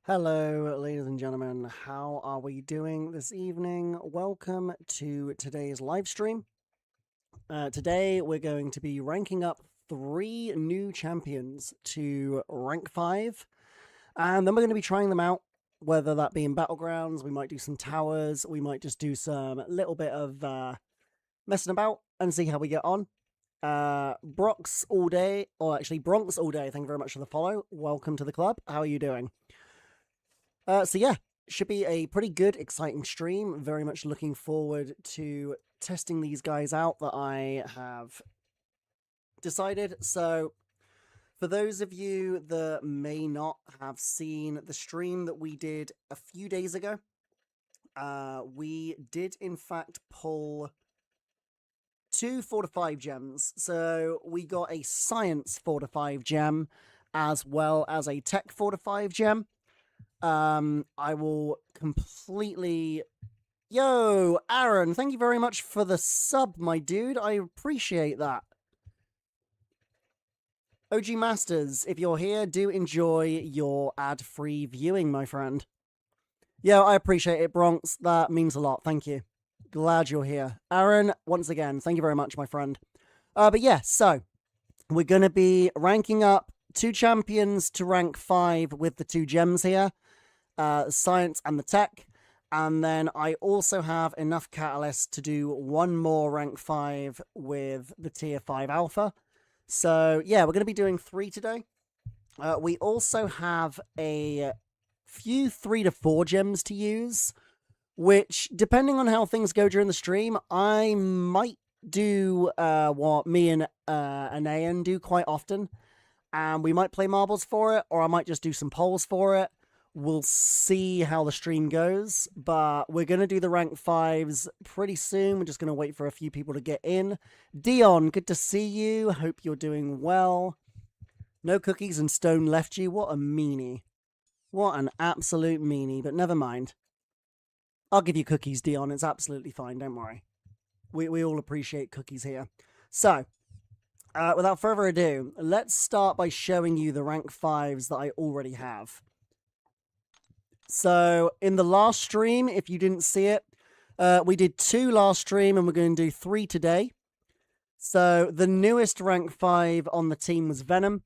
Hello, ladies and gentlemen. How are we doing this evening? Welcome to today's live stream. Today, we're going to be ranking up 3 new champions to rank 5, and then we're going to be trying them out, whether that be in Battlegrounds, we might do some towers, we might just do some little bit of messing about and see how we get on. Brox all day, or actually Bronx all day, thank you very much for the follow. Welcome to the club. How are you doing? So yeah, should be a pretty good, exciting stream. Very much looking forward to testing these guys out that I have decided. So for those of you that may not have seen the stream that we did a few days ago, we did in fact pull 2 4-5 gems. So we got a science 4-5 gem as well as a tech 4-5 gem. I will completely... Yo, Aaron, thank you very much for the sub, my dude. I appreciate that. OG Masters, if you're here, do enjoy your ad-free viewing, my friend. Yo, I appreciate it, Bronx. That means a lot. Thank you. Glad you're here. Aaron, once again, thank you very much, my friend. But yeah, so we're going to be ranking up 2 champions to rank 5 with the 2 gems here. Science and the tech, and then I also have enough catalysts to do 1 more rank 5 with the tier 5 alpha. So yeah, we're going to be doing 3 today. We also have a few 3 to 4 gems to use, which, depending on how things go during the stream, I might do what me and Anayan do quite often, and we might play marbles for it, or I might just do some polls for it. We'll see how the stream goes, but we're going to do the rank 5s pretty soon. We're just going to wait for a few people to get in. Dion, good to see you. Hope you're doing well. No cookies and Stone left you. What a meanie. What an absolute meanie, but never mind. I'll give you cookies, Dion. It's absolutely fine. Don't worry. We all appreciate cookies here. So, without further ado, let's start by showing you the rank 5s that I already have. So, in the last stream, if you didn't see it, we did 2 last stream, and we're going to do 3 today. So, the newest rank 5 on the team was Venom.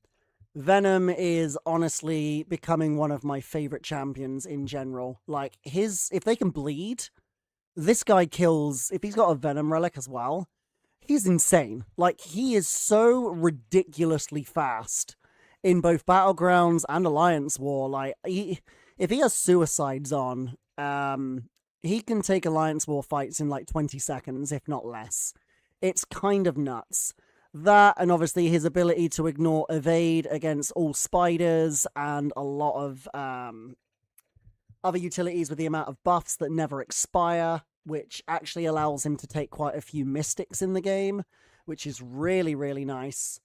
Venom is honestly becoming one of my favorite champions in general. Like, if they can bleed, this guy kills, if he's got a Venom relic as well, he's insane. Like, he is so ridiculously fast in both Battlegrounds and Alliance War. Like, if he has suicides on, he can take Alliance War fights in like 20 seconds, if not less. It's kind of nuts. That, and obviously his ability to ignore evade against all spiders and a lot of other utilities with the amount of buffs that never expire, which actually allows him to take quite a few mystics in the game, which is really, really nice.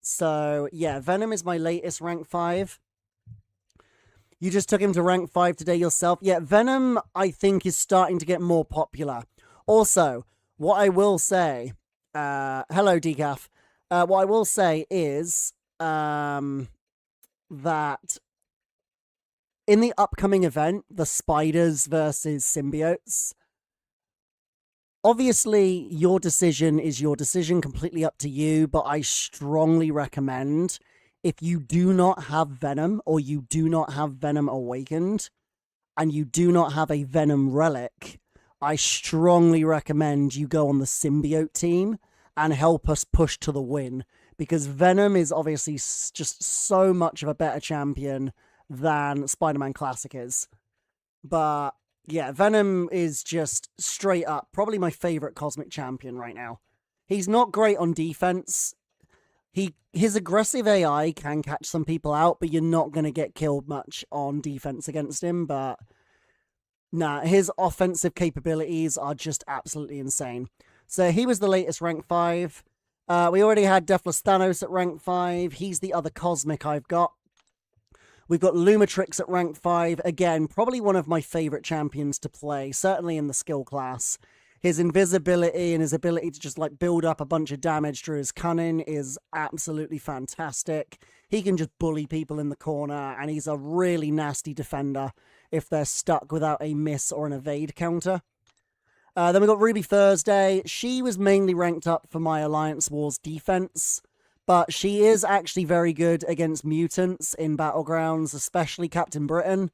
So, yeah, Venom is my latest rank 5. You just took him to rank 5 today yourself. Yeah, Venom, I think, is starting to get more popular. Also, what I will say... hello, Decaf. What I will say is that in the upcoming event, the Spiders versus Symbiotes, obviously, your decision is your decision, completely up to you, but I strongly recommend... if you do not have Venom, or you do not have Venom Awakened, and you do not have a Venom Relic, I strongly recommend you go on the Symbiote team and help us push to the win. Because Venom is obviously just so much of a better champion than Spider-Man Classic is. But yeah, Venom is just straight up probably my favorite Cosmic Champion right now. He's not great on defense. His aggressive AI can catch some people out, but you're not going to get killed much on defense against him. But nah, his offensive capabilities are just absolutely insane. So he was the latest rank 5. We already had Deathless Thanos at rank 5. He's the other Cosmic I've got. We've got Lumatrix at rank 5. Again, probably one of my favorite champions to play, certainly in the skill class. His invisibility and his ability to just like build up a bunch of damage through his cunning is absolutely fantastic. He can just bully people in the corner, and he's a really nasty defender if they're stuck without a miss or an evade counter. Then we got Ruby Thursday. She was mainly ranked up for my Alliance Wars defense, but she is actually very good against mutants in Battlegrounds, especially Captain Britain.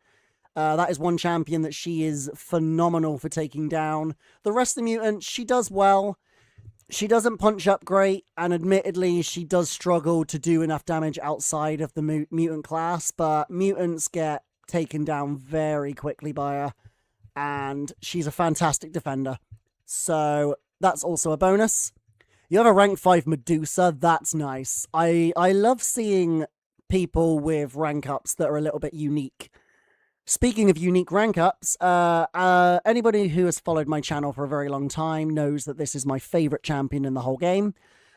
That is one champion that she is phenomenal for taking down. The rest of the mutants, she does well. She doesn't punch up great, and admittedly, she does struggle to do enough damage outside of the mutant class, but mutants get taken down very quickly by her, and she's a fantastic defender. So that's also a bonus. You have a rank 5 Medusa, that's nice. I love seeing people with rank ups that are a little bit unique. Speaking of unique rank ups, anybody who has followed my channel for a very long time knows that this is my favorite champion in the whole game.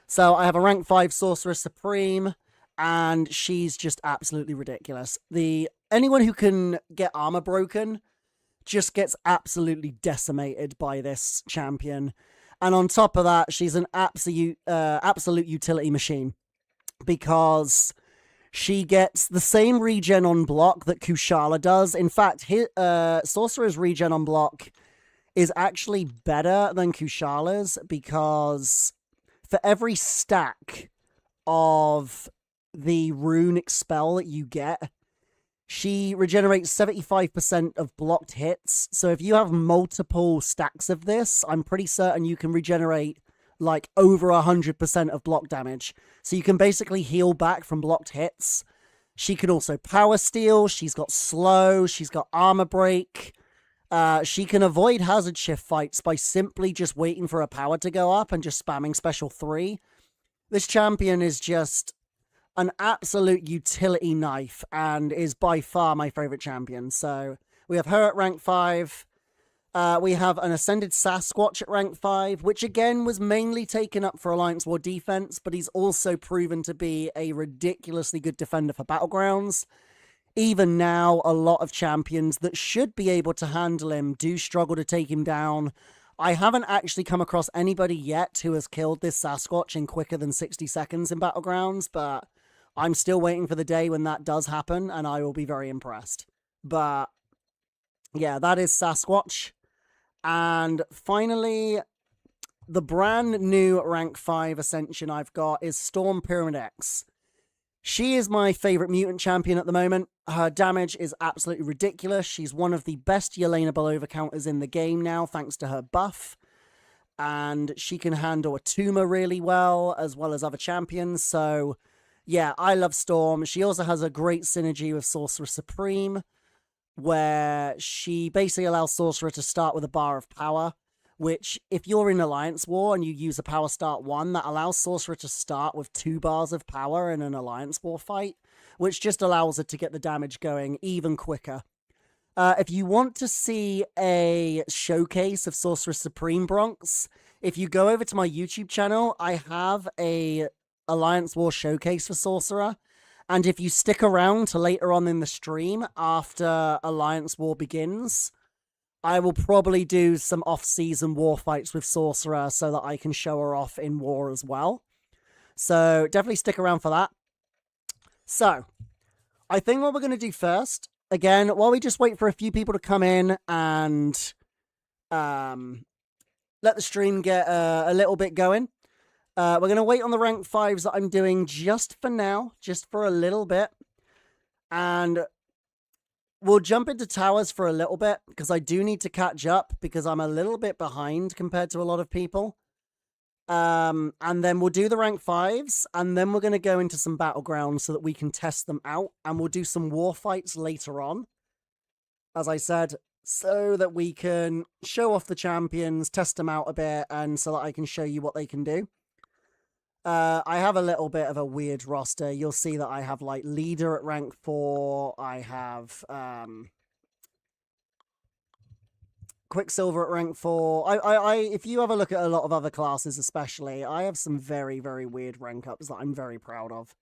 So I have a rank 5 Sorceress Supreme, and she's just absolutely ridiculous. Anyone who can get armor broken just gets absolutely decimated by this champion. And on top of that, she's an absolute utility machine, because she gets the same regen on block that Kushala does. In fact, Sorcerer's regen on block is actually better than Kushala's, because for every stack of the runic spell that you get, she regenerates 75% of blocked hits. So if you have multiple stacks of this, I'm pretty certain you can regenerate like over 100% of block damage. So you can basically heal back from blocked hits. She can also power steal. She's got slow. She's got armor break. She can avoid hazard shift fights by simply just waiting for her power to go up and just spamming special 3. This champion is just an absolute utility knife and is by far my favorite champion. So we have her at rank 5. We have an Ascended Sasquatch at rank 5, which again was mainly taken up for Alliance War defense, but he's also proven to be a ridiculously good defender for Battlegrounds. Even now, a lot of champions that should be able to handle him do struggle to take him down. I haven't actually come across anybody yet who has killed this Sasquatch in quicker than 60 seconds in Battlegrounds, but I'm still waiting for the day when that does happen, and I will be very impressed. But yeah, that is Sasquatch. And finally, the brand new rank 5 Ascension I've got is Storm Pyramid X. She is my favorite mutant champion at the moment. Her damage is absolutely ridiculous. She's one of the best Yelenaable overcounters in the game now, thanks to her buff. And she can handle a Tuma really well as other champions. So yeah, I love Storm. She also has a great synergy with Sorcerer Supreme, where she basically allows Sorcerer to start with a bar of power, which, if you're in Alliance War and you use a power start 1, that allows Sorcerer to start with 2 bars of power in an Alliance War fight, which just allows her to get the damage going even quicker. If you want to see a showcase of Sorcerer Supreme Bronx, if you go over to my YouTube channel, I have a Alliance War showcase for Sorcerer. And if you stick around to later on in the stream after Alliance War begins, I will probably do some off-season war fights with Sorcerer so that I can show her off in war as well. So definitely stick around for that. So I think what we're going to do first, again, while we just wait for a few people to come in and let the stream get a little bit going, we're going to wait on the rank 5s that I'm doing just for now, just for a little bit. And we'll jump into towers for a little bit, because I do need to catch up, because I'm a little bit behind compared to a lot of people. And then we'll do the rank 5s, and then we're going to go into some battlegrounds so that we can test them out. And we'll do some war fights later on, as I said, so that we can show off the champions, test them out a bit, and so that I can show you what they can do. I have a little bit of a weird roster. You'll see that I have like leader at rank 4. I have Quicksilver at rank 4. If you have a look at a lot of other classes especially, I have some very, very weird rank ups that I'm very proud of.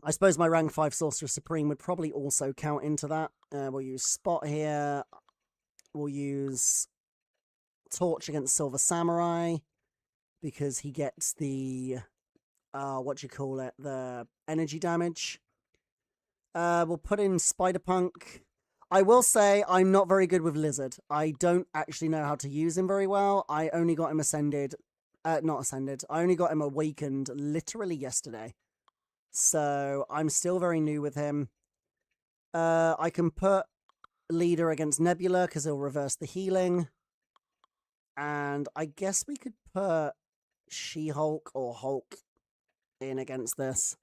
I suppose my rank 5 Sorcerer Supreme would probably also count into that. We'll use Spot here. We'll use Torch against Silver Samurai because he gets the, the energy damage. We'll put in Spider-Punk. I will say I'm not very good with Lizard. I don't actually know how to use him very well. I only got him not ascended. I only got him awakened literally yesterday. So I'm still very new with him. I can put Leader against Nebula because he'll reverse the healing. And I guess we could put She-Hulk or Hulk in against this.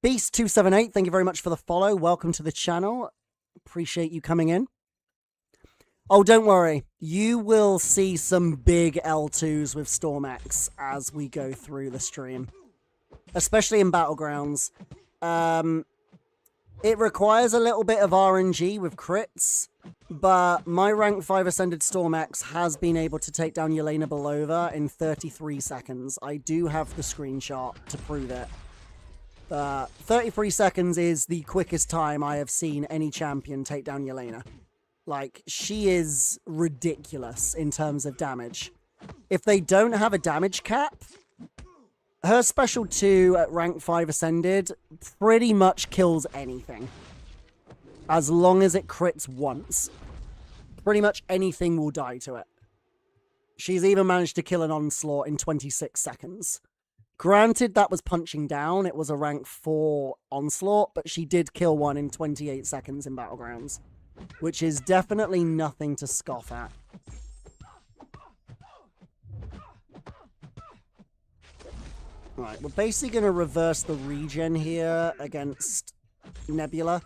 Beast278, thank you very much for the follow. Welcome to the channel. Appreciate you coming in. Oh, don't worry. You will see some big L2s with Storm-X as we go through the stream. Especially in Battlegrounds. It requires a little bit of RNG with crits, but my rank 5 Ascended Storm-X has been able to take down Yelena Belova in 33 seconds. I do have the screenshot to prove it. 33 seconds is the quickest time I have seen any champion take down Yelena. Like, she is ridiculous in terms of damage. If they don't have a damage cap, her special 2 at rank 5 Ascended pretty much kills anything. As long as it crits once. Pretty much anything will die to it. She's even managed to kill an Onslaught in 26 seconds. Granted, that was punching down. It was a rank 4 Onslaught, but she did kill one in 28 seconds in Battlegrounds. Which is definitely nothing to scoff at. Right, we're basically going to reverse the regen here against Nebula.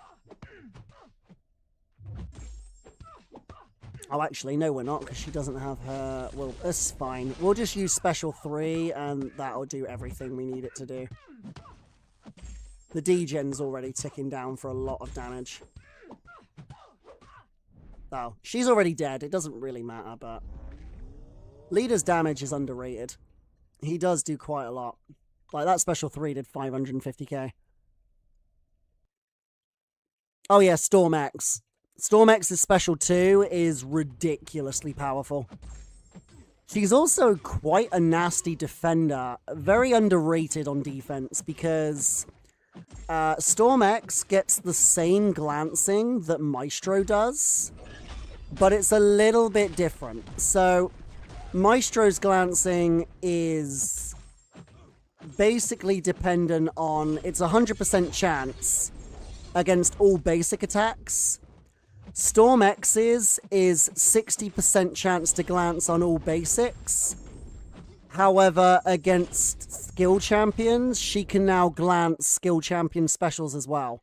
Oh, actually, no, we're not, because she doesn't have her... Well, that's fine. We'll just use Special 3, and that'll do everything we need it to do. The degen's already ticking down for a lot of damage. Oh, she's already dead. It doesn't really matter, but... Leader's damage is underrated. He does do quite a lot. Like, that Special 3 did 550k. Oh, yeah, Storm-X. Storm-X's Special 2 is ridiculously powerful. She's also quite a nasty defender. Very underrated on defense, because... Storm-X gets the same glancing that Maestro does, but it's a little bit different. So, Maestro's glancing is basically dependent on... It's 100% chance against all basic attacks. Storm-X's is 60% chance to glance on all basics. However, against skill champions, she can now glance skill champion specials as well.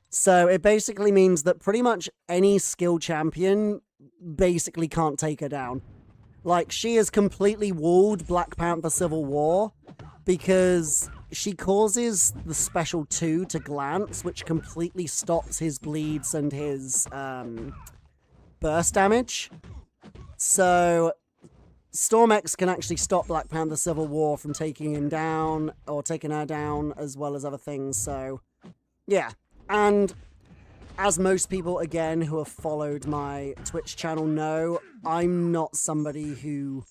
So it basically means that pretty much any skill champion basically can't take her down. Like, she has completely walled Black Panther Civil War because she causes the Special 2 to glance, which completely stops his bleeds and his burst damage. So... Storm-X can actually stop Black Panther Civil War from taking him down, or taking her down, as well as other things, so, yeah. And, as most people, again, who have followed my Twitch channel know, I'm not somebody who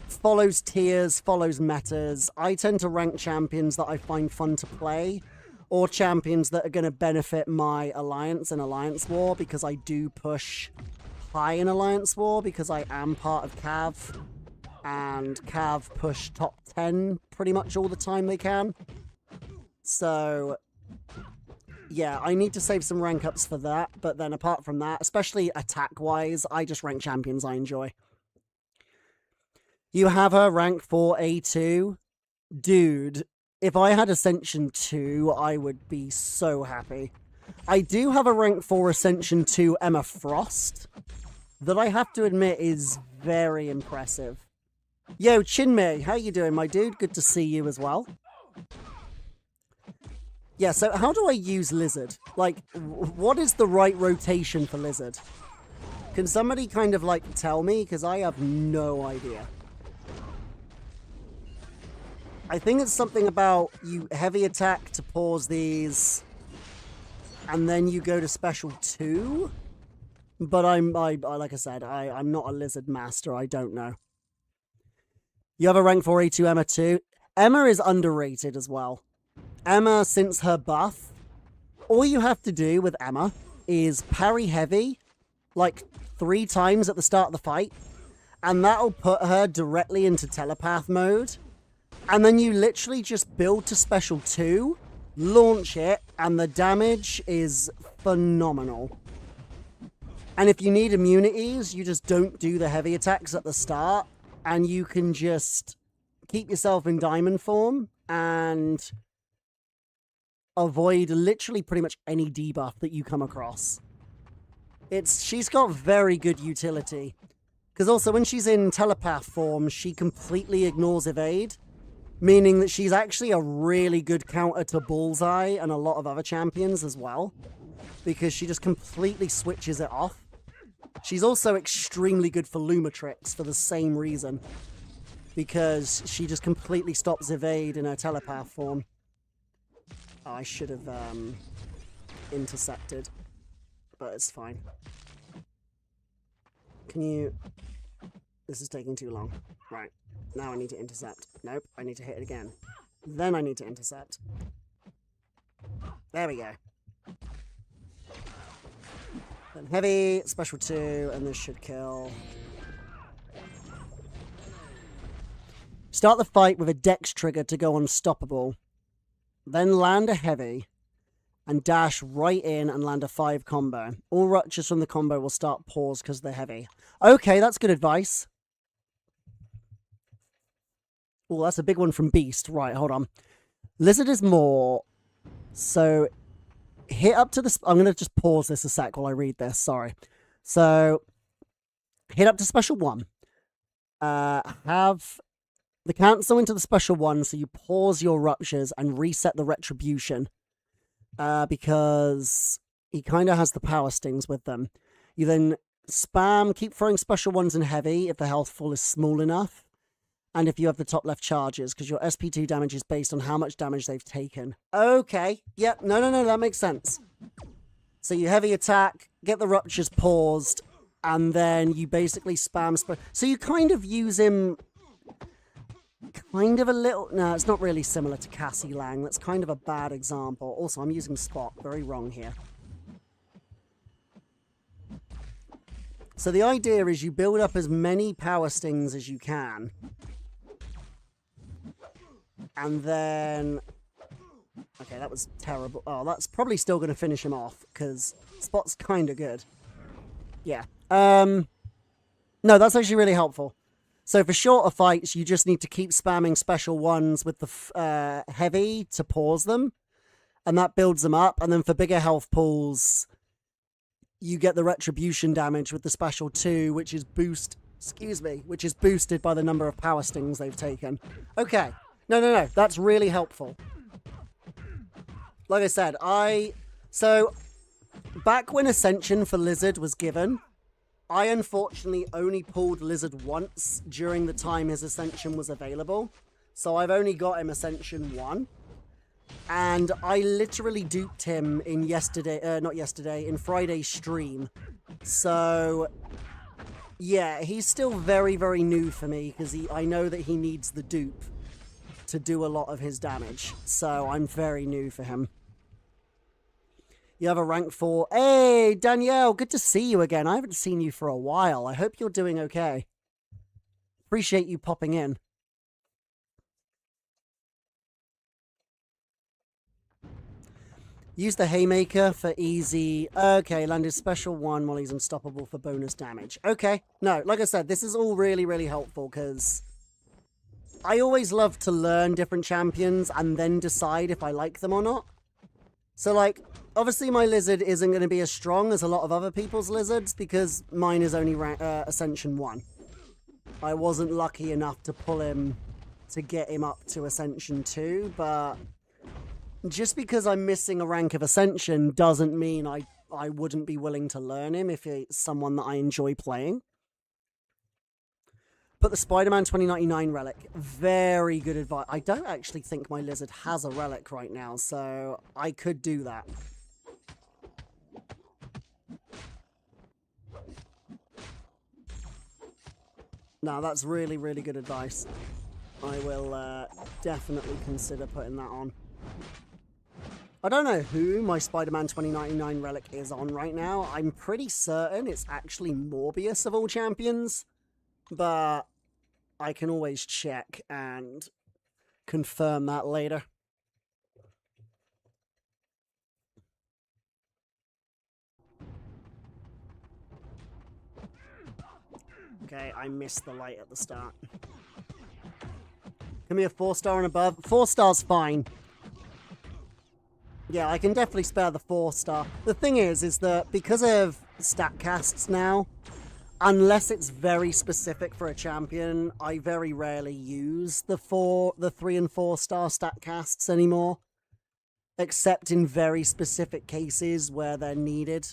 follows tiers, follows metas. I tend to rank champions that I find fun to play, or champions that are going to benefit my alliance in Alliance War, because I do push... high in Alliance War because I am part of Cav, and Cav push top 10 pretty much all the time they can. So, yeah, I need to save some rank ups for that, but then apart from that, especially attack-wise, I just rank champions I enjoy. You have her rank 4 A2? Dude, if I had Ascension 2, I would be so happy. I do have a rank 4 Ascension 2 Emma Frost, that I have to admit is very impressive. Yo, Chinmei, how you doing, my dude? Good to see you as well. Yeah, so how do I use Lizard? Like, what is the right rotation for Lizard? Can somebody kind of, like, tell me? Because I have no idea. I think it's something about you heavy attack to pause these, and then you go to Special 2? But like I said, I'm not a lizard master. I don't know. You have a rank 4 A2 Emma too. Emma is underrated as well. Emma, since her buff, all you have to do with Emma is parry heavy like 3 times at the start of the fight, and that'll put her directly into telepath mode. And then you literally just build to special 2, launch it, and the damage is phenomenal. And if you need immunities, you just don't do the heavy attacks at the start, and you can just keep yourself in diamond form and avoid literally pretty much any debuff that you come across. She's got very good utility. Because also when she's in telepath form, she completely ignores evade, meaning that she's actually a really good counter to Bullseye and a lot of other champions as well, because she just completely switches it off. She's also extremely good for Lumatrix for the same reason, because she just completely stops evade in her telepath form. Oh, I should have intercepted, but it's fine. Can you... This is taking too long. Right, now I need to intercept. Nope, I need to hit it again. Then I need to intercept. There we go. Then heavy, special 2, and this should kill. Start the fight with a dex trigger to go unstoppable. Then land a heavy, and dash right in and land a 5 combo. All ruptures from the combo will start pause because they're heavy. Okay, that's good advice. Oh, that's a big one from Beast. Right, hold on. Lizard is more... So, hit up to the... I'm going to just pause this a sec while I read this. Sorry. So, hit up to special 1. Have the cancel into the special 1, so you pause your ruptures and reset the retribution. Because he kind of has the power stings with them. You then spam, keep throwing special 1s in heavy if the health fall is small enough. And if you have the top left charges, because your SP2 damage is based on how much damage they've taken. Okay. Yep. No, that makes sense. So you heavy attack, get the ruptures paused, and then you basically spam... So you kind of use him... Kind of a little... No, it's not really similar to Cassie Lang. That's kind of a bad example. Also, I'm using Spot. Very wrong here. So the idea is you build up as many power stings as you can. And then... Okay, that was terrible. Oh, that's probably still going to finish him off, because Spot's kind of good. Yeah. No, that's actually really helpful. So for shorter fights, you just need to keep spamming special 1s with the heavy to pause them. And that builds them up. And then for bigger health pools, you get the retribution damage with the special 2, which is which is boosted by the number of power stings they've taken. Okay. No. That's really helpful. Like I said, so back when Ascension for Lizard was given, I unfortunately only pulled Lizard once during the time his Ascension was available. So I've only got him Ascension 1. And I literally duped him in in Friday's stream. So yeah, he's still very, very new for me, because I know that he needs the dupe to do a lot of his damage. So I'm very new for him. You have a rank 4. Hey, Danielle, good to see you again. I haven't seen you for a while. I hope you're doing okay. Appreciate you popping in. Use the Haymaker for easy. Okay, landed special 1 while he's unstoppable for bonus damage. Okay. No, like I said, this is all really, really helpful, because I always love to learn different champions and then decide if I like them or not. So, like, obviously my Lizard isn't going to be as strong as a lot of other people's Lizards, because mine is only Ascension 1. I wasn't lucky enough to pull him to get him up to Ascension 2, but just because I'm missing a rank of Ascension doesn't mean I wouldn't be willing to learn him if it's someone that I enjoy playing. Put the Spider-Man 2099 relic. Very good advice. I don't actually think my Lizard has a relic right now, so I could do that. No, that's really, really good advice. I will definitely consider putting that on. I don't know who my Spider-Man 2099 relic is on right now. I'm pretty certain it's actually Morbius of all champions, but I can always check and confirm that later. Okay, I missed the light at the start. Give me a 4-star and above. 4-star's fine. Yeah, I can definitely spare the 4-star. The thing is that because of stat casts now, unless it's very specific for a champion, I very rarely use the 3 and 4-star stat casts anymore. Except in very specific cases where they're needed.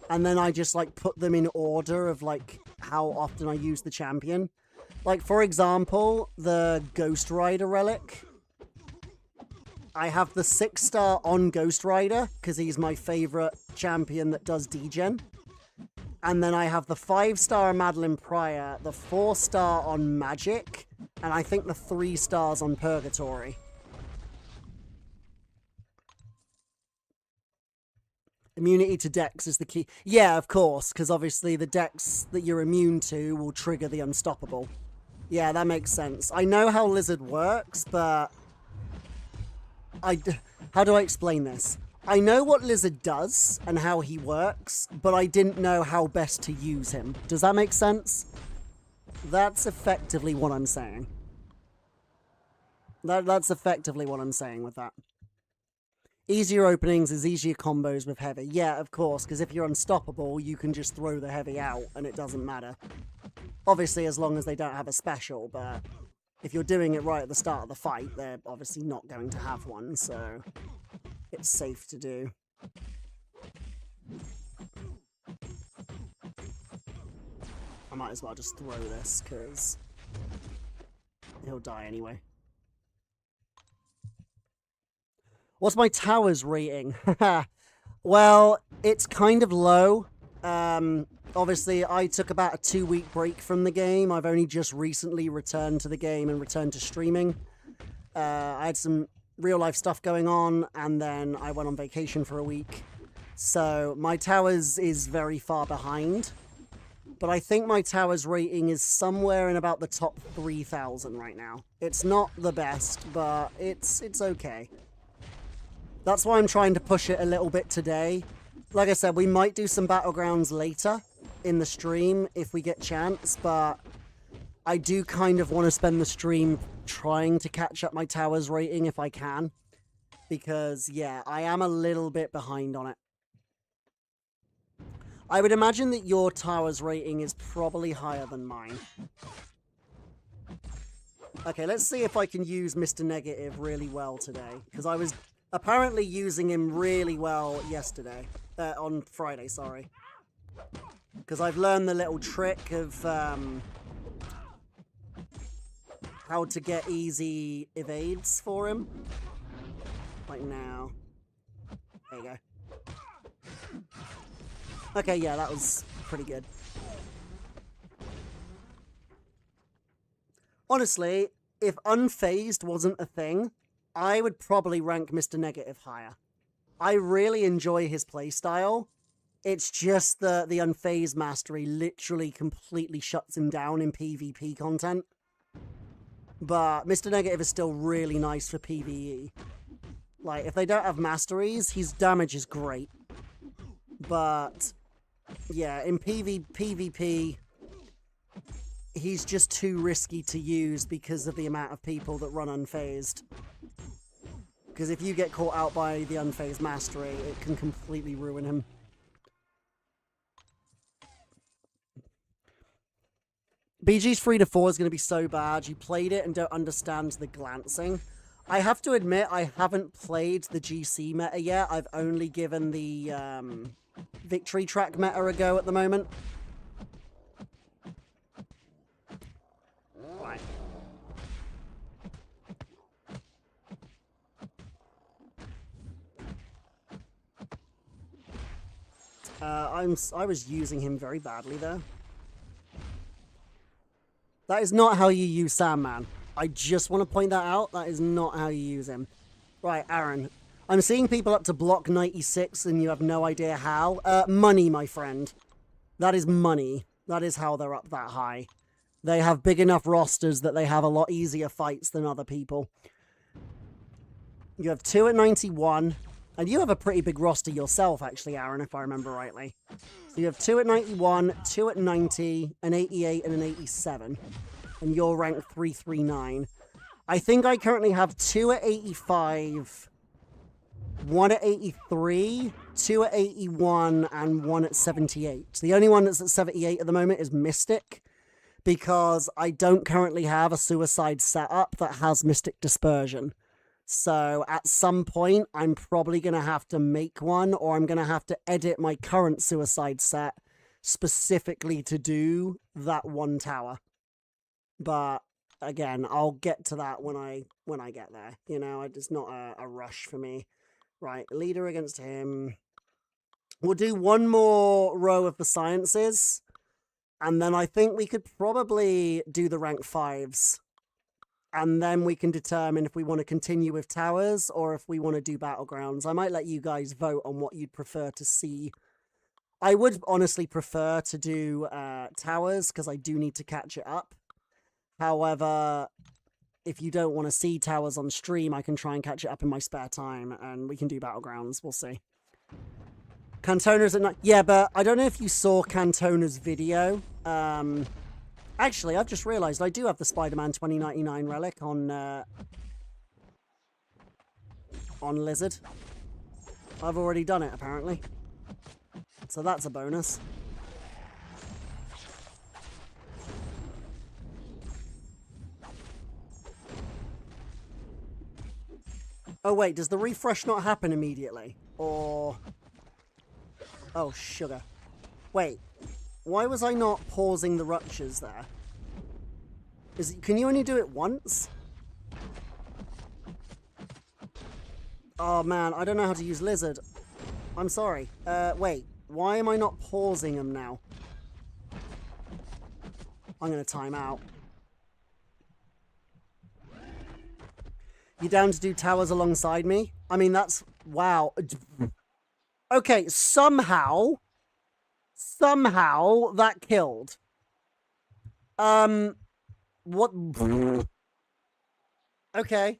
And then I just, like, put them in order of, like, how often I use the champion. Like, for example, the Ghost Rider relic. I have the 6-star on Ghost Rider, because he's my favourite champion that does degen. And then I have the 5-star Madeline Pryor, the 4-star on Magic, and I think the 3 stars on Purgatory. Immunity to Dex is the key. Yeah, of course, because obviously the Dex that you're immune to will trigger the Unstoppable. Yeah, that makes sense. I know how Lizard works, but... How do I explain this? I know what Lizard does and how he works, but I didn't know how best to use him. Does that make sense? That's effectively what I'm saying. That's effectively what I'm saying with that. Easier openings is easier combos with heavy. Yeah, of course, because if you're unstoppable, you can just throw the heavy out and it doesn't matter. Obviously, as long as they don't have a special, but if you're doing it right at the start of the fight, they're obviously not going to have one, so it's safe to do. I might as well just throw this, because he'll die anyway. What's my towers rating? Well, it's kind of low. Obviously, I took about a 2-week break from the game. I've only just recently returned to the game and returned to streaming. I had some real-life stuff going on, and then I went on vacation for a week. So my towers is very far behind. But I think my towers rating is somewhere in about the top 3,000 right now. It's not the best, but it's okay. That's why I'm trying to push it a little bit today. Like I said, we might do some Battlegrounds later in the stream if we get chance, but I do kind of want to spend the stream trying to catch up my towers rating if I can. Because, yeah, I am a little bit behind on it. I would imagine that your towers rating is probably higher than mine. Okay, let's see if I can use Mr. Negative really well today. Because I was apparently using him really well yesterday. On Friday, sorry. Because I've learned the little trick of how to get easy evades for him. Like now. There you go. Okay, yeah, that was pretty good. Honestly, if unfazed wasn't a thing, I would probably rank Mr. Negative higher. I really enjoy his playstyle. It's just the unfazed mastery literally completely shuts him down in PvP content. But Mr. Negative is still really nice for PvE. Like, if they don't have masteries, his damage is great. But, yeah, in PvP, he's just too risky to use because of the amount of people that run unfazed. Because if you get caught out by the unfazed mastery, it can completely ruin him. BG's 3-4 is going to be so bad. You played it and don't understand the glancing. I have to admit, I haven't played the GC meta yet. I've only given the victory track meta a go at the moment. Right. I was using him very badly there. That is not how you use Sandman. I just want to point that out. That is not how you use him. Right, Aaron. I'm seeing people up to block 96 and you have no idea how. Money, my friend. That is money. That is how they're up that high. They have big enough rosters that they have a lot easier fights than other people. You have 2 at 91. And you have a pretty big roster yourself, actually, Aaron, if I remember rightly. So you have 2 at 91, 2 at 90, an 88, and an 87. And you're ranked 339. I think I currently have 2 at 85, 1 at 83, 2 at 81, and 1 at 78. The only one that's at 78 at the moment is Mystic, because I don't currently have a Suicide setup that has Mystic Dispersion. So at some point, I'm probably going to have to make one, or I'm going to have to edit my current Suicide set specifically to do that one tower. But again, I'll get to that when I get there. You know, it's not a rush for me. Right, leader against him. We'll do one more row of the sciences, and then I think we could probably do the rank 5's. And then we can determine if we want to continue with towers or if we want to do battlegrounds. I might let you guys vote on what you'd prefer to see. I would honestly prefer to do towers because I do need to catch it up. However, if you don't want to see towers on stream, I can try and catch it up in my spare time and we can do battlegrounds. We'll see. Cantona's at night. Yeah, but I don't know if you saw Cantona's video. Actually, I've just realised I do have the Spider-Man 2099 relic on Lizard. I've already done it, apparently. So that's a bonus. Oh, wait, does the refresh not happen immediately? Or... Oh, sugar. Wait. Why was I not pausing the ruptures there? Can you only do it once? Oh man, I don't know how to use Lizard. I'm sorry. Wait, why am I not pausing them now? I'm gonna time out. You down to do towers alongside me? I mean, that's... Wow. Okay, somehow that killed. What? Okay.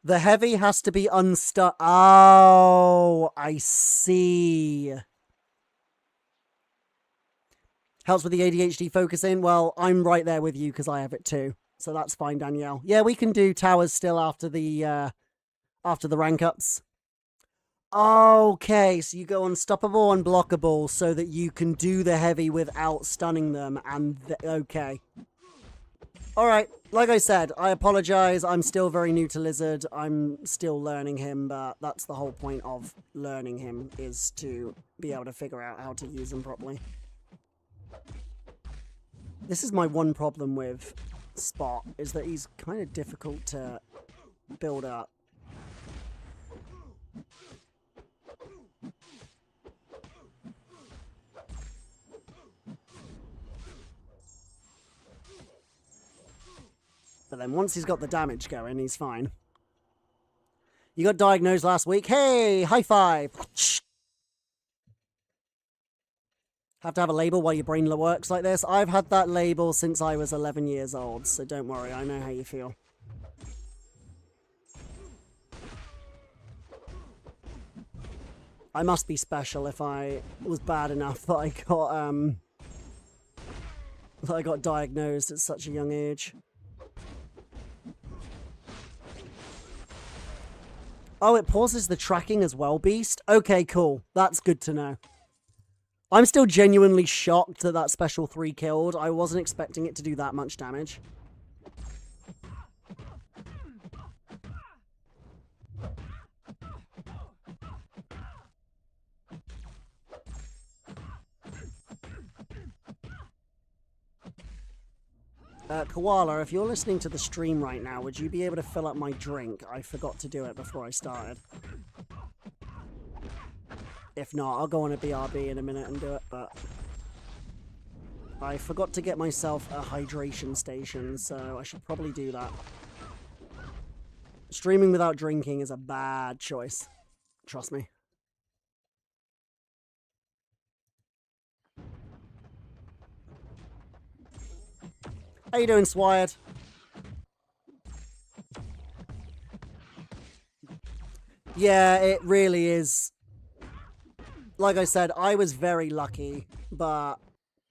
The heavy has to be unstuck. Oh, I see. Helps with the ADHD focusing. Well, I'm right there with you because I have it too. So that's fine, Danielle. Yeah, we can do towers still after the rank ups. Okay, so you go unstoppable, unblockable, so that you can do the heavy without stunning them, and okay. Alright, like I said, I apologize, I'm still very new to Lizard, I'm still learning him, but that's the whole point of learning him, is to be able to figure out how to use him properly. This is my one problem with Spot, is that he's kind of difficult to build up. But then once he's got the damage going, he's fine. You got diagnosed last week. Hey, high five. Have to have a label while your brain works like this. I've had that label since I was 11 years old, so don't worry, I know how you feel. I must be special if I was bad enough that I got diagnosed at such a young age. Oh, it pauses the tracking as well, Beast? Okay, cool. That's good to know. I'm still genuinely shocked that that special 3 killed. I wasn't expecting it to do that much damage. Koala, if you're listening to the stream right now, would you be able to fill up my drink? I forgot to do it before I started. If not, I'll go on a BRB in a minute and do it, but... I forgot to get myself a hydration station, so I should probably do that. Streaming without drinking is a bad choice. Trust me. How you doing, Swired? Yeah, it really is. Like I said, I was very lucky, but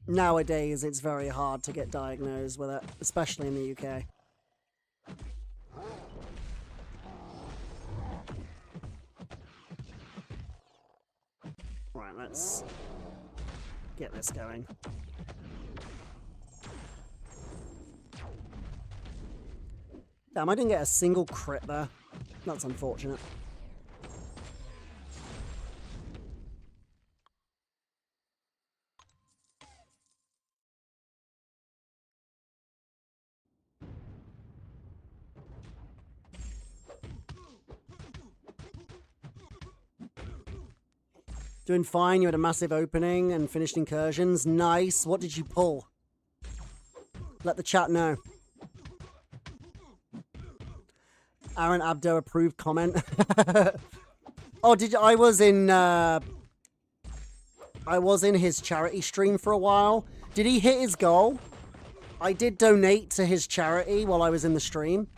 nowadays it's very hard to get diagnosed with it, especially in the UK. Right, let's get this going. Damn, I didn't get a single crit there. That's unfortunate. Doing fine. You had a massive opening and finished incursions. Nice. What did you pull? Let the chat know. Aaron Abdo approved comment. Oh, did you? I was in his charity stream for a while. Did he hit his goal? I did donate to his charity while I was in the stream.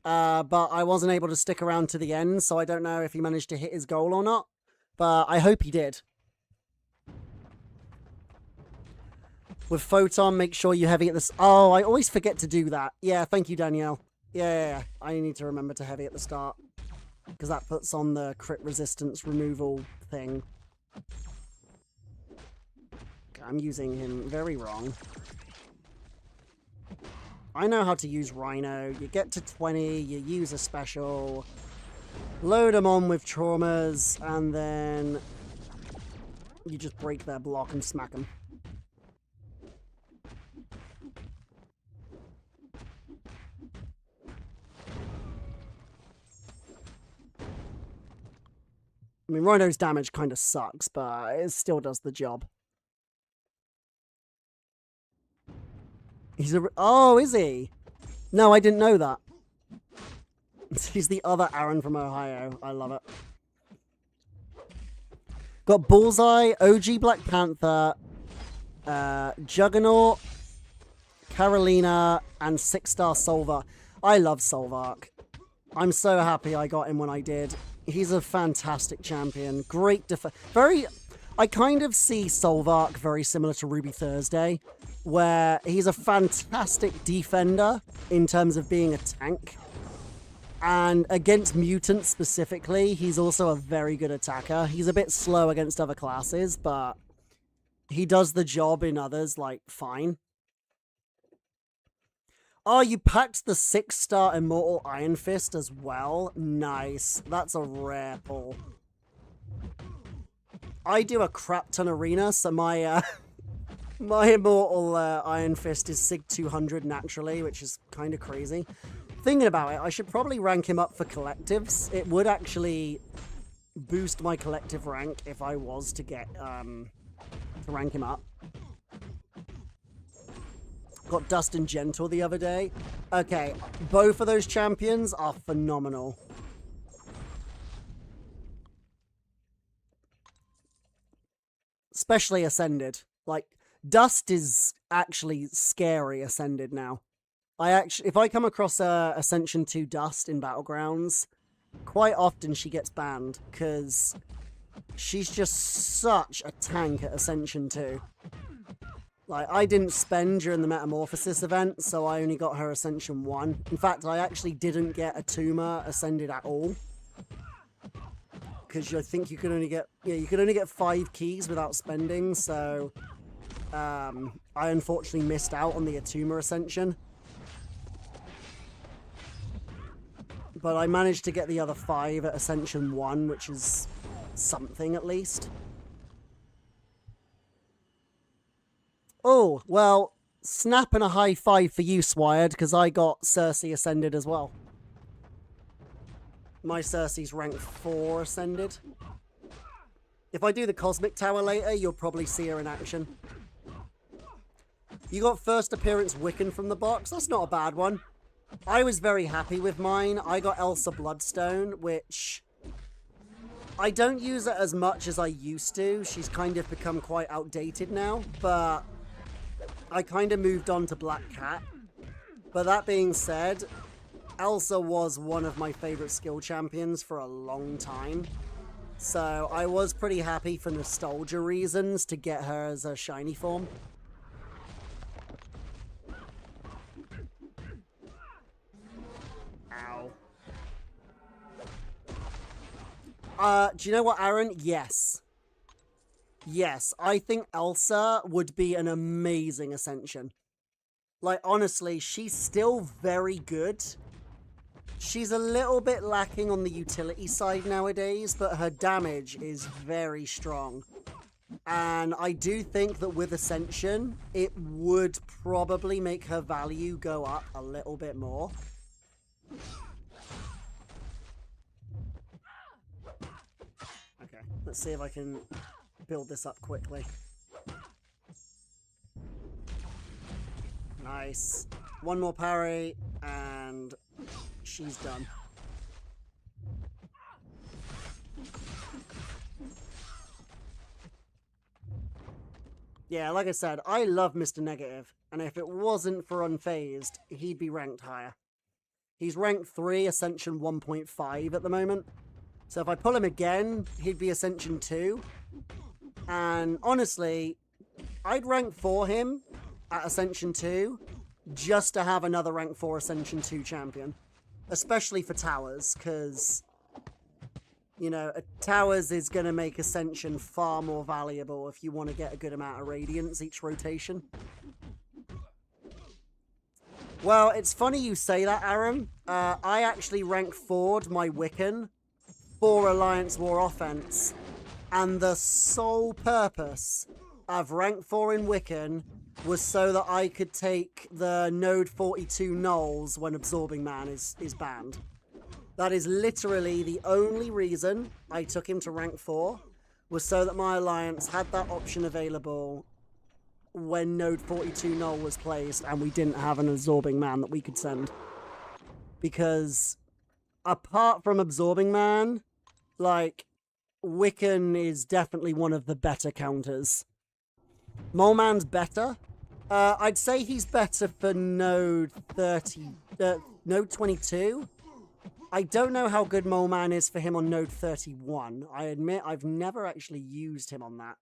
But I wasn't able to stick around to the end, so I don't know if he managed to hit his goal or not. But I hope he did. With Photon, make sure you heavy at this. Oh, I always forget to do that. Yeah, thank you, Danielle. Yeah. I need to remember to heavy at the start. Because that puts on the crit resistance removal thing. I'm using him very wrong. I know how to use Rhino. You get to 20, you use a special. Load them on with traumas, and then you just break their block and smack them. I mean, Rhino's damage kind of sucks, but it still does the job. He's a... Oh, is he? No, I didn't know that. He's the other Aaron from Ohio. I love it. Got Bullseye, OG Black Panther, Juggernaut, Carolina, and 6-star Solvar. I love Solvark. I'm so happy I got him when I did. He's a fantastic champion. Great I kind of see Solvark very similar to Ruby Thursday, where he's a fantastic defender in terms of being a tank. And against mutants specifically, he's also a very good attacker. He's a bit slow against other classes, but he does the job in others, like, fine. Oh, you packed the 6-star Immortal Iron Fist as well? Nice. That's a rare pull. I do a crap ton arena, so my my Immortal Iron Fist is Sig 200 naturally, which is kind of crazy. Thinking about it, I should probably rank him up for collectives. It would actually boost my collective rank if I was to get to rank him up. Got Dustin Gentle the other day. Okay, both of those champions are phenomenal. Especially Ascended. Like, Dust is actually scary Ascended now. If I come across Ascension 2 Dust in Battlegrounds, quite often she gets banned, because she's just such a tank at Ascension 2. Like, I didn't spend during the Metamorphosis event, so I only got her Ascension 1. In fact, I actually didn't get a Tuma Ascended at all. Because I think you could only get, you could only get 5 keys without spending, so I unfortunately missed out on the Atuma Ascension. But I managed to get the other 5 at Ascension 1, which is something at least. Oh, well, snap and a high five for you, Swired, because I got Cersei Ascended as well. My Cersei's rank 4 Ascended. If I do the Cosmic Tower later, you'll probably see her in action. You got first appearance Wiccan from the box. That's not a bad one. I was very happy with mine. I got Elsa Bloodstone, which I don't use it as much as I used to. She's kind of become quite outdated now, but I kind of moved on to Black Cat. But that being said, Elsa was one of my favorite skill champions for a long time. So I was pretty happy for nostalgia reasons to get her as a shiny form. Ow. Do you know what, Aaron? Yes. Yes, I think Elsa would be an amazing Ascension. Like, honestly, she's still very good. She's a little bit lacking on the utility side nowadays, but her damage is very strong. And I do think that with Ascension, it would probably make her value go up a little bit more. Okay, let's see if I can build this up quickly. Nice. One more parry, and she's done. Yeah, like I said, I love Mr. Negative, and if it wasn't for Unfazed, he'd be ranked higher. He's ranked 3, Ascension 1.5 at the moment. So if I pull him again, he'd be Ascension 2. And honestly, I'd rank 4 him at Ascension 2 just to have another rank 4 Ascension 2 champion. Especially for Towers, because, you know, Towers is going to make Ascension far more valuable if you want to get a good amount of Radiance each rotation. Well, it's funny you say that, Aaron. I actually rank 4'd my Wiccan for Alliance War Offense, and the sole purpose of rank 4 in Wiccan was so that I could take the Node 42 nulls when Absorbing Man is banned. That is literally the only reason I took him to rank 4, was so that my Alliance had that option available when Node 42 null was placed and we didn't have an Absorbing Man that we could send. Because apart from Absorbing Man, like, Wiccan is definitely one of the better counters. Mole Man's better. I'd say he's better for Node 22. I don't know how good Mole Man is for him on Node 31. I admit I've never actually used him on that.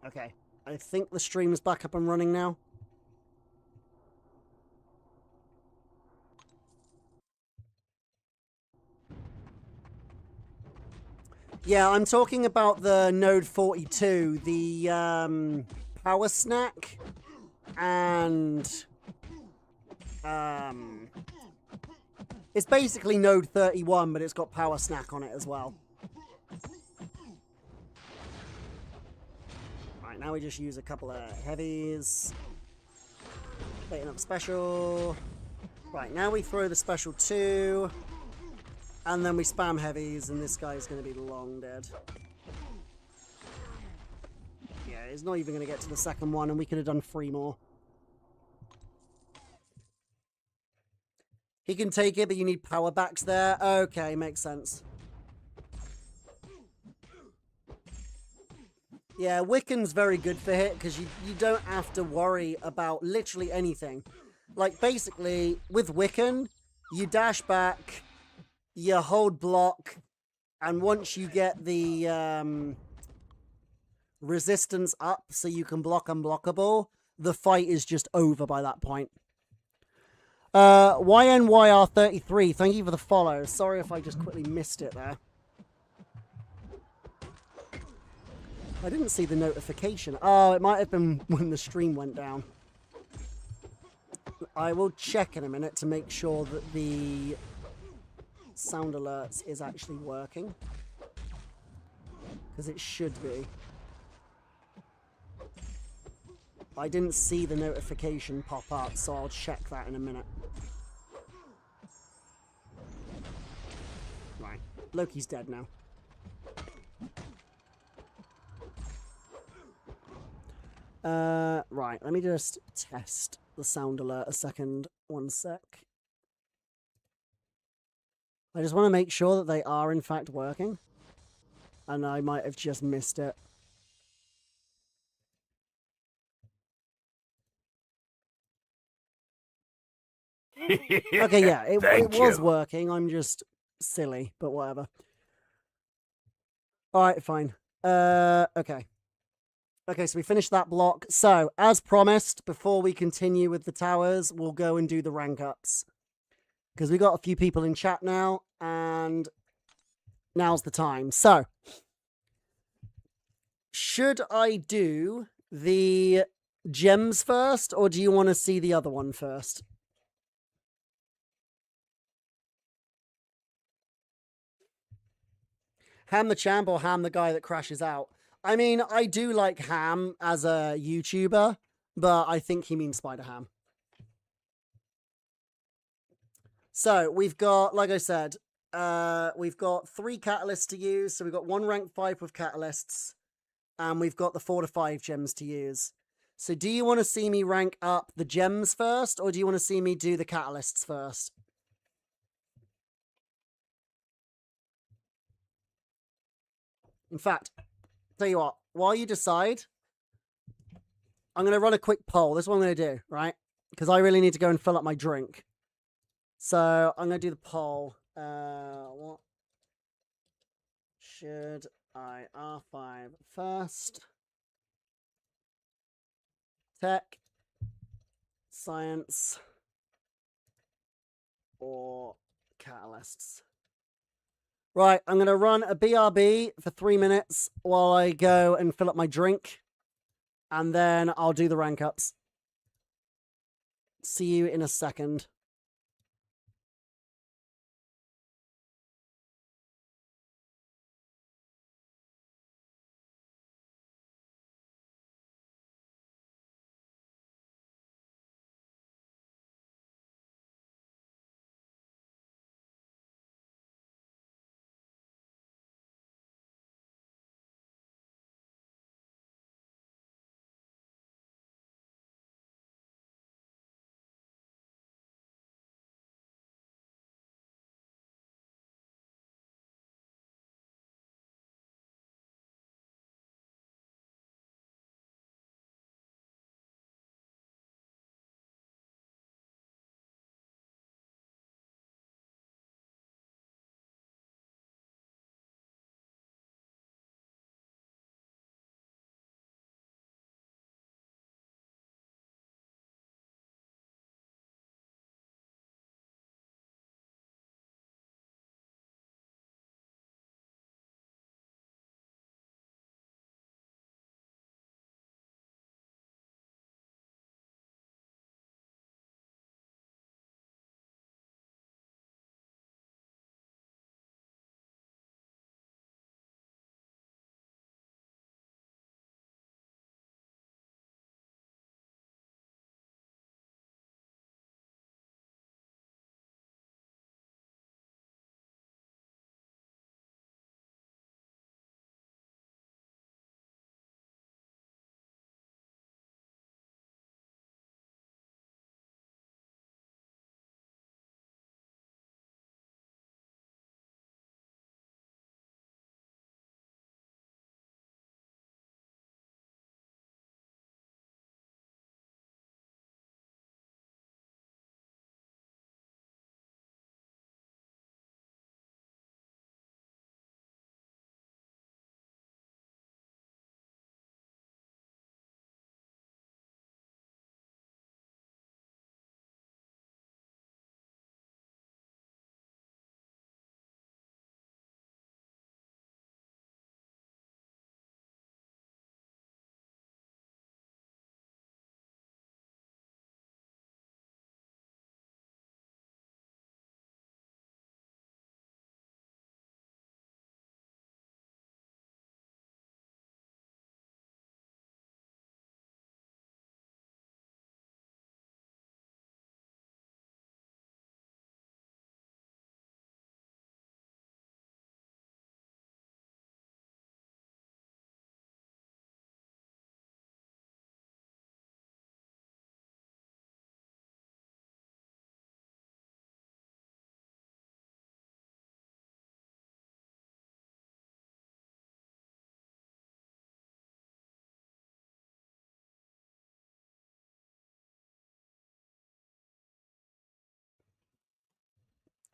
Okay, I think the stream's back up and running now. Yeah, I'm talking about the Node 42, the Power Snack, and it's basically Node 31, but it's got Power Snack on it as well. Right, now we just use a couple of heavies. Baiting up special. Right, now we throw the special 2. And then we spam heavies, and this guy's going to be long dead. Yeah, he's not even going to get to the second one, and we could have done 3 more. He can take it, but you need power backs there. Okay, makes sense. Yeah, Wiccan's very good for hit, because you don't have to worry about literally anything. Like, basically, with Wiccan, you dash back, you hold block, and once you get the resistance up so you can block unblockable, the fight is just over by that point. YNYR33, thank you for the follow. Sorry if I just quickly missed it there. I didn't see the notification. Oh, it might have been when the stream went down. I will check in a minute to make sure that the sound alerts is actually working, because it should be. I didn't see the notification pop up, so I'll check that in a minute. Loki's dead now. Right, let me just test the sound alert a second. 1 sec. I just want to make sure that they are in fact working. And I might have just missed it. Okay, yeah, it was working. I'm just silly, but whatever. Alright, fine. Okay. Okay, so we finished that block. So, as promised, before we continue with the towers, we'll go and do the rank ups. Because we got a few people in chat now, and now's the time. So, should I do the gems first, or do you want to see the other one first? Ham the champ or Ham the guy that crashes out? I mean, I do like Ham as a YouTuber, but I think he means Spider Ham. So we've got, like I said, we've got 3 catalysts to use. So we've got 1 rank 5 with catalysts, and we've got the 4 to 5 gems to use. So do you want to see me rank up the gems first, or do you want to see me do the catalysts first? In fact, tell you what, while you decide, I'm going to run a quick poll. This is what I'm going to do, right? Because I really need to go and fill up my drink. So I'm going to do the poll. What should I R5 first? Tech, science, or catalysts? Right, I'm going to run a BRB for 3 minutes while I go and fill up my drink. And then I'll do the rank ups. See you in a second.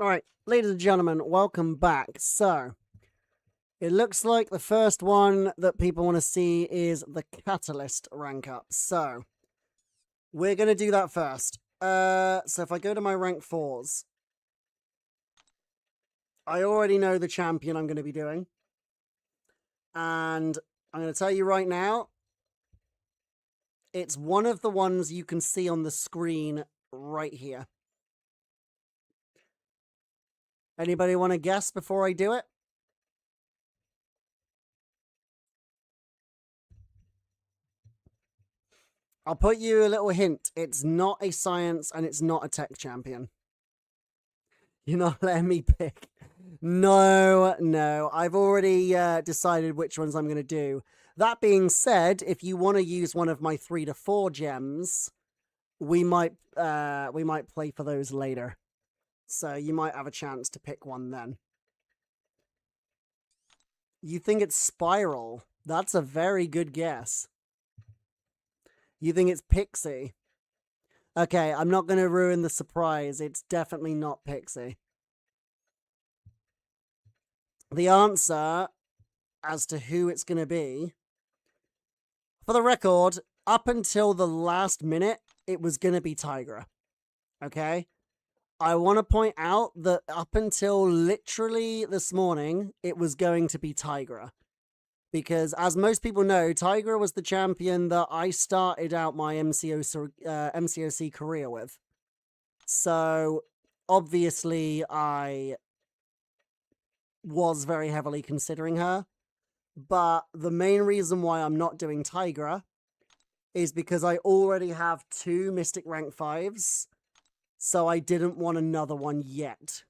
Alright, ladies and gentlemen, welcome back. So, it looks like the first one that people want to see is the Catalyst rank up. So, we're going to do that first. So if I go to my rank 4s, I already know the champion I'm going to be doing. And I'm going to tell you right now, it's one of the ones you can see on the screen right here. Anybody want to guess before I do it? I'll put you a little hint. It's not a science and it's not a tech champion. You're not letting me pick. No. I've already decided which ones I'm going to do. That being said, if you want to use one of my 3 to 4 gems, we might play for those later. So you might have a chance to pick one then. You think it's Spiral? That's a very good guess. You think it's Pixie? Okay, I'm not going to ruin the surprise. It's definitely not Pixie. The answer as to who it's going to be, for the record, up until the last minute, it was going to be Tigra. Okay? I want to point out that up until literally this morning, it was going to be Tigra. Because, as most people know, Tigra was the champion that I started out my MCOC career with. So, obviously, I was very heavily considering her. But the main reason why I'm not doing Tigra is because I already have 2 Mystic rank 5s. So I didn't want another one yet.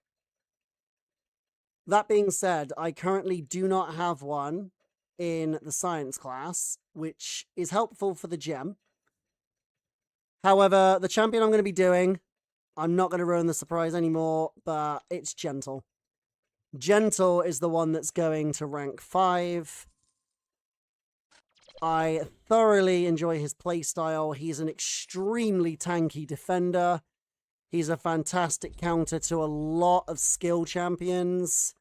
That being said, I currently do not have one in the science class, which is helpful for the gem. However, the champion I'm going to be doing, I'm not going to ruin the surprise anymore, but it's Gentle. Gentle is the one that's going to rank 5. I thoroughly enjoy his playstyle. He's an extremely tanky defender. He's a fantastic counter to a lot of skill champions.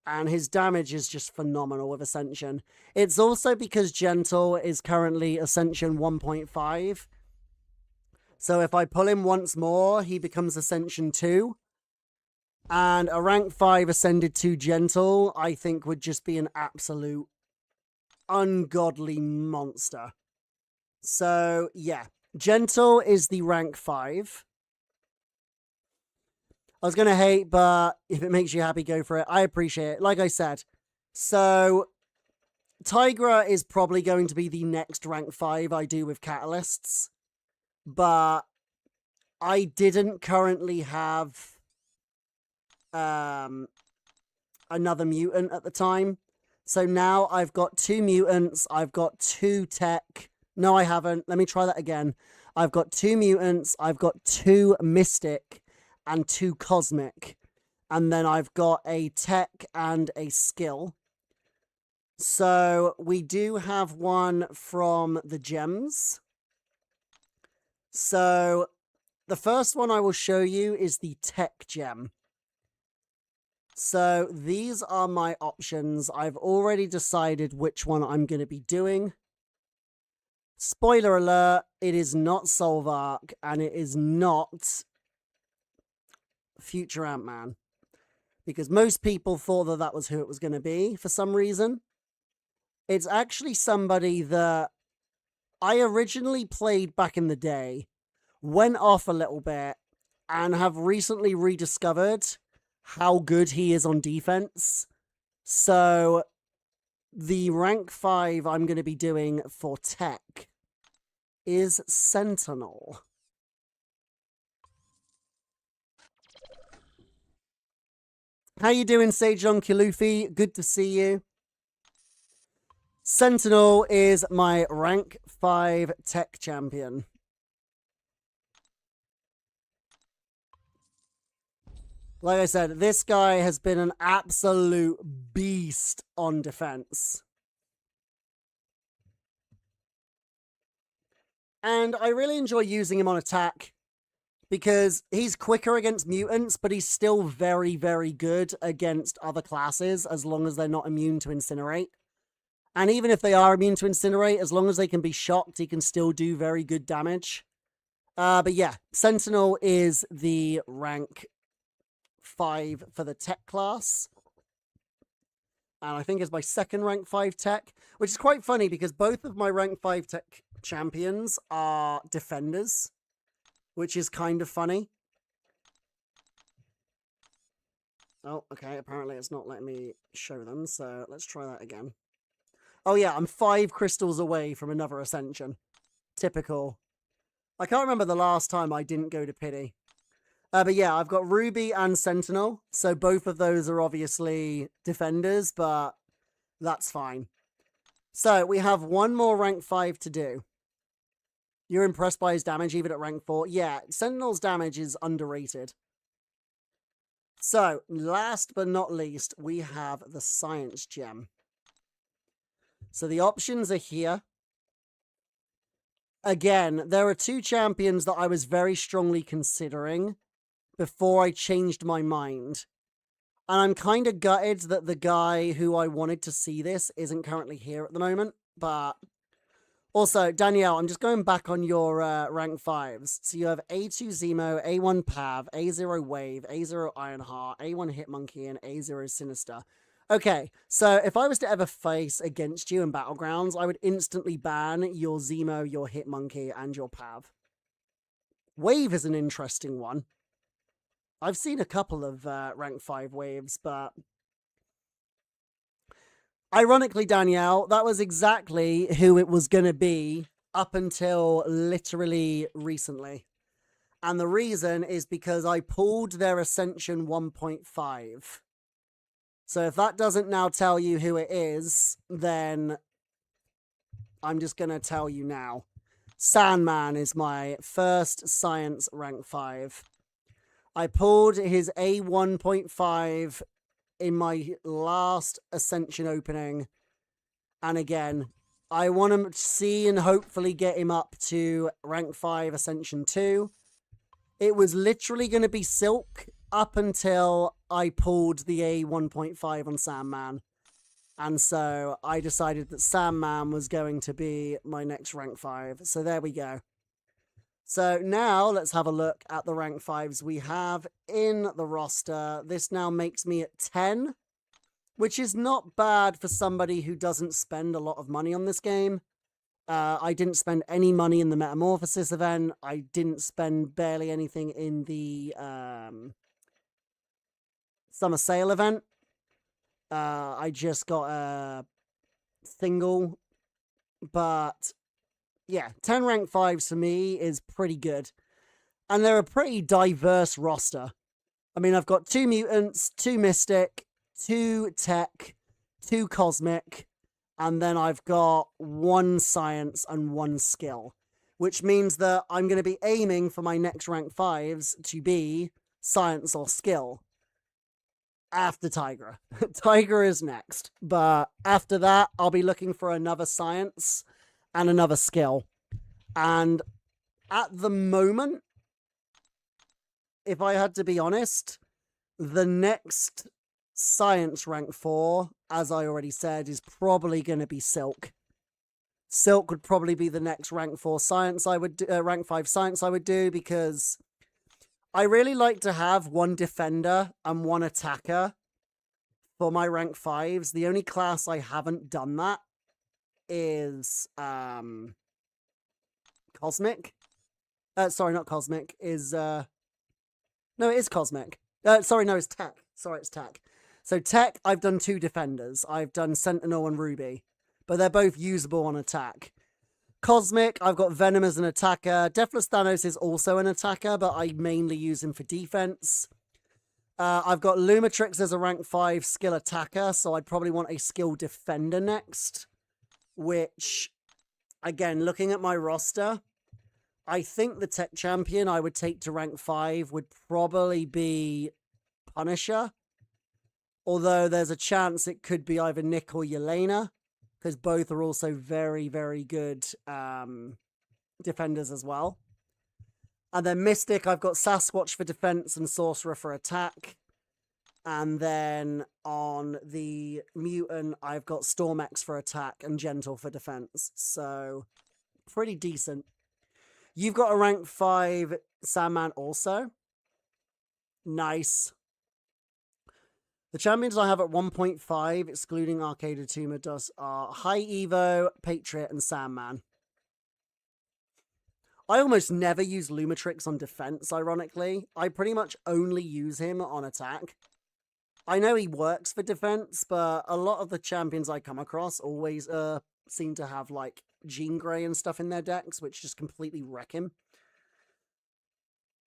And his damage is just phenomenal with Ascension. It's also because Gentle is currently Ascension 1.5. So if I pull him once more, he becomes Ascension 2. And a rank 5 Ascended 2 Gentle, I think, would just be an absolute ungodly monster. So, yeah. Gentle is the rank 5. I was going to hate, but if it makes you happy, go for it. I appreciate it. Like I said. So, Tigra is probably going to be the next rank 5 I do with Catalysts. But I didn't currently have another mutant at the time. So now I've got 2 mutants. I've got 2 tech. No, I haven't. Let me try that again. I've got 2 mutants. I've got 2 mystic and 2 cosmic. And then I've got a tech and a skill. So we do have one from the gems. So the first one I will show you is the tech gem. So these are my options. I've already decided which one I'm going to be doing. Spoiler alert, it is not Solvark and it is not Future Ant-Man. Because most people thought that that was who it was going to be for some reason. It's actually somebody that I originally played back in the day, went off a little bit, and have recently rediscovered how good he is on defense. So the rank 5 I'm going to be doing for tech is Sentinel. How you doing, Sejong Kilufi? Good to see you. Sentinel is my rank 5 tech champion. Like I said, this guy has been an absolute beast on defense. And I really enjoy using him on attack because he's quicker against mutants, but he's still very, very good against other classes as long as they're not immune to Incinerate. And even if they are immune to Incinerate, as long as they can be shocked, he can still do very good damage. But yeah, Sentinel is the rank 5 for the tech class. And I think it's my second rank 5 tech, which is quite funny because both of my rank 5 tech champions are defenders, which is kind of funny. Oh, okay, apparently it's not letting me show them, so let's try that again. Oh yeah, I'm 5 crystals away from another ascension. Typical. I can't remember the last time I didn't go to pity. But yeah, I've got Ruby and Sentinel, so both of those are obviously defenders, but that's fine. So we have one more rank 5 to do. You're impressed by his damage even at rank 4? Yeah, Sentinel's damage is underrated. So, last but not least, we have the Science Gem. So the options are here. Again, there are 2 champions that I was very strongly considering before I changed my mind. And I'm kind of gutted that the guy who I wanted to see this isn't currently here at the moment. But also, Danielle, I'm just going back on your rank 5s. So you have A2 Zemo, A1 Pav, A0 Wave, A0 Ironheart, A1 Hitmonkey, and A0 Sinister. Okay, so if I was to ever face against you in Battlegrounds, I would instantly ban your Zemo, your Hitmonkey, and your Pav. Wave is an interesting one. I've seen a couple of rank 5 waves, but ironically, Danielle, that was exactly who it was going to be up until literally recently. And the reason is because I pulled their Ascension 1.5. So if that doesn't now tell you who it is, then I'm just going to tell you now. Sandman is my first Science rank 5. I pulled his A1.5 in my last Ascension opening. And again, I want to see and hopefully get him up to rank 5 Ascension 2. It was literally going to be Silk up until I pulled the A1.5 on Sandman. And so I decided that Sandman was going to be my next rank 5. So there we go. So now let's have a look at the rank 5s we have in the roster. This now makes me at 10, which is not bad for somebody who doesn't spend a lot of money on this game. I didn't spend any money in the Metamorphosis event. I didn't spend barely anything in the Summer Sale event. I just got a single, but yeah, 10 rank 5s for me is pretty good. And they're a pretty diverse roster. I mean, I've got 2 mutants, 2 mystic, 2 tech, 2 cosmic, and then I've got 1 science and 1 skill, which means that I'm going to be aiming for my next rank 5s to be science or skill. After Tigra. Tigra is next. But after that, I'll be looking for another science and another skill. And at the moment, if I had to be honest, the next science rank 4, as I already said, is probably going to be Silk. Silk would probably be the next rank 4 science I would rank 5 science I would do, because I really like to have 1 defender and 1 attacker for my rank 5s. The only class I haven't done that is Cosmic. Sorry, not Cosmic. No, it is Cosmic. Sorry, no, it's Tech. Sorry, it's Tech. So Tech, I've done 2 defenders. I've done Sentinel and Ruby, but they're both usable on attack. Cosmic, I've got Venom as an attacker. Deathless Thanos is also an attacker, but I mainly use him for defense. I've got Lumatrix as a rank 5 skill attacker, so I'd probably want a skill defender next. Which, again, looking at my roster, I think the tech champion I would take to rank 5 would probably be Punisher. Although there's a chance it could be either Nick or Yelena, because both are also very, very good defenders as well. And then Mystic, I've got Sasquatch for defense and Sorcerer for attack. And then on the Mutant, I've got Storm-X for attack and Gentle for defense. So, pretty decent. You've got a rank 5 Sandman also. Nice. The champions I have at 1.5, excluding Arcade Tumidus, are High Evo, Patriot, and Sandman. I almost never use Lumitrix on defense, ironically. I pretty much only use him on attack. I know he works for defense, but a lot of the champions I come across always seem to have, like, Jean Grey and stuff in their decks, which just completely wreck him.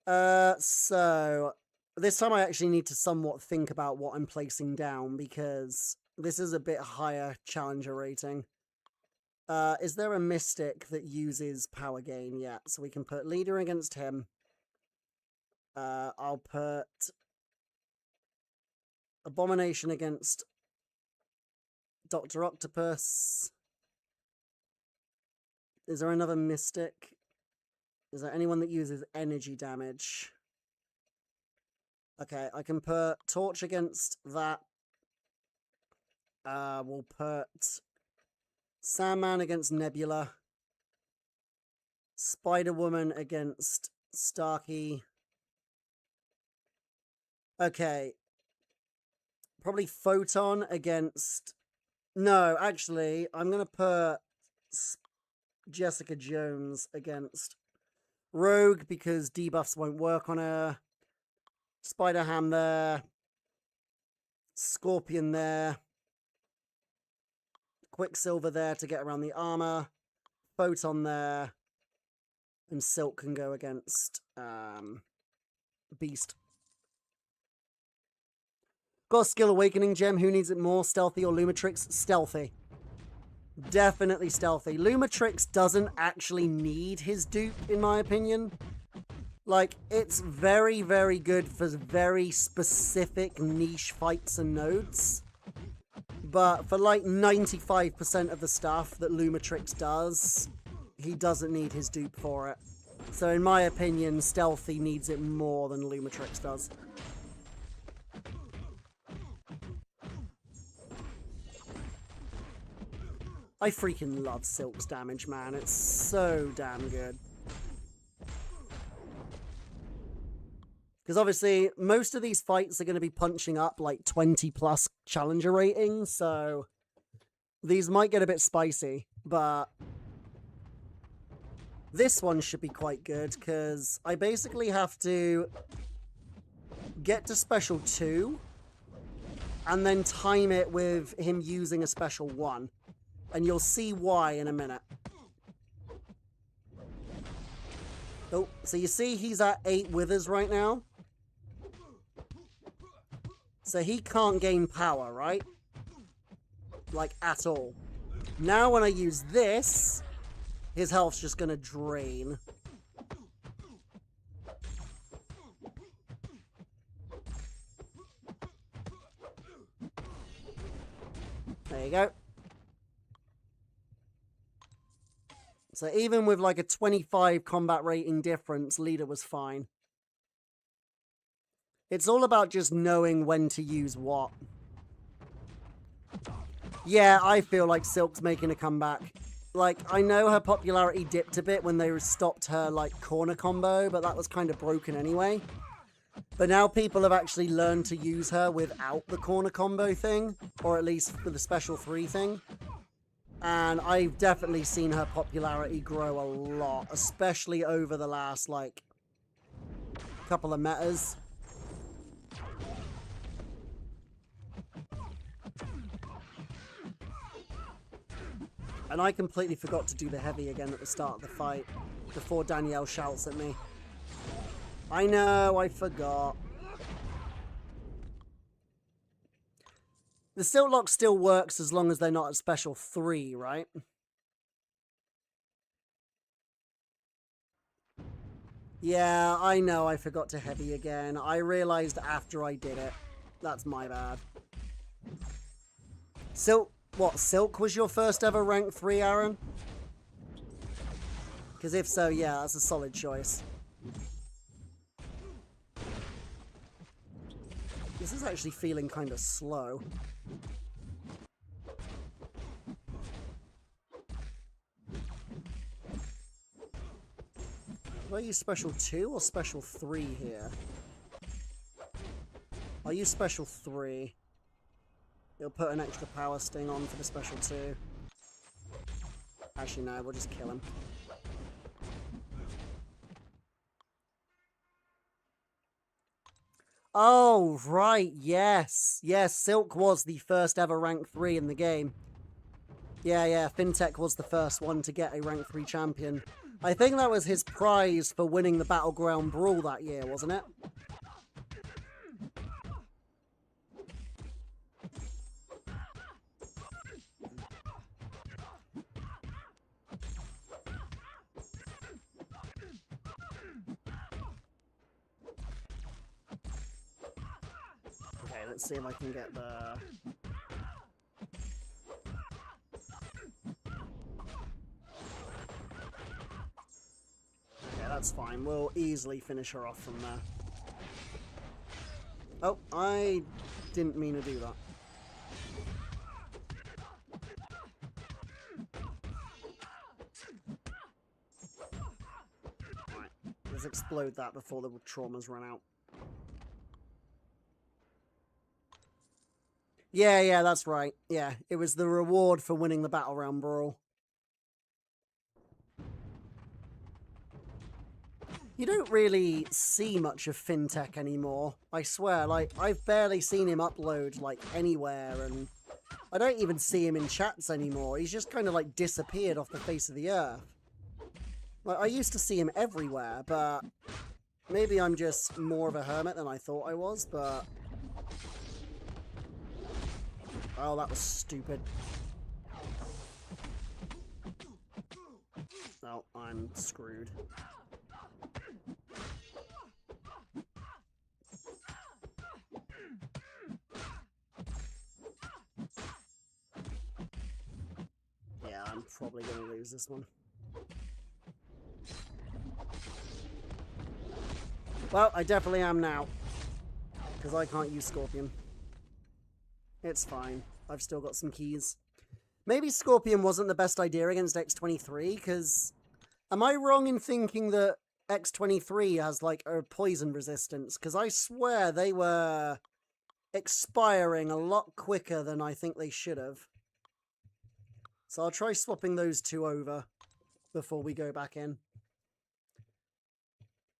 So this time I actually need to somewhat think about what I'm placing down, because this is a bit higher challenger rating. Is there a Mystic that uses power gain? Yeah, so we can put Leader against him. I'll put Abomination against Dr. Octopus. Is there another Mystic? Is there anyone that uses energy damage? Okay, I can put Torch against that. We'll put Sandman against Nebula. Spider-Woman against Starkey. Okay. Probably Photon against... No, actually, I'm going to put Jessica Jones against Rogue, because debuffs won't work on her. Spider-Ham there. Scorpion there. Quicksilver there to get around the armor. Photon there. And Silk can go against Beast. Got a Skill Awakening gem. Who needs it more? Stealthy or Lumitrix? Stealthy. Definitely stealthy. Lumitrix doesn't actually need his dupe, in my opinion. Like, it's very, very good for very specific niche fights and nodes. But for like 95% of the stuff that Lumitrix does, he doesn't need his dupe for it. So in my opinion, Stealthy needs it more than Lumitrix does. I freaking love Silk's damage, man. It's so damn good. Because obviously, most of these fights are going to be punching up like 20 plus challenger ratings, so these might get a bit spicy, but this one should be quite good, because I basically have to get to special 2 and then time it with him using a special 1. And you'll see why in a minute. Oh, so you see he's at 8 withers right now. So he can't gain power, right? Like, at all. Now when I use this, his health's just gonna drain. There you go. So even with like a 25 combat rating difference, Leader was fine. It's all about just knowing when to use what. Yeah, I feel like Silk's making a comeback. Like, I know her popularity dipped a bit when they stopped her, like, corner combo, but that was kind of broken anyway. But now people have actually learned to use her without the corner combo thing, or at least for the special 3 thing. And I've definitely seen her popularity grow a lot, especially over the last, like, couple of metas. And I completely forgot to do the heavy again at the start of the fight, before Danielle shouts at me. I know, I forgot. The Silk Lock still works as long as they're not at special 3, right? Yeah, I know I forgot to heavy again. I realized after I did it. That's my bad. Silk, what, Silk was your first ever rank 3, Aaron? Because if so, yeah, that's a solid choice. This is actually feeling kind of slow. Do I use special 2 or special 3 here? I'll use special 3. It'll put an extra power sting on for the special 2. Actually, no, we'll just kill him. Oh, right, yes. Yes, Silk was the first ever rank 3 in the game. Yeah, Fintech was the first one to get a rank 3 champion. I think that was his prize for winning the Battleground Brawl that year, wasn't it? Okay, let's see if I can get the... Okay, that's fine. We'll easily finish her off from there. Oh, I didn't mean to do that. Right, let's explode that before the traumas run out. Yeah, that's right. Yeah, it was the reward for winning the Battleground Brawl. You don't really see much of Fintech anymore, I swear. Like, I've barely seen him upload, like, anywhere, and I don't even see him in chats anymore. He's just kind of, like, disappeared off the face of the earth. Like, I used to see him everywhere, but maybe I'm just more of a hermit than I thought I was, but... Oh, that was stupid. Oh, I'm screwed. Yeah, I'm probably going to lose this one. Well, I definitely am now. Because I can't use Scorpion. It's fine. I've still got some keys. Maybe Scorpion wasn't the best idea against X-23, because... Am I wrong in thinking that X-23 has, like, a poison resistance? Because I swear they were expiring a lot quicker than I think they should have. So I'll try swapping those two over before we go back in.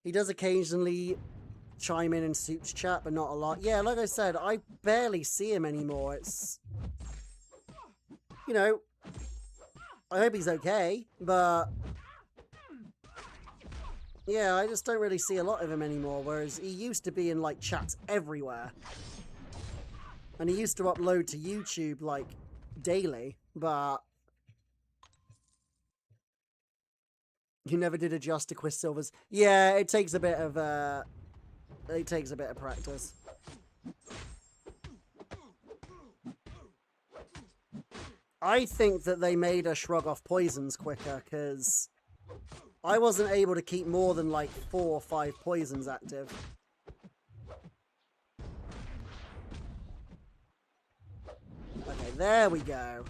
He does occasionally chime in Soup's chat, but not a lot. Yeah, like I said, I barely see him anymore. It's... You know, I hope he's okay, but... Yeah, I just don't really see a lot of him anymore, whereas he used to be in, like, chats everywhere. And he used to upload to YouTube, like, daily, but... You never did adjust to Quistsilver's. Yeah, it takes a bit of, practice. I think that they made us shrug off poisons quicker, because I wasn't able to keep more than, like, 4 or 5 poisons active. Okay, there we go.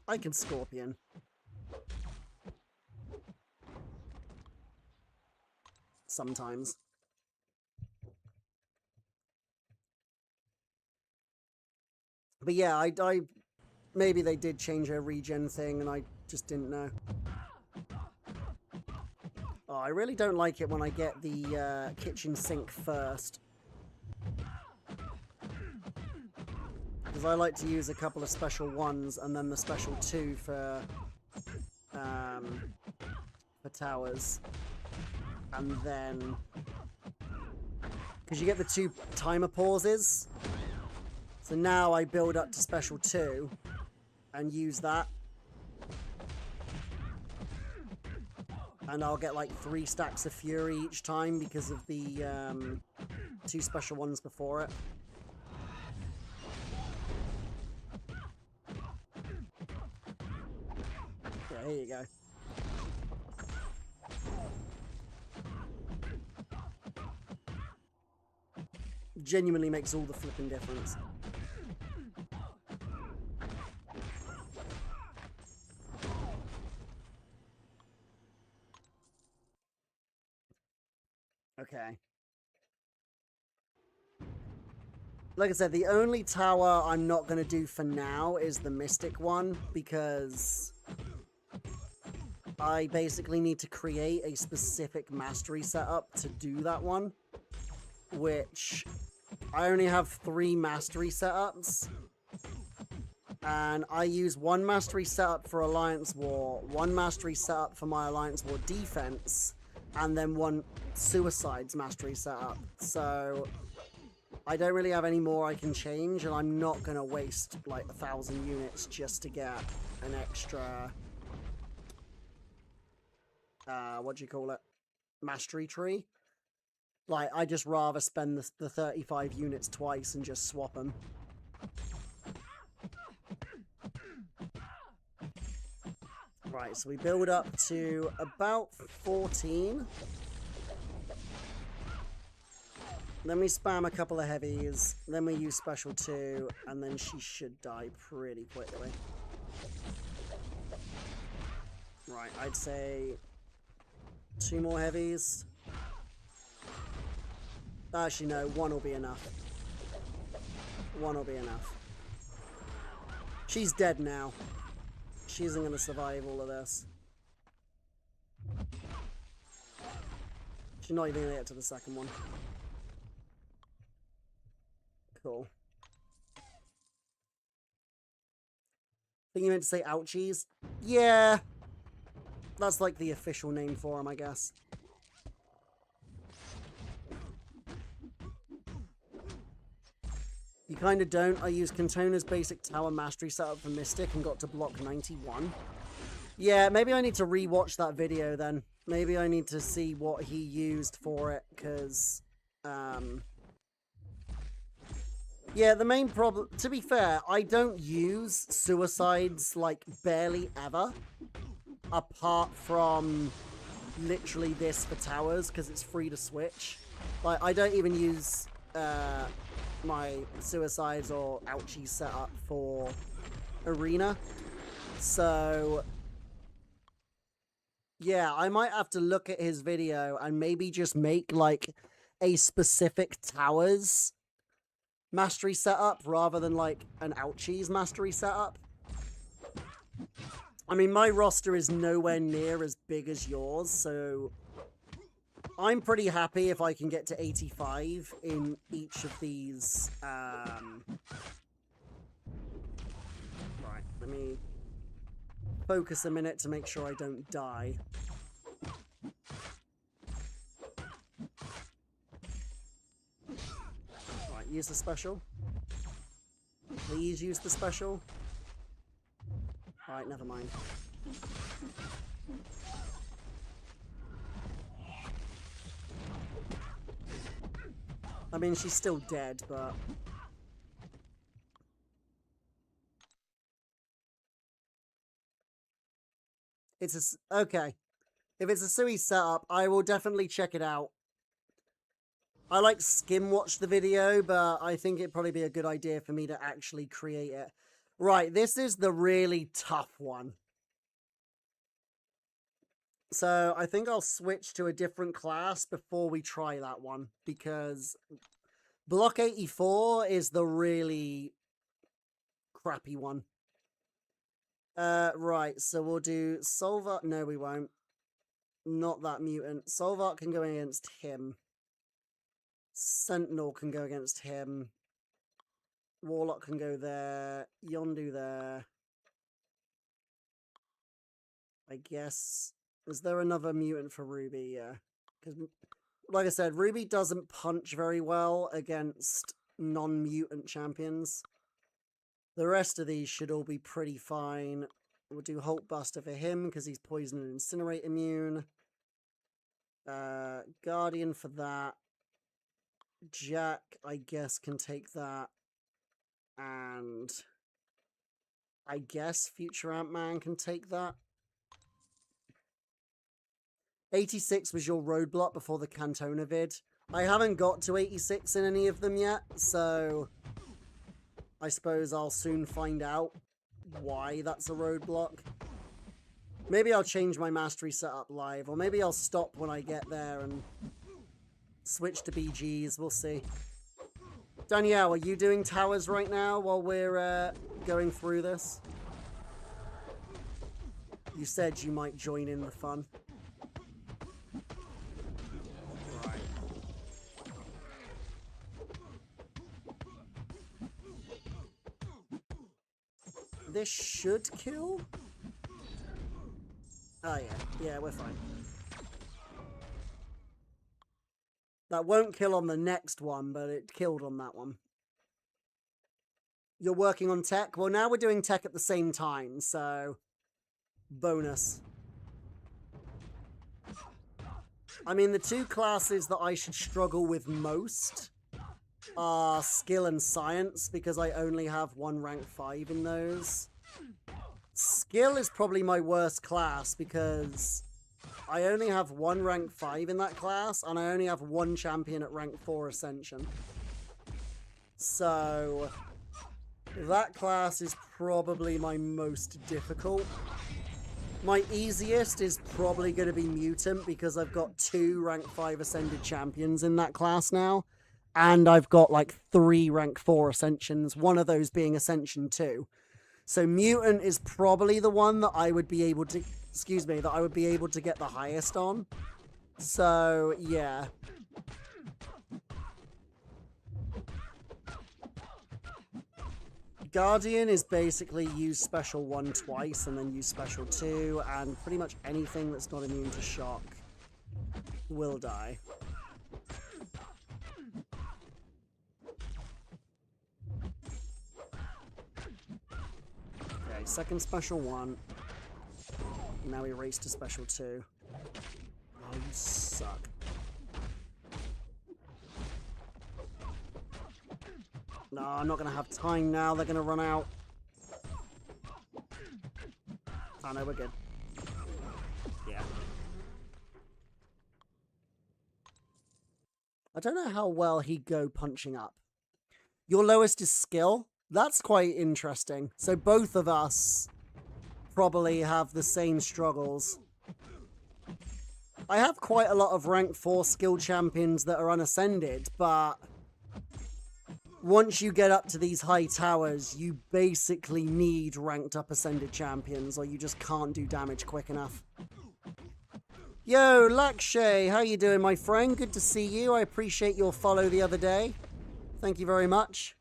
I can Scorpion. Sometimes. But yeah, I maybe they did change a regen thing and I just didn't know. Oh, I really don't like it when I get the kitchen sink first. Because I like to use a couple of special 1s and then the special 2 for towers. And then... Because you get the 2 timer pauses. So now I build up to special 2 and use that. And I'll get like 3 stacks of fury each time because of the 2 special 1s before it. Yeah, here you go. genuinely makes all the flipping difference. Okay. Like I said, the only tower I'm not going to do for now is the Mystic one, because I basically need to create a specific mastery setup to do that one, which I only have 3 mastery setups, and I use 1 mastery setup for Alliance War, 1 mastery setup for my Alliance War defense, and then 1 Suicides mastery setup. So I don't really have any more I can change, and I'm not going to waste like 1,000 units just to get an extra, what do you call it, mastery tree. Like, I just rather spend the 35 units twice and just swap them. Right, so we build up to about 14. Then we spam a couple of heavies, then we use special 2, and then she should die pretty quickly. Right, I'd say 2 more heavies. Actually, no, 1 will be enough. 1 will be enough. She's dead now. She isn't going to survive all of this. She's not even going to get to the second one. Cool. I think you meant to say ouchies? Yeah. That's like the official name for him, I guess. You kind of don't. I used Cantona's basic tower mastery setup for Mystic and got to block 91. Yeah, maybe I need to rewatch that video then. Maybe I need to see what he used for it, because... yeah, the main problem... To be fair, I don't use Suicides, like, barely ever. Apart from literally this for towers, because it's free to switch. Like, I don't even use... my Suicides or Ouchie setup for Arena. So, yeah, I might have to look at his video and maybe just make, like, a specific Towers mastery setup rather than, like, an Ouchie's mastery setup. I mean, my roster is nowhere near as big as yours, so... I'm pretty happy if I can get to 85 in each of these. Right, let me focus a minute to make sure I don't die. Right, use the special. Please use the special. Alright, never mind. I mean, she's still dead, but... It's a... Okay. If it's a Sui setup, I will definitely check it out. I like skim watch the video, but I think it'd probably be a good idea for me to actually create it. Right, this is the really tough one. So I think I'll switch to a different class before we try that one, because Block 84 is the really crappy one. Right, so we'll do Solvat. No, we won't. Not that mutant. Solvat can go against him. Sentinel can go against him. Warlock can go there. Yondu there. I guess. Is there another mutant for Ruby? Yeah. Because, like I said, Ruby doesn't punch very well against non-mutant champions. The rest of these should all be pretty fine. We'll do Hulk Buster for him because he's poison and incinerate immune. Guardian for that. Jack, I guess, can take that. And I guess Future Ant-Man can take that. 86 was your roadblock before the Cantona vid. I haven't got to 86 in any of them yet, so I suppose I'll soon find out why that's a roadblock. Maybe I'll change my mastery setup live, or maybe I'll stop when I get there and switch to BGs. We'll see. Danielle, are you doing towers right now while we're going through this? You said you might join in the fun. Right. This should kill? Oh yeah, yeah, we're fine. That won't kill on the next one, but it killed on that one. You're working on tech? Well, now we're doing tech at the same time, so bonus. I mean, the two classes that I should struggle with most are skill and science, because I only have one rank 5 in those. Skill is probably my worst class, because I only have one rank 5 in that class, and I only have one champion at rank 4 Ascension. So that class is probably my most difficult. My easiest is probably going to be Mutant, because I've got 2 rank 5 Ascended champions in that class now. And I've got like 3 rank 4 Ascensions, one of those being Ascension 2. So Mutant is probably the one that I would be able to, that I would be able to get the highest on. So, yeah. Guardian is basically use special 1 twice and then use special 2, and pretty much anything that's not immune to shock will die. Okay, second special 1. Now we race to special 2. Oh, you suck. No, I'm not going to have time now. They're going to run out. Oh, no, we're good. Yeah. I don't know how well he'd go punching up. Your lowest is skill? That's quite interesting. So both of us probably have the same struggles. I have quite a lot of rank 4 skill champions that are unascended, but once you get up to these high towers, you basically need ranked up ascended champions, or you just can't do damage quick enough. Yo, Lakshay, how you doing, my friend? Good to see you. I appreciate your follow the other day. Thank you very much.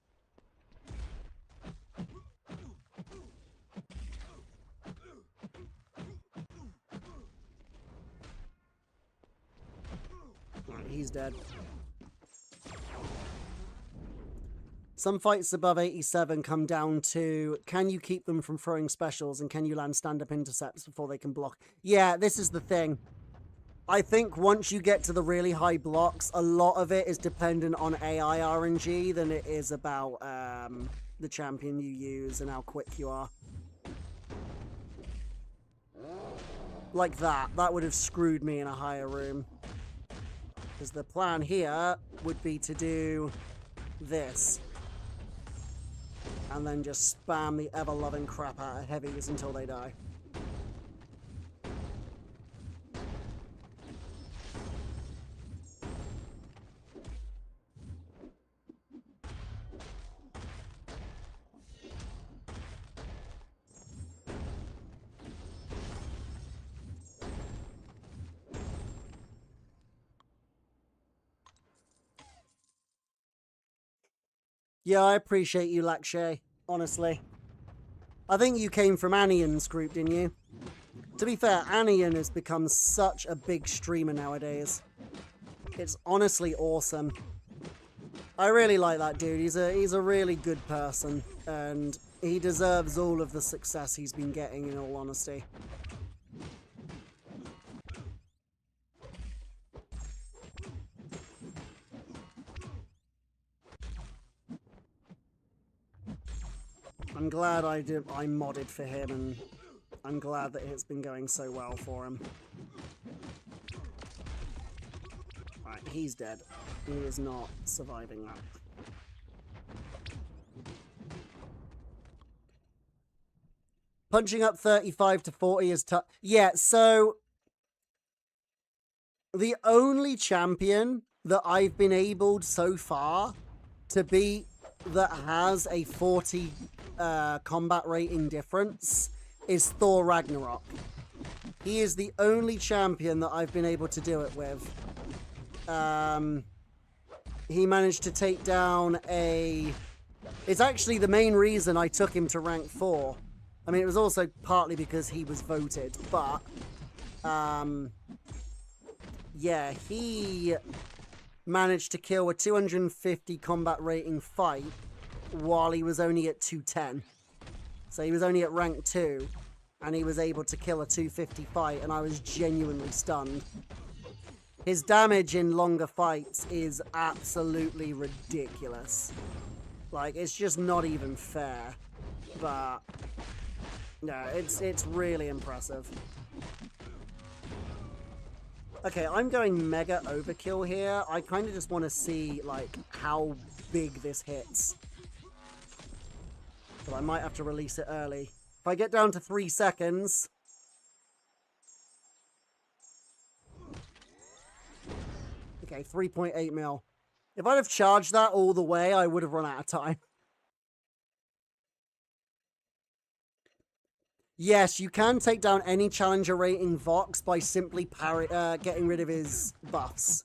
Alright, he's dead. Some fights above 87 come down to, can you keep them from throwing specials, and can you land stand-up intercepts before they can block? Yeah, this is the thing. I think once you get to the really high blocks, a lot of it is dependent on AI RNG than it is about the champion you use and how quick you are. Like that. That would have screwed me in a higher room. Because the plan here would be to do this. And then just spam the ever-loving crap out of heavies until they die. Yeah, I appreciate you, Lakshay. Honestly. I think you came from Anian's group, didn't you? To be fair, Anian has become such a big streamer nowadays. It's honestly awesome. I really like that dude. He's a really good person, and he deserves all of the success he's been getting, in all honesty. I'm glad I modded for him, and I'm glad that it's been going so well for him. Right, Alright, he's dead. He is not surviving that. Punching up 35 to 40 is tough. Yeah, so the only champion that I've been able so far to beat that has a 40 combat rating difference is Thor Ragnarok. He is the only champion that I've been able to do it with. He managed to take down a... It's actually the main reason I took him to rank 4. I mean, it was also partly because he was voted, but... yeah, he managed to kill a 250 combat rating fight while he was only at 210. So he was only at rank 2, and he was able to kill a 250 fight, and I was genuinely stunned. His damage in longer fights is absolutely ridiculous. Like, it's just not even fair. But, no, it's really impressive. Okay, I'm going mega overkill here. I kind of just want to see, like, how big this hits. But I might have to release it early. If I get down to 3 seconds... Okay, 3.8 mil. If I'd have charged that all the way, I would have run out of time. Yes, you can take down any challenger rating Vox by simply getting rid of his buffs.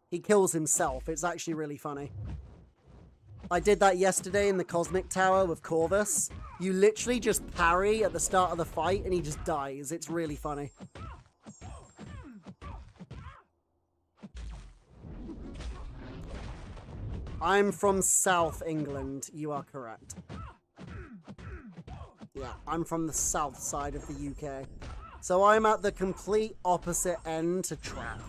He kills himself. It's actually really funny. I did that yesterday in the Cosmic Tower with Corvus. You literally just parry at the start of the fight and he just dies. It's really funny. I'm from South England. You are correct. Yeah, I'm from the south side of the UK. So I'm at the complete opposite end to Trap.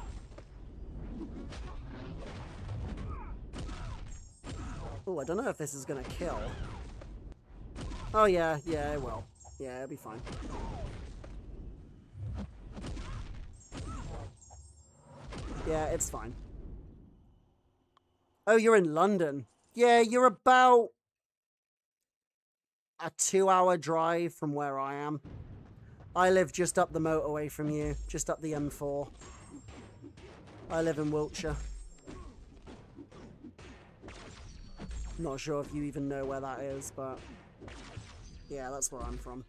Oh, I don't know if this is going to kill. Oh, yeah, it will. Yeah, it'll be fine. Yeah, it's fine. Oh, you're in London. Yeah, you're about a 2-hour drive from where I am. I live just up the motorway from you, just up the M4. I live in Wiltshire. Not sure if you even know where that is, but yeah, that's where I'm from.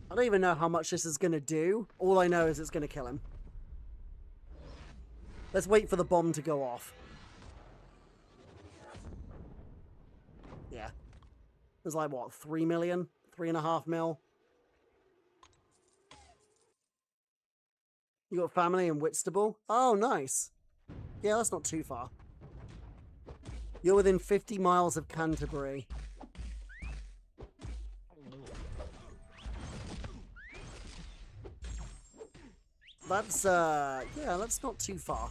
I don't even know how much this is going to do. All I know is it's going to kill him. Let's wait for the bomb to go off. Yeah. There's like, what, 3 million? 3.5 mil? You got family in Whitstable? Oh, nice. Yeah, that's not too far. You're within 50 miles of Canterbury. That's, yeah, that's not too far.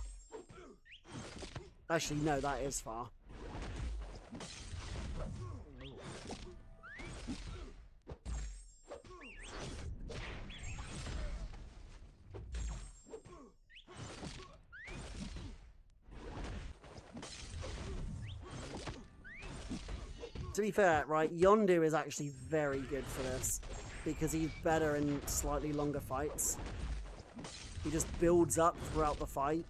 Actually, no, that is far. To be fair, right, Yondu is actually very good for this, because he's better in slightly longer fights. He just builds up throughout the fight.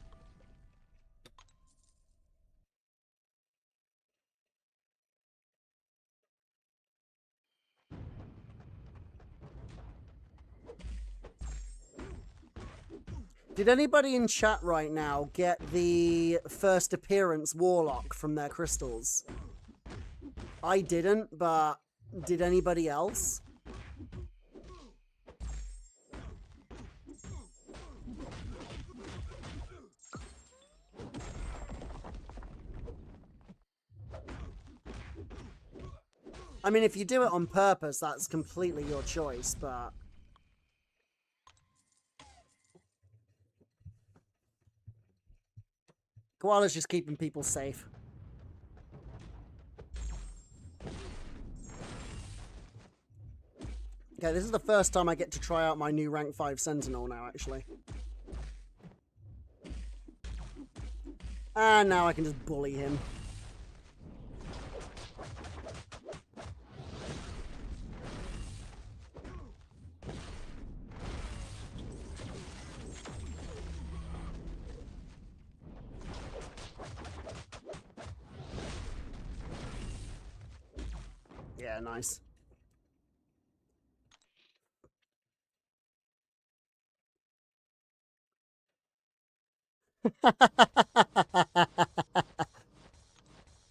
Did anybody in chat right now get the first appearance Warlock from their crystals? I didn't, but did anybody else? I mean, if you do it on purpose, that's completely your choice, but Koala's just keeping people safe. Okay, this is the first time I get to try out my new rank 5 Sentinel now, actually. And now I can just bully him. Yeah, nice.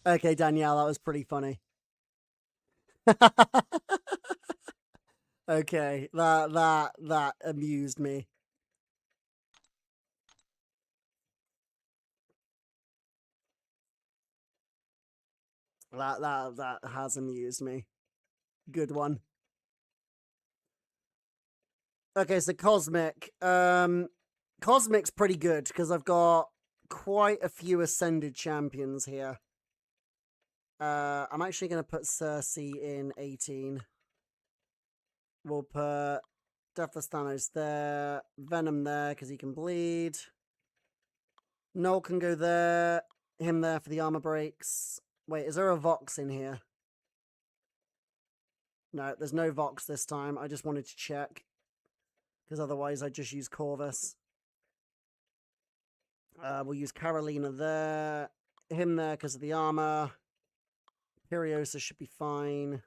Okay, Danielle, that was pretty funny. Okay, that amused me. That has amused me. Good one. Okay, so Cosmic. Cosmic's pretty good because I've got quite a few Ascended champions here. I'm actually going to put Cersei in 18. We'll put Deathless Thanos there. Venom there because he can bleed. Noel can go there. Him there for the armor breaks. Wait, is there a Vox in here? No, there's no Vox this time. I just wanted to check. Because otherwise I'd just use Corvus. We'll use Carolina there. Him there because of the armor. Furiosa should be fine.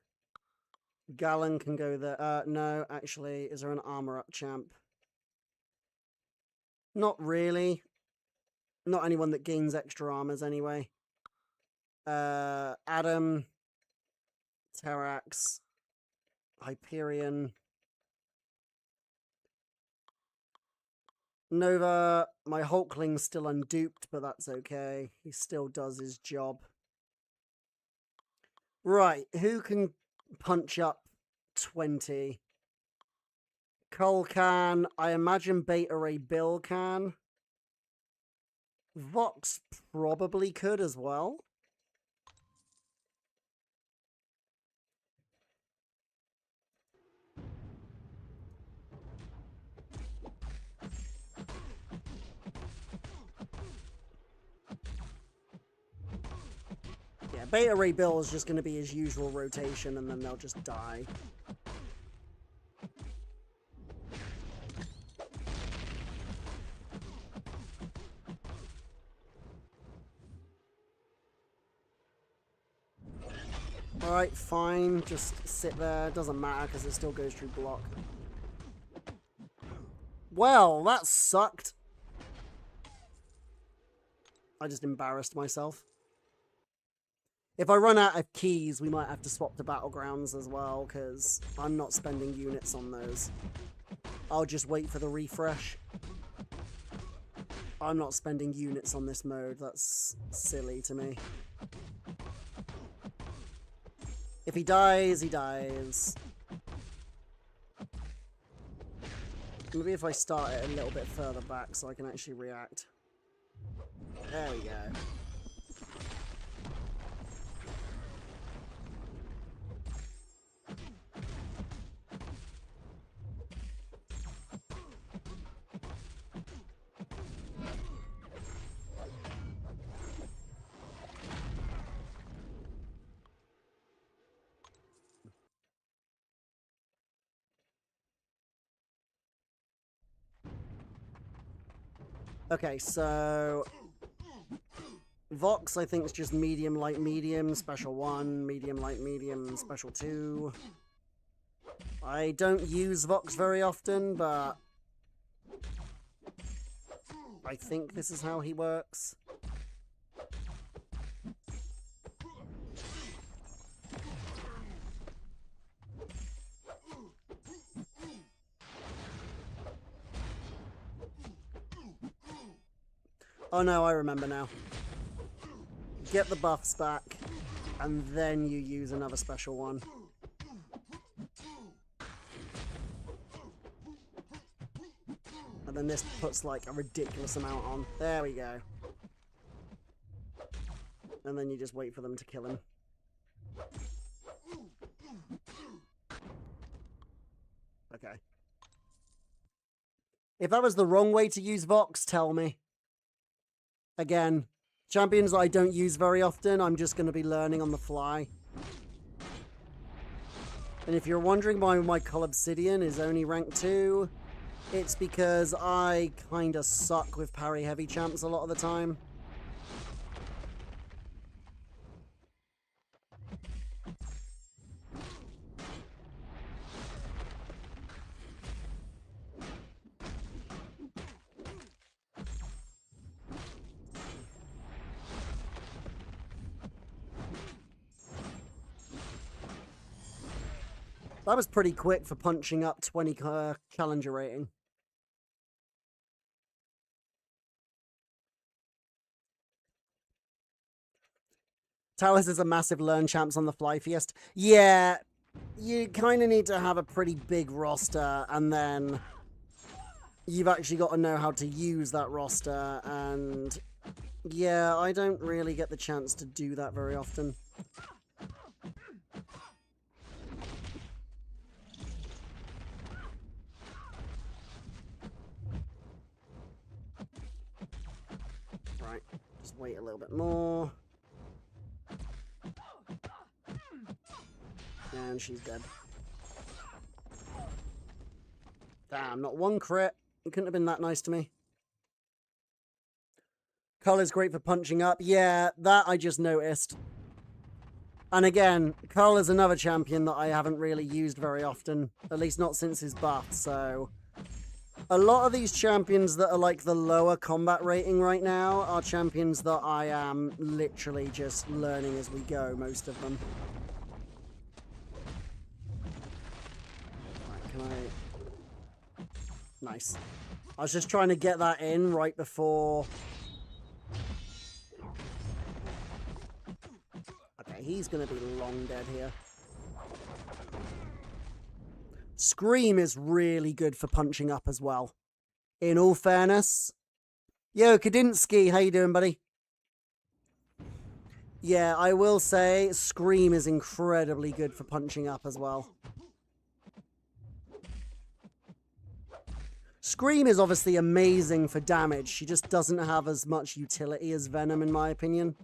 Gallon can go there. No, actually, is there an armor up champ? Not really. Not anyone that gains extra armors anyway. Adam. Terax. Hyperion. Nova. My Hulkling's still unduped, but that's okay. He still does his job. Right, who can punch up 20? Cole can. I imagine Beta Ray Bill can. Vox probably could as well. Yeah, Beta Ray Bill is just going to be his usual rotation and then they'll just die. Alright, fine. Just sit there. Doesn't matter because it still goes through block. Well, that sucked. I just embarrassed myself. If I run out of keys, we might have to swap to Battlegrounds as well, because I'm not spending units on those. I'll just wait for the refresh. I'm not spending units on this mode. That's silly to me. If he dies, he dies. Maybe if I start it a little bit further back so I can actually react. There we go. Okay, so Vox I think is just medium, light, medium, special 1, medium, light, medium, special 2. I don't use Vox very often, but I think this is how he works. Oh no, I remember now. Get the buffs back, and then you use another special one. And then this puts like a ridiculous amount on. There we go. And then you just wait for them to kill him. Okay. If that was the wrong way to use Vox, tell me. Again, champions I don't use very often, I'm just going to be learning on the fly. And if you're wondering why my Cull Obsidian is only rank 2, it's because I kind of suck with parry heavy champs a lot of the time. That was pretty quick for punching up 20 challenger rating. Towers is a massive learn champs on the fly fiest. Yeah, you kind of need to have a pretty big roster, and then you've actually got to know how to use that roster, and yeah, I don't really get the chance to do that very often. Right, just wait a little bit more. And she's dead. Damn, not one crit. It couldn't have been that nice to me. Cull is great for punching up. Yeah, that I just noticed. And again, Cull is another champion that I haven't really used very often. At least not since his buff, so... A lot of these champions that are like the lower combat rating right now are champions that I am literally just learning as we go, most of them. Right, can I... Nice. I was just trying to get that in right before... Okay, he's going to be long dead here. Scream is really good for punching up as well. In all fairness. Yo, Kadinsky, how you doing, buddy? Yeah, I will say Scream is incredibly good for punching up as well. Scream is obviously amazing for damage. She just doesn't have as much utility as Venom, in my opinion.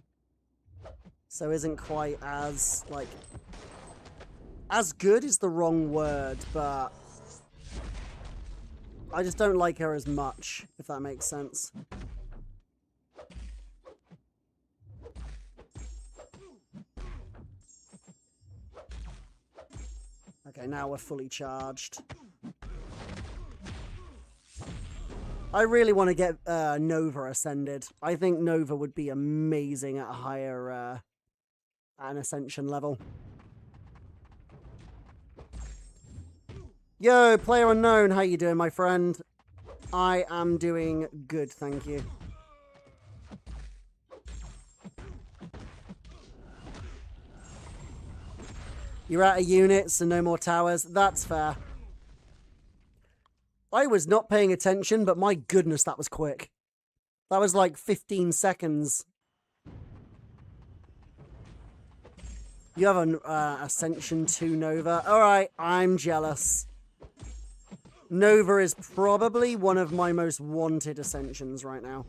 So isn't quite as, like... As good is the wrong word, but... I just don't like her as much, if that makes sense. Okay, now we're fully charged. I really want to get Nova ascended. I think Nova would be amazing at a higher an ascension level. Yo, Player Unknown, how you doing, my friend? I am doing good, thank you. You're out of units and no more towers. That's fair. I was not paying attention, but my goodness, that was quick. That was like 15 seconds. You have an Ascension 2 Nova. Alright, I'm jealous. Nova is probably one of my most wanted Ascensions right now.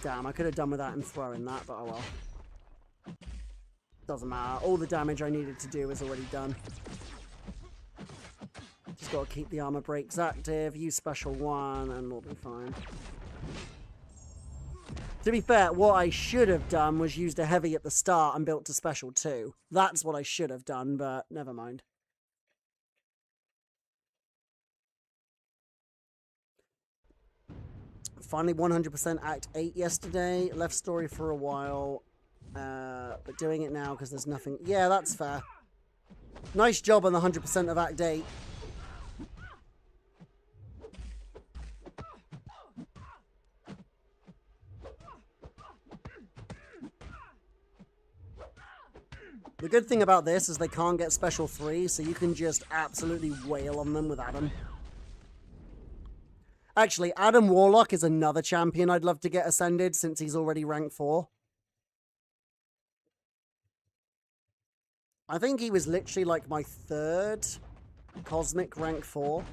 Damn, I could have done with that and throwing that, but oh well. Doesn't matter. All the damage I needed to do is already done. Just got to keep the armor breaks active, use special 1, and we'll be fine. To be fair, what I should have done was used a heavy at the start and built to special 2. That's what I should have done, but never mind. Finally 100% Act 8 yesterday. Left story for a while. But doing it now because there's nothing... Yeah, that's fair. Nice job on the 100% of Act 8. The good thing about this is they can't get special 3, so you can just absolutely wail on them with Adam. Actually, Adam Warlock is another champion I'd love to get ascended since he's already rank 4. I think he was literally like my 3rd Cosmic rank 4.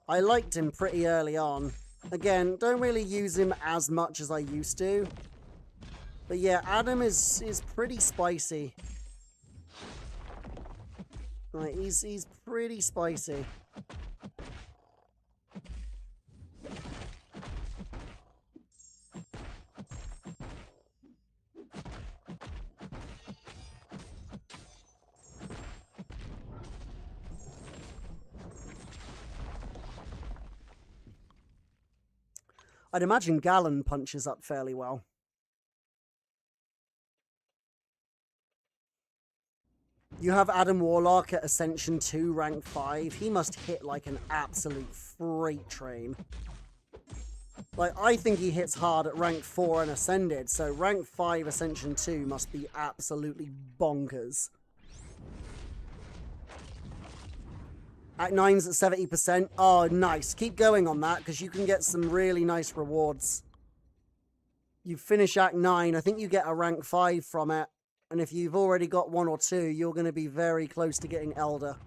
I liked him pretty early on. Again, don't really use him as much as I used to. But yeah, Adam is pretty spicy. Like, he's pretty spicy. I'd imagine Gallon punches up fairly well. You have Adam Warlock at Ascension 2, rank 5. He must hit like an absolute freight train. Like, I think he hits hard at rank 4 and Ascended, so rank 5 Ascension 2 must be absolutely bonkers. Act 9's at 70%. Oh, nice. Keep going on that, because you can get some really nice rewards. You finish Act 9, I think you get a rank 5 from it. And if you've already got 1 or 2, you're going to be very close to getting Elder.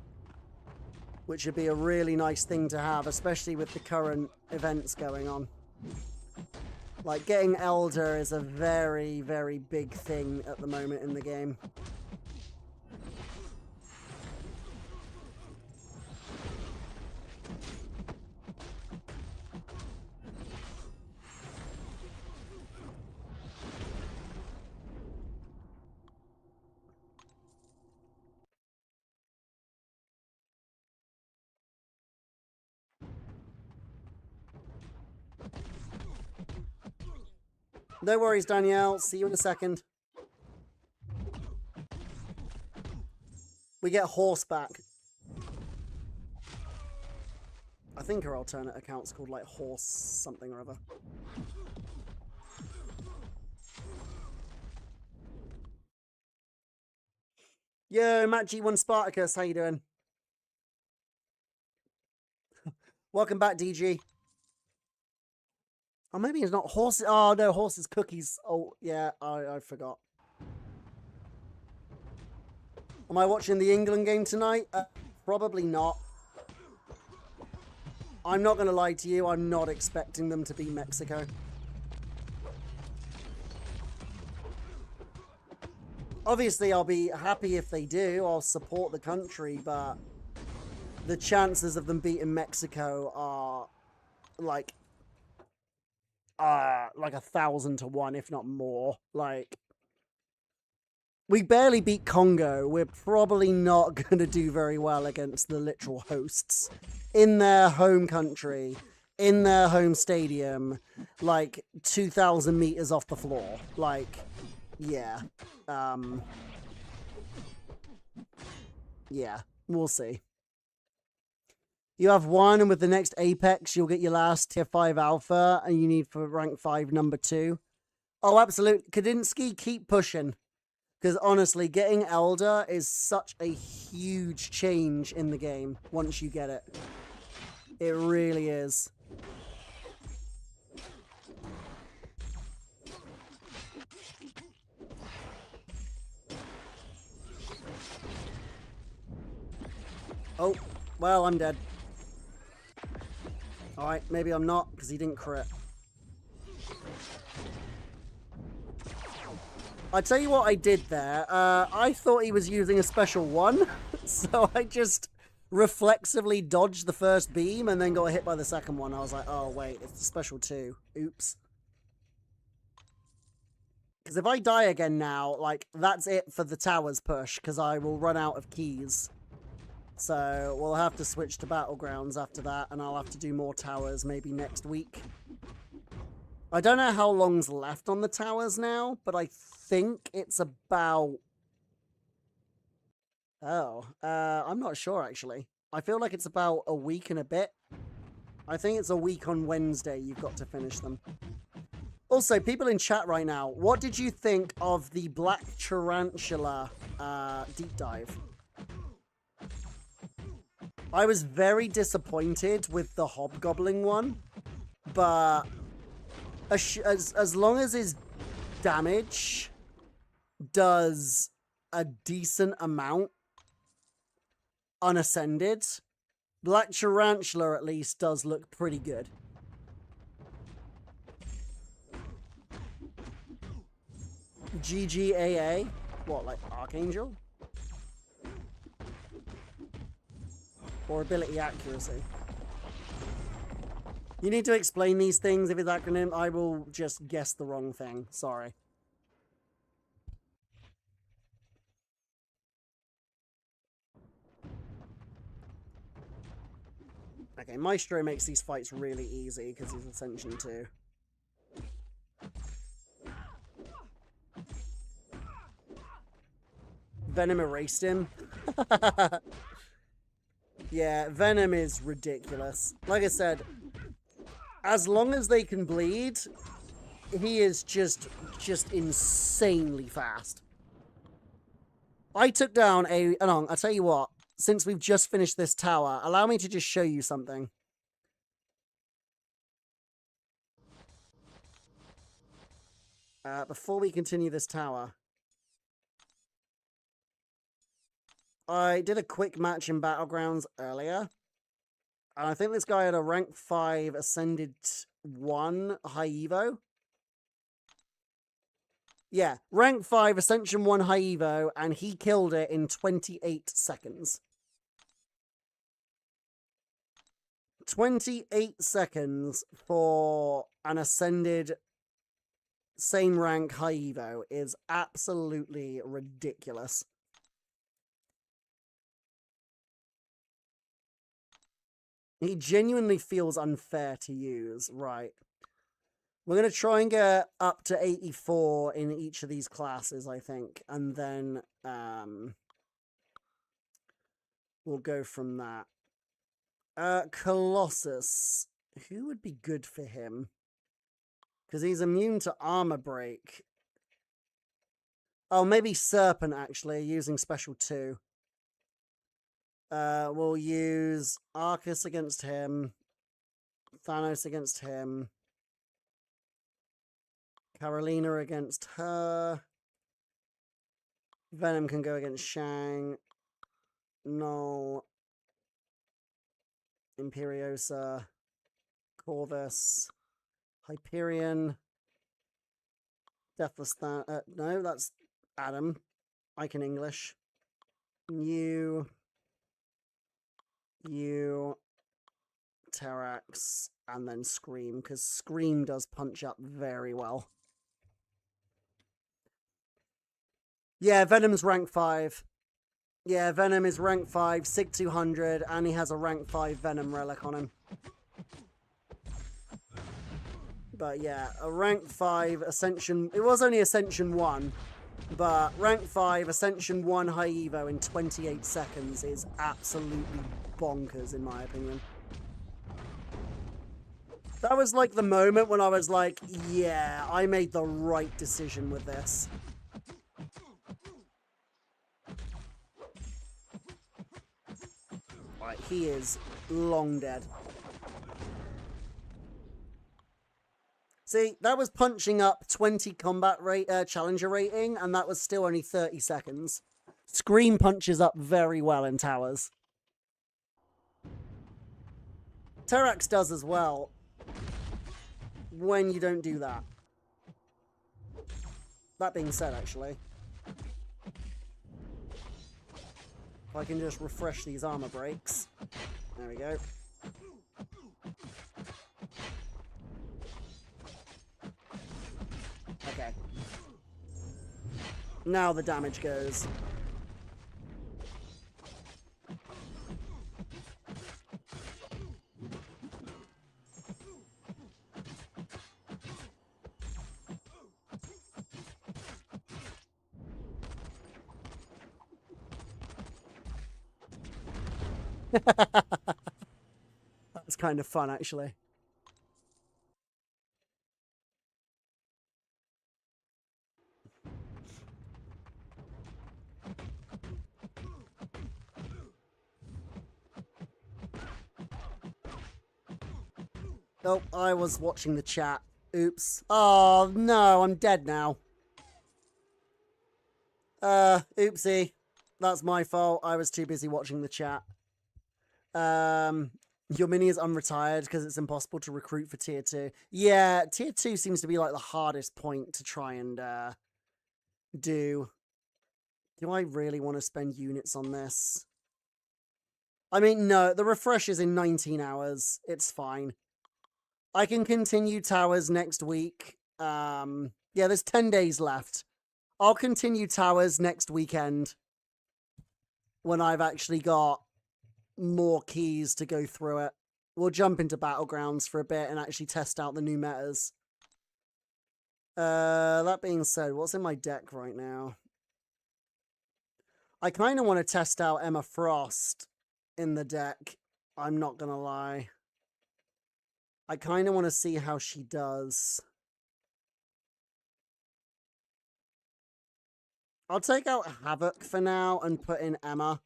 Which would be a really nice thing to have, especially with the current events going on. Like, getting Elder is a very, very big thing at the moment in the game. No worries, Danielle. See you in a second. We get Horseback. I think her alternate account's called, like, Horse something or other. Yo, Matt G1 Spartacus, how you doing? Welcome back, DG. Oh, maybe it's not horses. Oh, no, horses cookies. Oh, yeah, I forgot. Am I watching the England game tonight? Probably not. I'm not going to lie to you. I'm not expecting them to beat Mexico. Obviously, I'll be happy if they do. I'll support the country, but the chances of them beating Mexico are like 1,000 to 1, if not more. Like, we barely beat Congo. We're probably not going to do very well against the literal hosts in their home country, in their home stadium, like 2,000 meters off the floor. Like, yeah. Yeah, we'll see. You have 1, and with the next Apex, you'll get your last tier 5 alpha, and you need for rank 5 number 2. Oh, absolutely. Kadinsky, keep pushing. Because honestly, getting Elder is such a huge change in the game once you get it. It really is. Oh, well, I'm dead. Alright, maybe I'm not, because he didn't crit. I tell you what I did there. I thought he was using a special 1, so I just reflexively dodged the first beam and then got hit by the second one. I was like, oh wait, it's the special 2. Oops. Because if I die again now, like, that's it for the towers push, because I will run out of keys. So we'll have to switch to Battlegrounds after that, and I'll have to do more towers maybe next week. I don't know how long's left on the towers now, but I think it's about... Oh, I'm not sure, actually. I feel like it's about a week and a bit. I think it's a week on Wednesday you've got to finish them. Also, people in chat right now, what did you think of the Black Tarantula deep dive? I was very disappointed with the Hobgoblin one, but as long as his damage does a decent amount unascended, Black Tarantula at least does look pretty good. GGAA? What, like Archangel? Or ability accuracy? You need to explain these things. If it's acronym, I will just guess the wrong thing. Sorry. Okay, Maestro makes these fights really easy because he's Ascension 2. Venom erased him. Yeah, Venom is ridiculous. Like I said, as long as they can bleed, he is just insanely fast. I took down a... I'll tell you what. Since we've just finished this tower, allow me to just show you something. Before we continue this tower, I did a quick match in Battlegrounds earlier, and I think this guy had a rank 5 Ascended 1 High Evo. Yeah, rank 5 Ascension 1 High Evo, and he killed it in 28 seconds. 28 seconds for an Ascended same rank High Evo is absolutely ridiculous. He genuinely feels unfair to use. Right. We're going to try and get up to 84 in each of these classes, I think. And then we'll go from that. Colossus. Who would be good for him? Because he's immune to armor break. Oh, maybe Serpent, actually, using special 2. We'll use Arcus against him. Thanos against him. Carolina against her. Venom can go against Shang. Null. Imperiosa. Corvus. Hyperion. Deathless no, that's Adam. I can English. You. Terrax. And then Scream, because Scream does punch up very well. Yeah, Venom's rank 5. Yeah, Venom is rank 5, Sig 200, and he has a rank 5 Venom relic on him. But yeah, a rank 5 Ascension... It was only Ascension 1, but rank 5 Ascension 1 High Evo in 28 seconds is absolutely bonkers, in my opinion. That was like the moment when I was like, yeah, I made the right decision with this. Right, he is long dead. See, that was punching up 20 combat rate challenger rating, and that was still only 30 seconds. Scream punches up very well in towers. Terrax does as well, when you don't do that. That being said, actually, if I can just refresh these armor breaks. There we go. Okay. Now the damage goes. That's kind of fun, actually. Oh, I was watching the chat. Oops. Oh, no, I'm dead now. Oopsie. That's my fault. I was too busy watching the chat. Your mini is unretired because it's impossible to recruit for tier 2. Yeah, tier 2 seems to be like the hardest point to try and do. Do I really want to spend units on this? I mean, no, the refresh is in 19 hours. It's fine. I can continue towers next week. Yeah, there's 10 days left. I'll continue towers next weekend when I've actually got more keys to go through it. We'll jump into Battlegrounds for a bit and actually test out the new metas. That being said, what's in my deck right now? I kind of want to test out Emma Frost in the deck. I'm not going to lie. I kind of want to see how she does. I'll take out Havoc for now and put in Emma.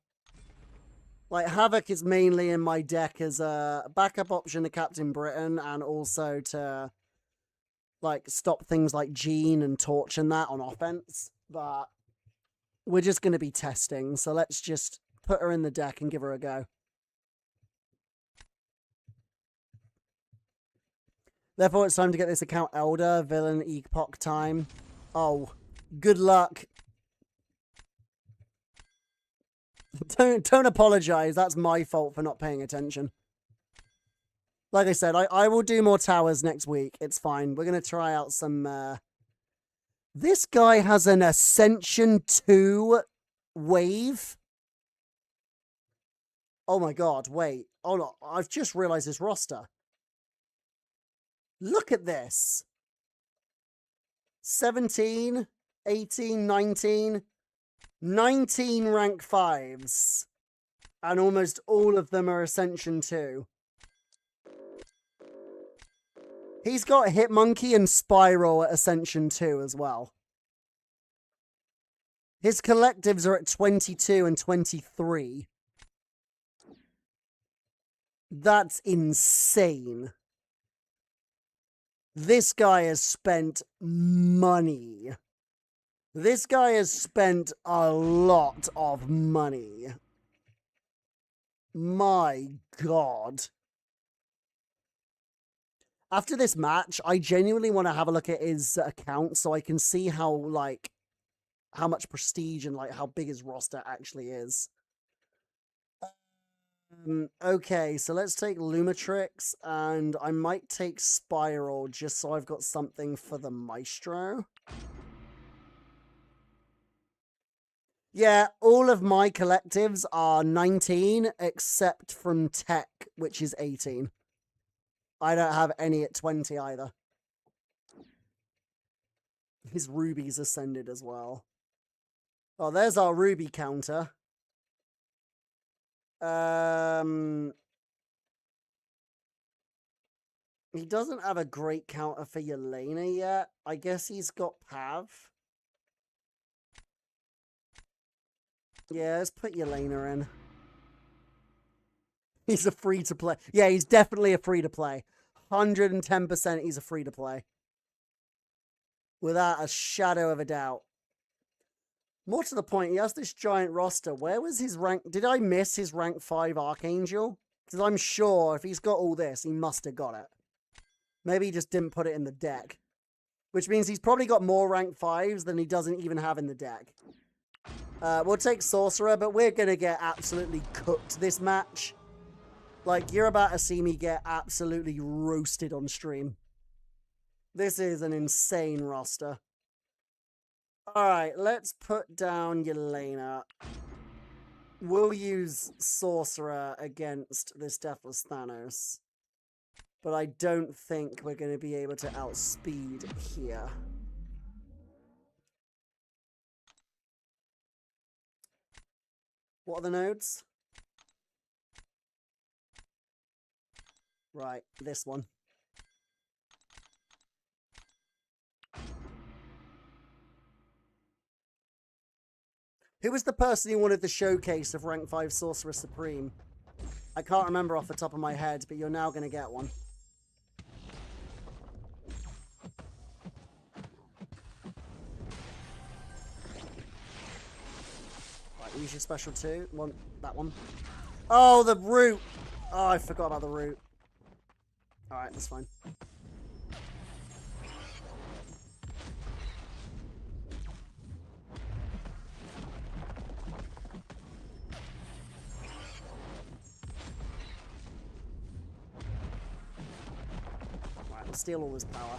Like, Havoc is mainly in my deck as a backup option to Captain Britain and also to, like, stop things like Jean and Torch and that on offense. But we're just going to be testing, so let's just put her in the deck and give her a go. Therefore, it's time to get this account Elder, Villain, Epoch time. Oh, good luck. Don't apologize. That's my fault for not paying attention. Like I said, I will do more towers next week. It's fine. We're going to try out some... This guy has an Ascension 2 wave. Oh my god, wait. Oh no, I've just realized his roster. Look at this. 17, 18, 19... 19 rank 5's. And almost all of them are Ascension 2. He's got Hitmonkey and Spiral at Ascension 2 as well. His collectives are at 22 and 23. That's insane. This guy has spent money. This guy has spent a lot of money. My god. After this match, I genuinely want to have a look at his account so I can see how, like, how much prestige and, like, how big his roster actually is. Okay, so let's take Lumatrix, and I might take Spiral just so I've got something for the Maestro. Yeah, all of my collectives are 19, except from Tech, which is 18. I don't have any at 20 either. His Ruby's ascended as well. Oh, there's our Ruby counter. He doesn't have a great counter for Yelena yet. I guess he's got Pav. Yeah, let's put Yelena in. He's a free-to-play. Yeah, he's definitely a free-to-play. 110% he's a free-to-play. Without a shadow of a doubt. More to the point, he has this giant roster. Where was his rank? Did I miss his rank 5 Archangel? Because I'm sure if he's got all this, he must have got it. Maybe he just didn't put it in the deck. Which means he's probably got more rank 5s than he doesn't even have in the deck. We'll take Sorcerer, but we're going to get absolutely cooked this match. Like, you're about to see me get absolutely roasted on stream. This is an insane roster. Alright, let's put down Yelena. We'll use Sorcerer against this Deathless Thanos. But I don't think we're going to be able to outspeed here. What are the nodes? Right, this one. Who was the person who wanted the showcase of rank 5 Sorcerer Supreme? I can't remember off the top of my head, but you're now going to get one. use your special 2. That one. Oh, the root. Oh, I forgot about the root. Alright, that's fine. Alright, let's steal all his power.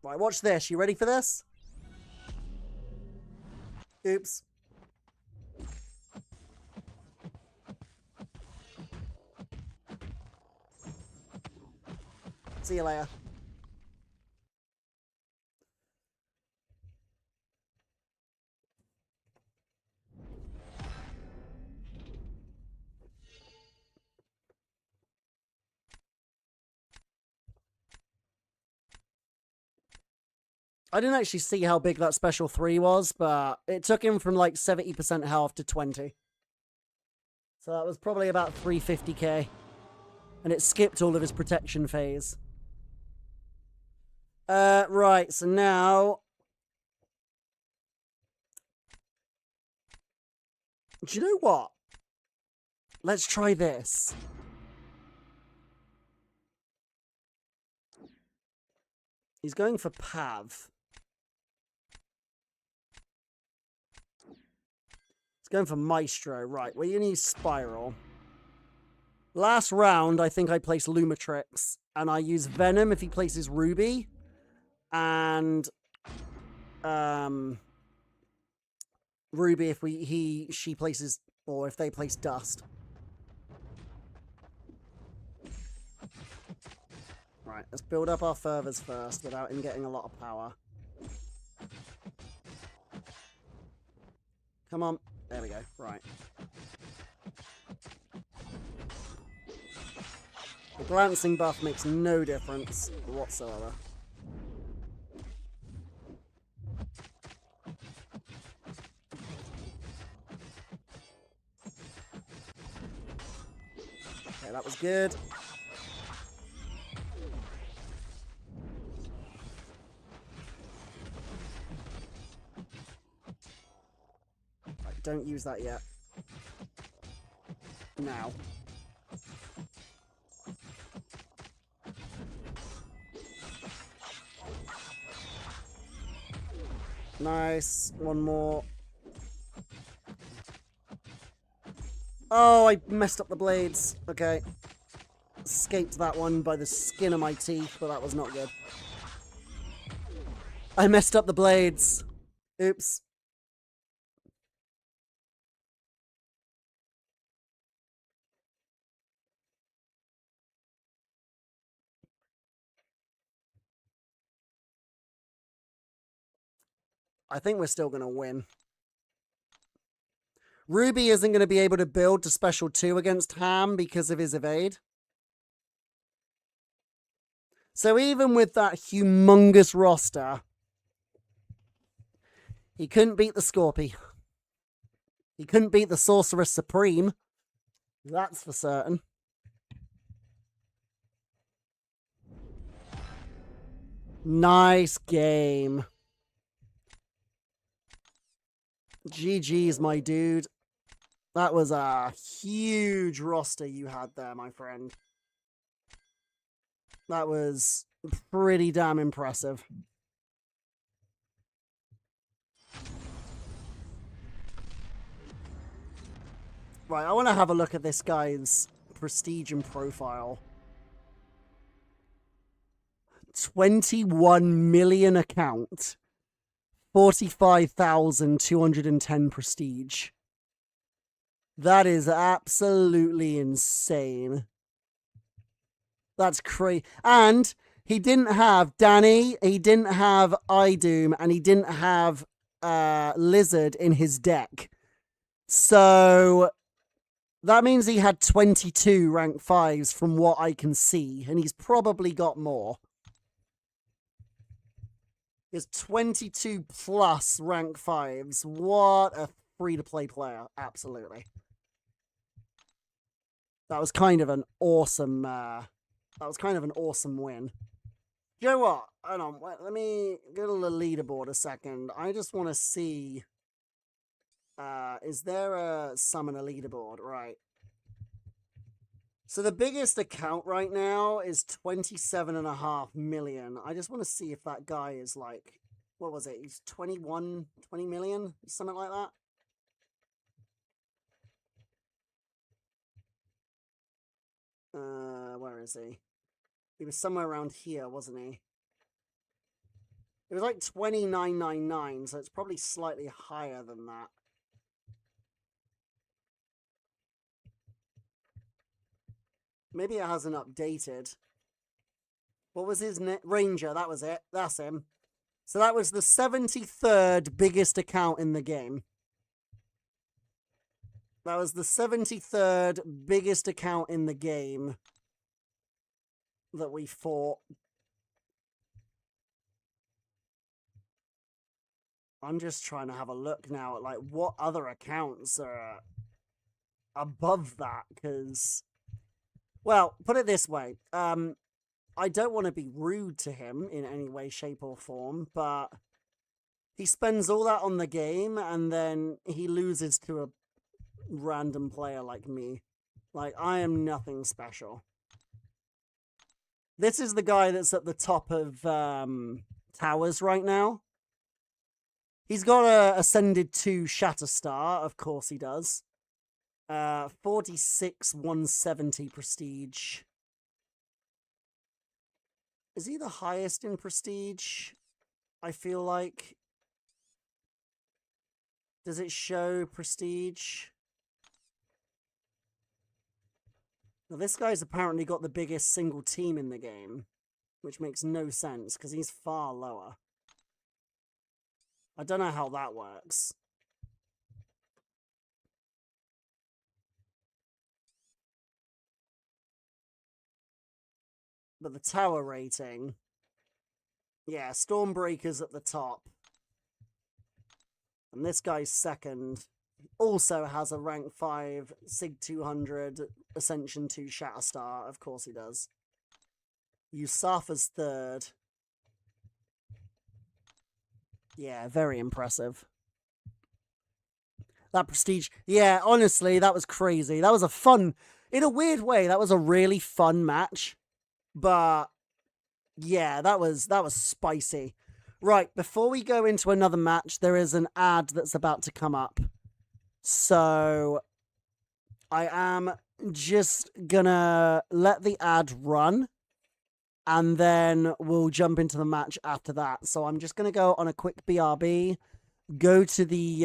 Right, watch this. You ready for this? Oops. See you later. I didn't actually see how big that special 3 was, but it took him from like 70% health to 20. So that was probably about 350k. And it skipped all of his protection phase. Right, so now... Do you know what? Let's try this. He's going for Pav. He's going for Maestro. Right, we're going to use Spiral. Last round, I think I placed Lumatrix. And I use Venom if he places Ruby. And... Ruby if she places... Or if they place Dust. Right, let's build up our fervors first without him getting a lot of power. Come on. There we go. Right. The glancing buff makes no difference whatsoever. Okay, that was good. Right, don't use that yet. Now. Nice. One more. Oh, I messed up the blades. Okay. Escaped that one by the skin of my teeth, but that was not good. I messed up the blades. Oops. I think we're still going to win. Ruby isn't going to be able to build to special 2 against Ham because of his evade. So even with that humongous roster, he couldn't beat the Scorpy. He couldn't beat the Sorcerer Supreme. That's for certain. Nice game. GG's, my dude. That was a huge roster you had there, my friend. That was pretty damn impressive. Right, I want to have a look at this guy's prestige and profile. 21 million account. 45,210 prestige. That is absolutely insane. That's crazy. And he didn't have Danny, he didn't have Idoom, and he didn't have Lizard in his deck. So that means he had 22 rank 5s from what I can see, and he's probably got more. Is 22 plus rank 5s. What a free-to-play player. Absolutely. That was kind of an awesome That was kind of an awesome win. You know what? Hold on. Wait, let me go to the leaderboard a second. I just want to see... is there a summoner leaderboard? Right. So the biggest account right now is 27.5 million. I just want to see if that guy is like... What was it? He's 20 million? Something like that? Where is he? He was somewhere around here, wasn't he? It was like 29.99, so it's probably slightly higher than that. Maybe it hasn't updated. What was his name? Ranger, that was it. That's him. So that was the 73rd biggest account in the game. That was the 73rd biggest account in the game that we fought. I'm just trying to have a look now at like what other accounts are above that, because, well, put it this way. I don't want to be rude to him in any way, shape, or form, but he spends all that on the game and then he loses to a random player like me. Like, I am nothing special. This is the guy that's at the top of towers right now. He's got a ascended to Shatterstar, of course he does. 46 170 prestige. Is he the highest in prestige? I feel like. Does it show prestige? Now, this guy's apparently got the biggest single team in the game, which makes no sense because he's far lower. I don't know how that works. But the tower rating... Yeah, Stormbreaker's at the top. And this guy's second. Also has a rank 5 Sig 200 Ascension 2 Shatterstar. Of course he does. Yusafa's third. Yeah, very impressive. That prestige. Yeah, honestly, that was crazy. That was a fun... In a weird way, that was a really fun match. But yeah, that was spicy. Right, before we go into another match, there is an ad that's about to come up. So I am just gonna let the ad run, and then we'll jump into the match after that. So I'm just gonna go on a quick BRB, go to the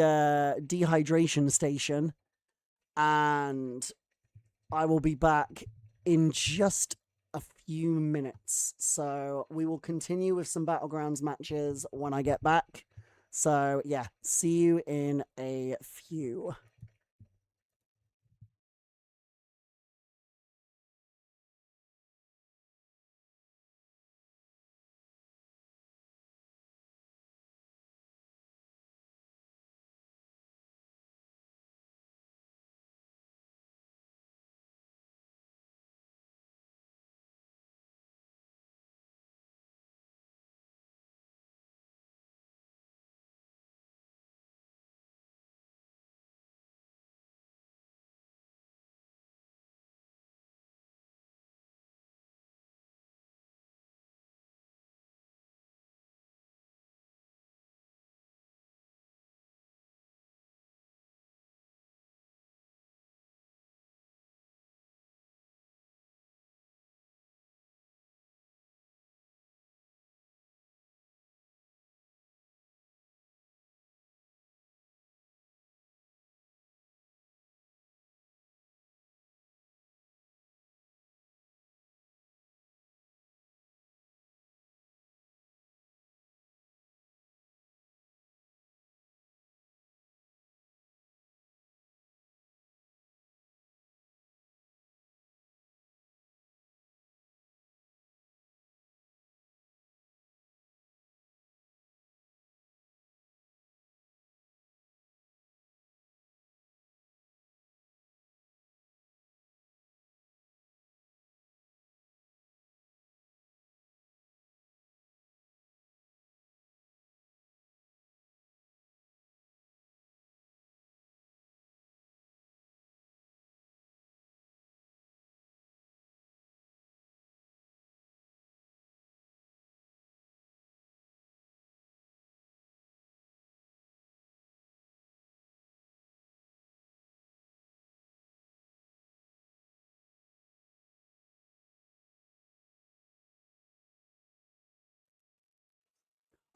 dehydration station, and I will be back in just a few minutes. So we will continue with some Battlegrounds matches when I get back. So yeah, see you in a few.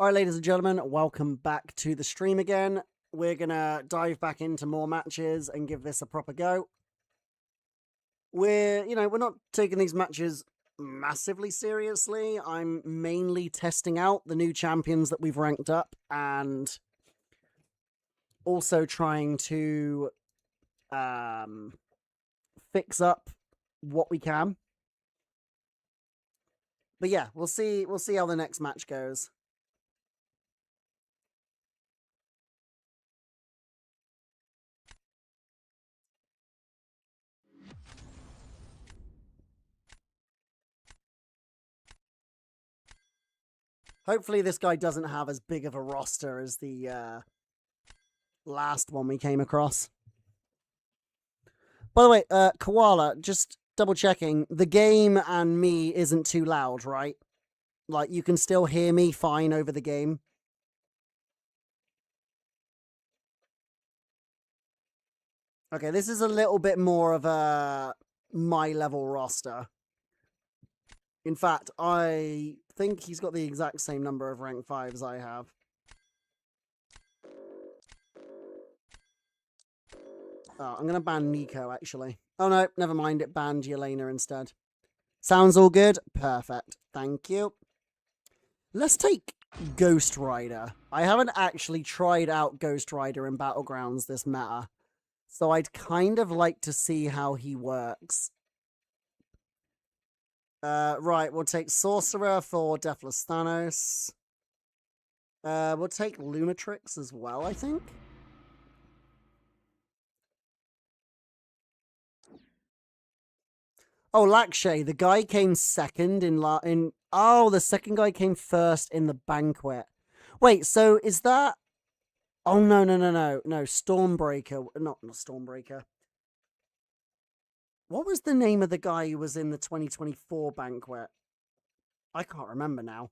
All right, ladies and gentlemen, welcome back to the stream again. We're going to dive back into more matches and give this a proper go. We're not taking these matches massively seriously. I'm mainly testing out the new champions that we've ranked up and also trying to fix up what we can. But yeah, we'll see how the next match goes. Hopefully this guy doesn't have as big of a roster as the last one we came across. By the way, Koala, just double checking, the game and me isn't too loud, right? Like, you can still hear me fine over the game. Okay, this is a little bit more of a my level roster. In fact, I think he's got the exact same number of rank 5s I have. Oh, I'm going to ban Nico, actually. Oh, no, never mind. It banned Yelena instead. Sounds all good? Perfect. Thank you. Let's take Ghost Rider. I haven't actually tried out Ghost Rider in Battlegrounds this meta, so I'd kind of like to see how he works. Right, we'll take Sorcerer for Deathless Thanos. We'll take Lunatrix as well, I think. Oh, Lakshay, the guy came second oh, the second guy came first in the banquet. Wait, so is that... Oh, no, Stormbreaker. Not Stormbreaker. What was the name of the guy who was in the 2024 banquet? I can't remember now.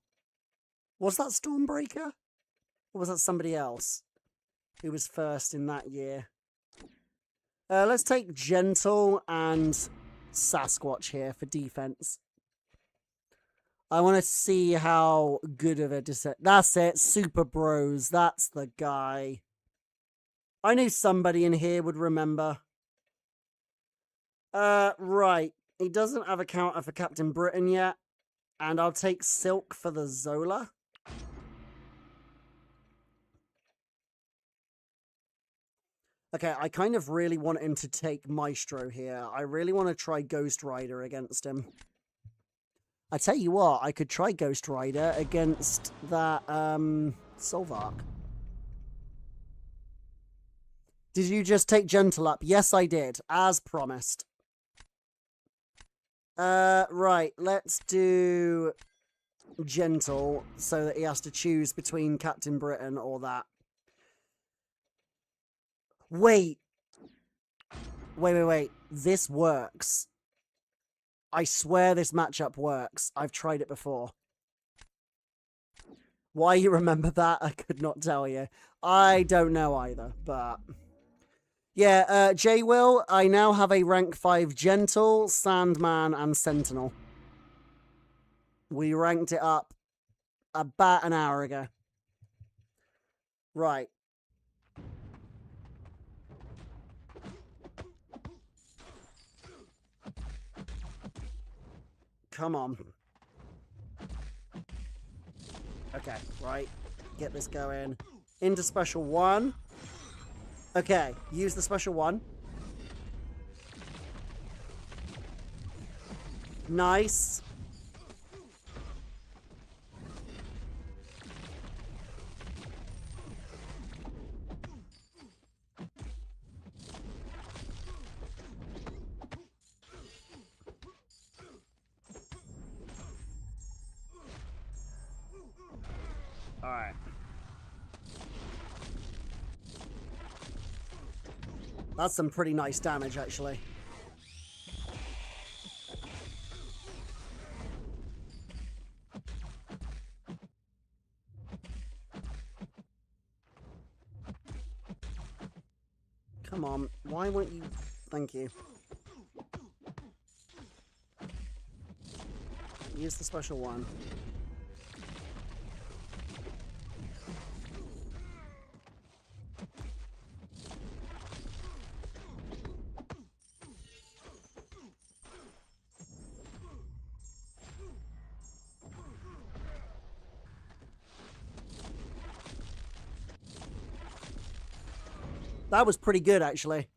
Was that Stormbreaker? Or was that somebody else who was first in that year? Let's take Gentle and Sasquatch here for defense. I want to see how good of a descent. That's it, Super Bros. That's the guy. I knew somebody in here would remember. Right. He doesn't have a counter for Captain Britain yet. And I'll take Silk for the Zola. Okay, I kind of really want him to take Maestro here. I really want to try Ghost Rider against him. I tell you what, I could try Ghost Rider against that, Solvark. Did you just take Gentle up? Yes, I did, as promised. Right, let's do Gentle so that he has to choose between Captain Britain or that. Wait. This works. I swear this matchup works. I've tried it before. Why you remember that, I could not tell you. I don't know either, but... Yeah, J-Will, I now have a rank 5 Gentle, Sandman, and Sentinel. We ranked it up about an hour ago. Right. Come on. Okay, right. Get this going. Into special 1. Okay, use the special 1. Nice. Alright. That's some pretty nice damage, actually. Come on. Why won't you... Thank you. Use the special 1. That was pretty good, actually.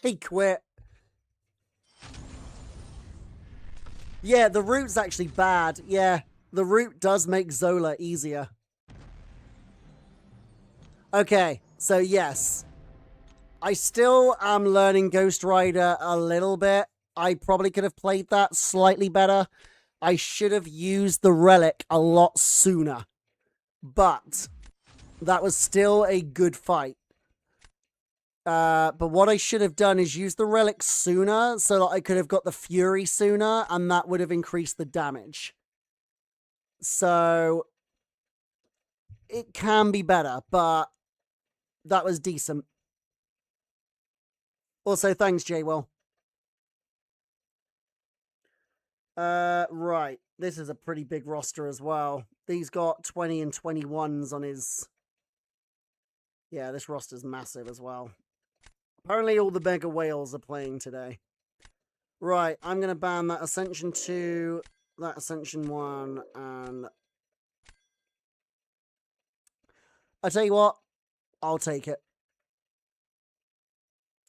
He quit. Yeah, the route's actually bad. Yeah, the route does make Zola easier. Okay, so yes. I still am learning Ghost Rider a little bit. I probably could have played that slightly better. I should have used the relic a lot sooner. But that was still a good fight. But what I should have done is use the relic sooner so that I could have got the Fury sooner, and that would have increased the damage. So it can be better, but that was decent. Also, thanks, J-Will. Right. This is a pretty big roster as well. He's got 20 and 21s on his... Yeah, this roster's massive as well. Apparently all the Mega Whales are playing today. Right, I'm going to ban that Ascension 2, that Ascension 1, and... I tell you what, I'll take it.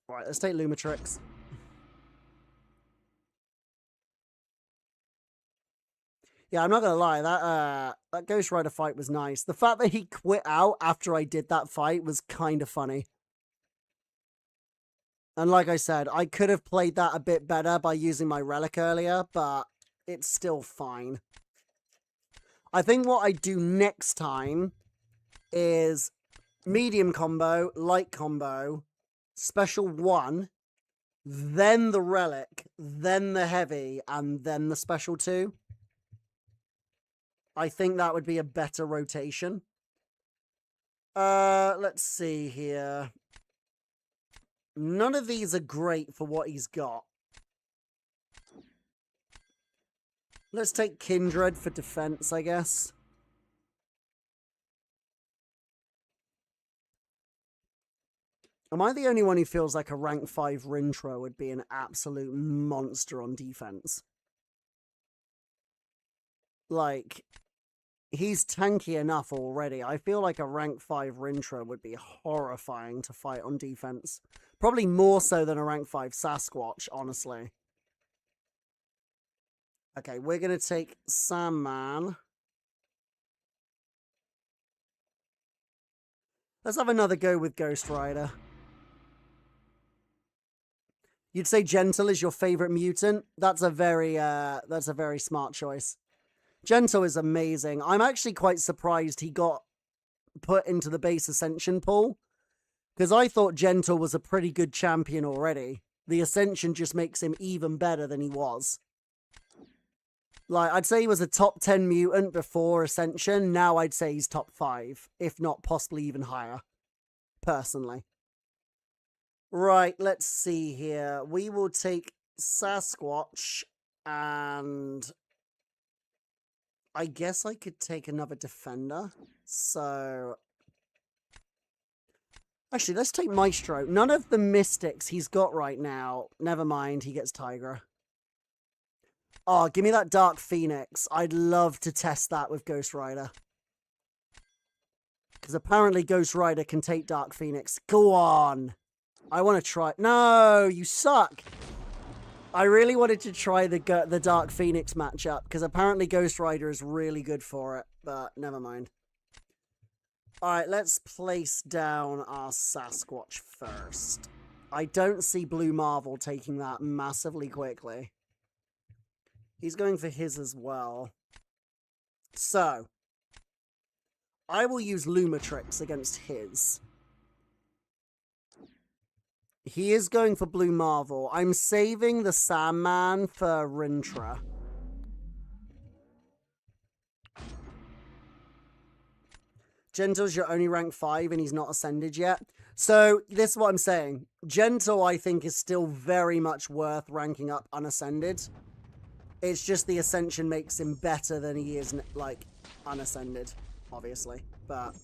Right, let's take Lumatrix. Yeah, I'm not going to lie, that Ghost Rider fight was nice. The fact that he quit out after I did that fight was kind of funny. And like I said, I could have played that a bit better by using my relic earlier, but it's still fine. I think what I do next time is medium combo, light combo, special 1, then the relic, then the heavy, and then the special 2. I think that would be a better rotation. Let's see here. None of these are great for what he's got. Let's take Kindred for defense, I guess. Am I the only one who feels like a rank 5 Rintra would be an absolute monster on defense? Like, he's tanky enough already. I feel like a rank 5 Rintra would be horrifying to fight on defense. Probably more so than a rank 5 Sasquatch, honestly. Okay, we're going to take Sandman. Let's have another go with Ghost Rider. You'd say Gentle is your favorite mutant? That's a very smart choice. Gentle is amazing. I'm actually quite surprised he got put into the base Ascension pool, because I thought Gentle was a pretty good champion already. The Ascension just makes him even better than he was. Like, I'd say he was a top 10 mutant before Ascension. Now I'd say he's top 5, if not possibly even higher, personally. Right, let's see here. We will take Sasquatch, and I guess I could take another defender. So, actually, let's take Maestro. None of the mystics he's got right now. Never mind, he gets Tigra. Oh, give me that Dark Phoenix. I'd love to test that with Ghost Rider. Because apparently Ghost Rider can take Dark Phoenix. Go on. I want to try... No, you suck. I really wanted to try the Dark Phoenix matchup, because apparently Ghost Rider is really good for it, but never mind. Alright, let's place down our Sasquatch first. I don't see Blue Marvel taking that massively quickly. He's going for his as well. So, I will use Lumatrix against his. He is going for Blue Marvel. I'm saving the Sandman for Rintra. Gentle's your only rank 5 and he's not ascended yet. So, this is what I'm saying. Gentle, I think, is still very much worth ranking up unascended. It's just the Ascension makes him better than he is, like, unascended, obviously. But...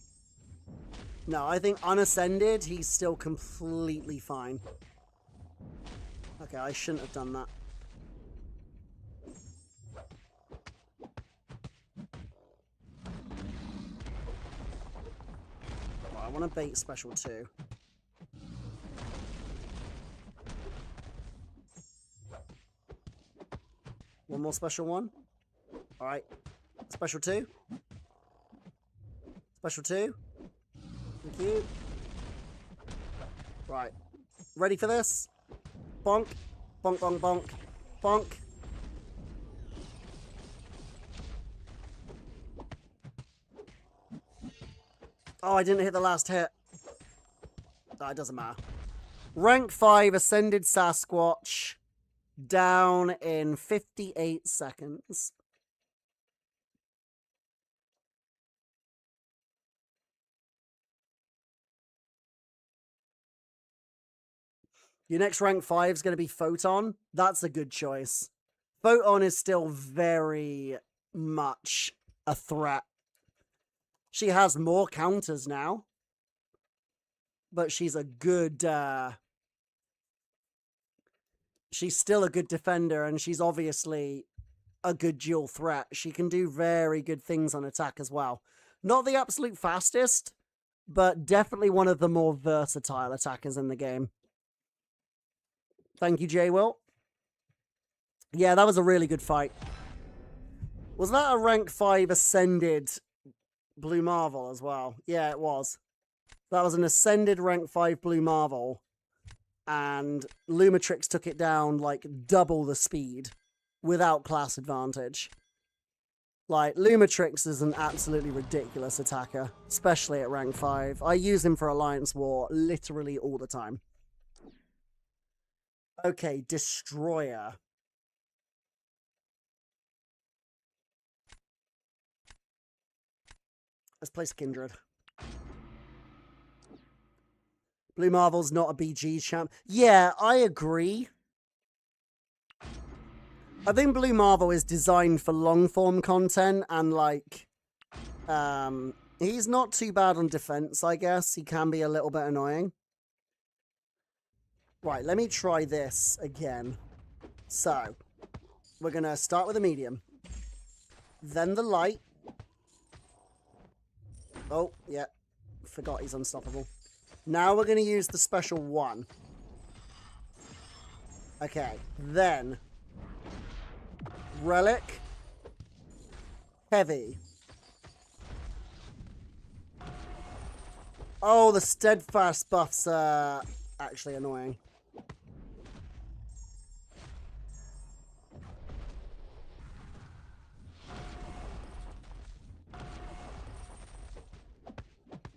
no, I think unascended, he's still completely fine. Okay, I shouldn't have done that. want to bait special 2. One more special 1. Alright. Special 2. Special 2. Thank you. Right. Ready for this? Bonk. Bonk, bonk, bonk. Bonk. Oh, I didn't hit the last hit. Oh, it doesn't matter. Rank 5 Ascended Sasquatch. Down in 58 seconds. Your next rank 5 is going to be Photon. That's a good choice. Photon is still very much a threat. She has more counters now. But she's a good... she's still a good defender, and she's obviously a good dual threat. She can do very good things on attack as well. Not the absolute fastest, but definitely one of the more versatile attackers in the game. Thank you, J. Will. Yeah, that was a really good fight. Was that a rank 5 Ascended Blue Marvel as well? Yeah, it was. That was an Ascended rank 5 Blue Marvel. And Lumatrix took it down like double the speed without class advantage. Like, Lumatrix is an absolutely ridiculous attacker, especially at rank 5. I use him for Alliance War literally all the time. Okay, Destroyer. Let's place Kindred. Blue Marvel's not a BG champ. Yeah, I agree. I think Blue Marvel is designed for long-form content, and, like, he's not too bad on defense, I guess. He can be a little bit annoying. Right, let me try this again. So, we're going to start with a medium. Then the light. Oh, yeah. Forgot he's unstoppable. Now we're going to use the special 1. Okay, then Relic, Heavy. Oh, the Steadfast buffs are actually annoying.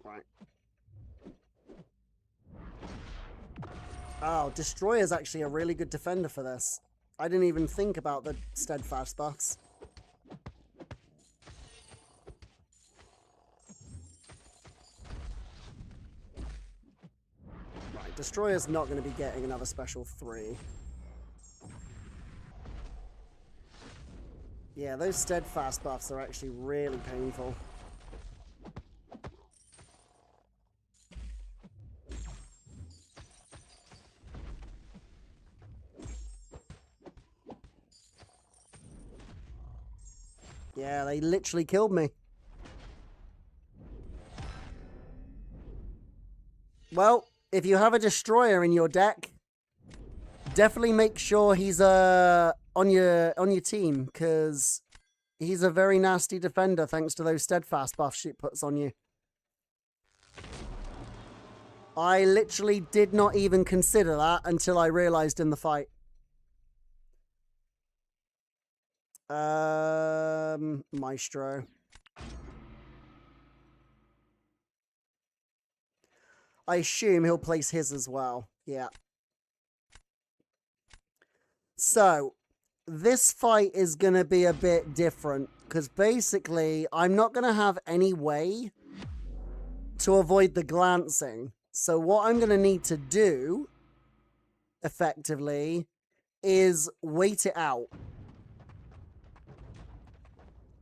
Right. Oh, Destroyer is actually a really good defender for this. I didn't even think about the Steadfast buffs. Right, Destroyer's not going to be getting another special 3. Yeah, those Steadfast buffs are actually really painful. Yeah, they literally killed me. Well, if you have a Destroyer in your deck, definitely make sure he's on your team, because he's a very nasty defender thanks to those Steadfast buffs it puts on you. I literally did not even consider that until I realized in the fight. Maestro. I assume he'll place his as well. Yeah. So, this fight is going to be a bit different, because basically, I'm not going to have any way to avoid the glancing. So what I'm going to need to do, effectively, is wait it out.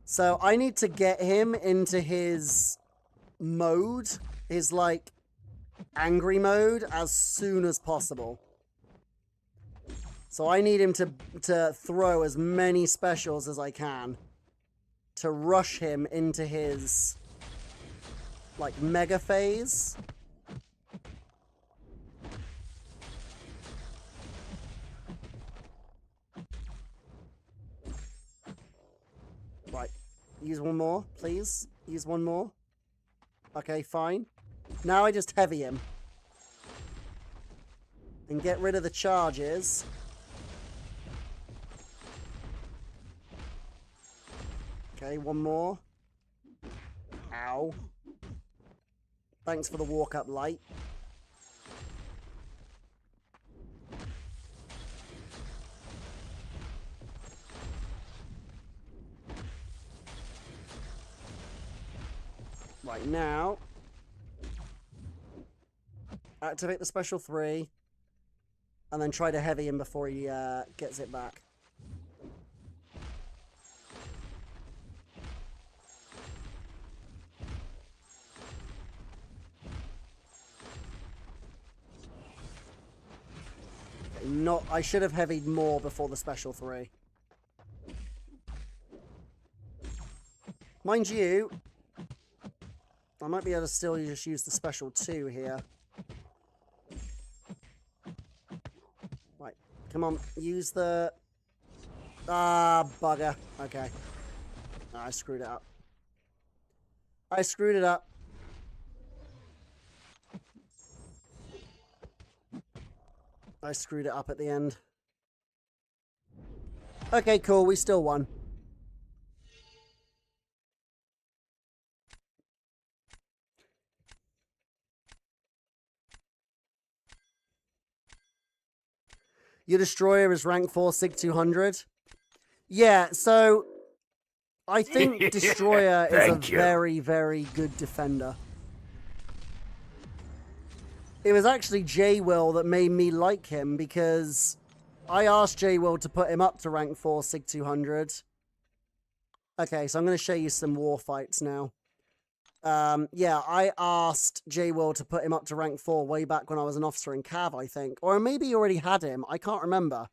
So I need to get him into his mode, his, like, angry mode, as soon as possible. So I need him to throw as many specials as I can to rush him into his like, mega phase. Right. Use one more, please. Use one more. Okay, fine. Now I just heavy him. And get rid of the charges. Okay, one more. Ow. Thanks for the walk-up light. Right, now... activate the special 3. And then try to heavy him before he gets it back. Not, I should have heavied more before the special 3. Mind you, I might be able to still just use the special 2 here. Right, come on, use the... ah, bugger. Okay. I screwed it up. I screwed it up. I screwed it up at the end. Okay, cool. We still won. Your destroyer is rank 4, Sig 200. Yeah, so I think destroyer is a very, very good defender. It was actually J-Will that made me like him because I asked J-Will to put him up to rank 4 Sig 200. Okay, so I'm going to show you some war fights now. Yeah, I asked J-Will to put him up to rank 4 way back when I was an officer in Cav, I think. Or maybe you already had him. I can't remember.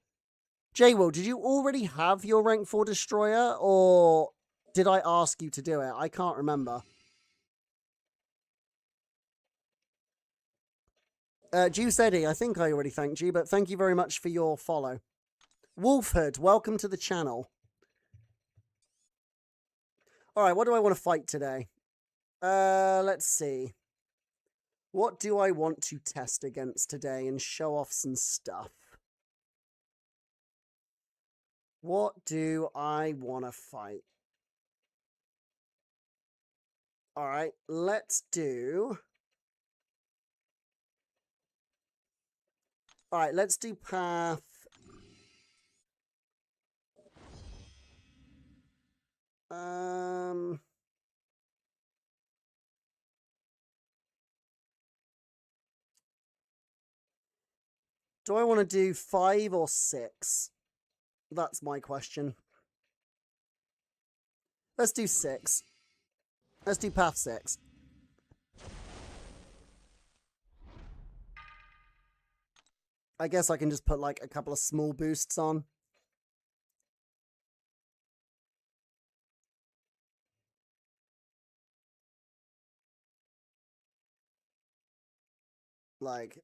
J-Will, did you already have your rank 4 destroyer? Or did I ask you to do it? I can't remember. Juice Eddie, I think I already thanked you, but thank you very much for your follow. Wolfhood, welcome to the channel. Alright, what do I want to fight today? Let's see. What do I want to test against today and show off some stuff? What do I want to fight? Alright, let's do... Alright, let's do path... Do I want to do 5 or 6? That's my question. Let's do 6. Let's do path 6. I guess I can just put like a couple of small boosts on. Like,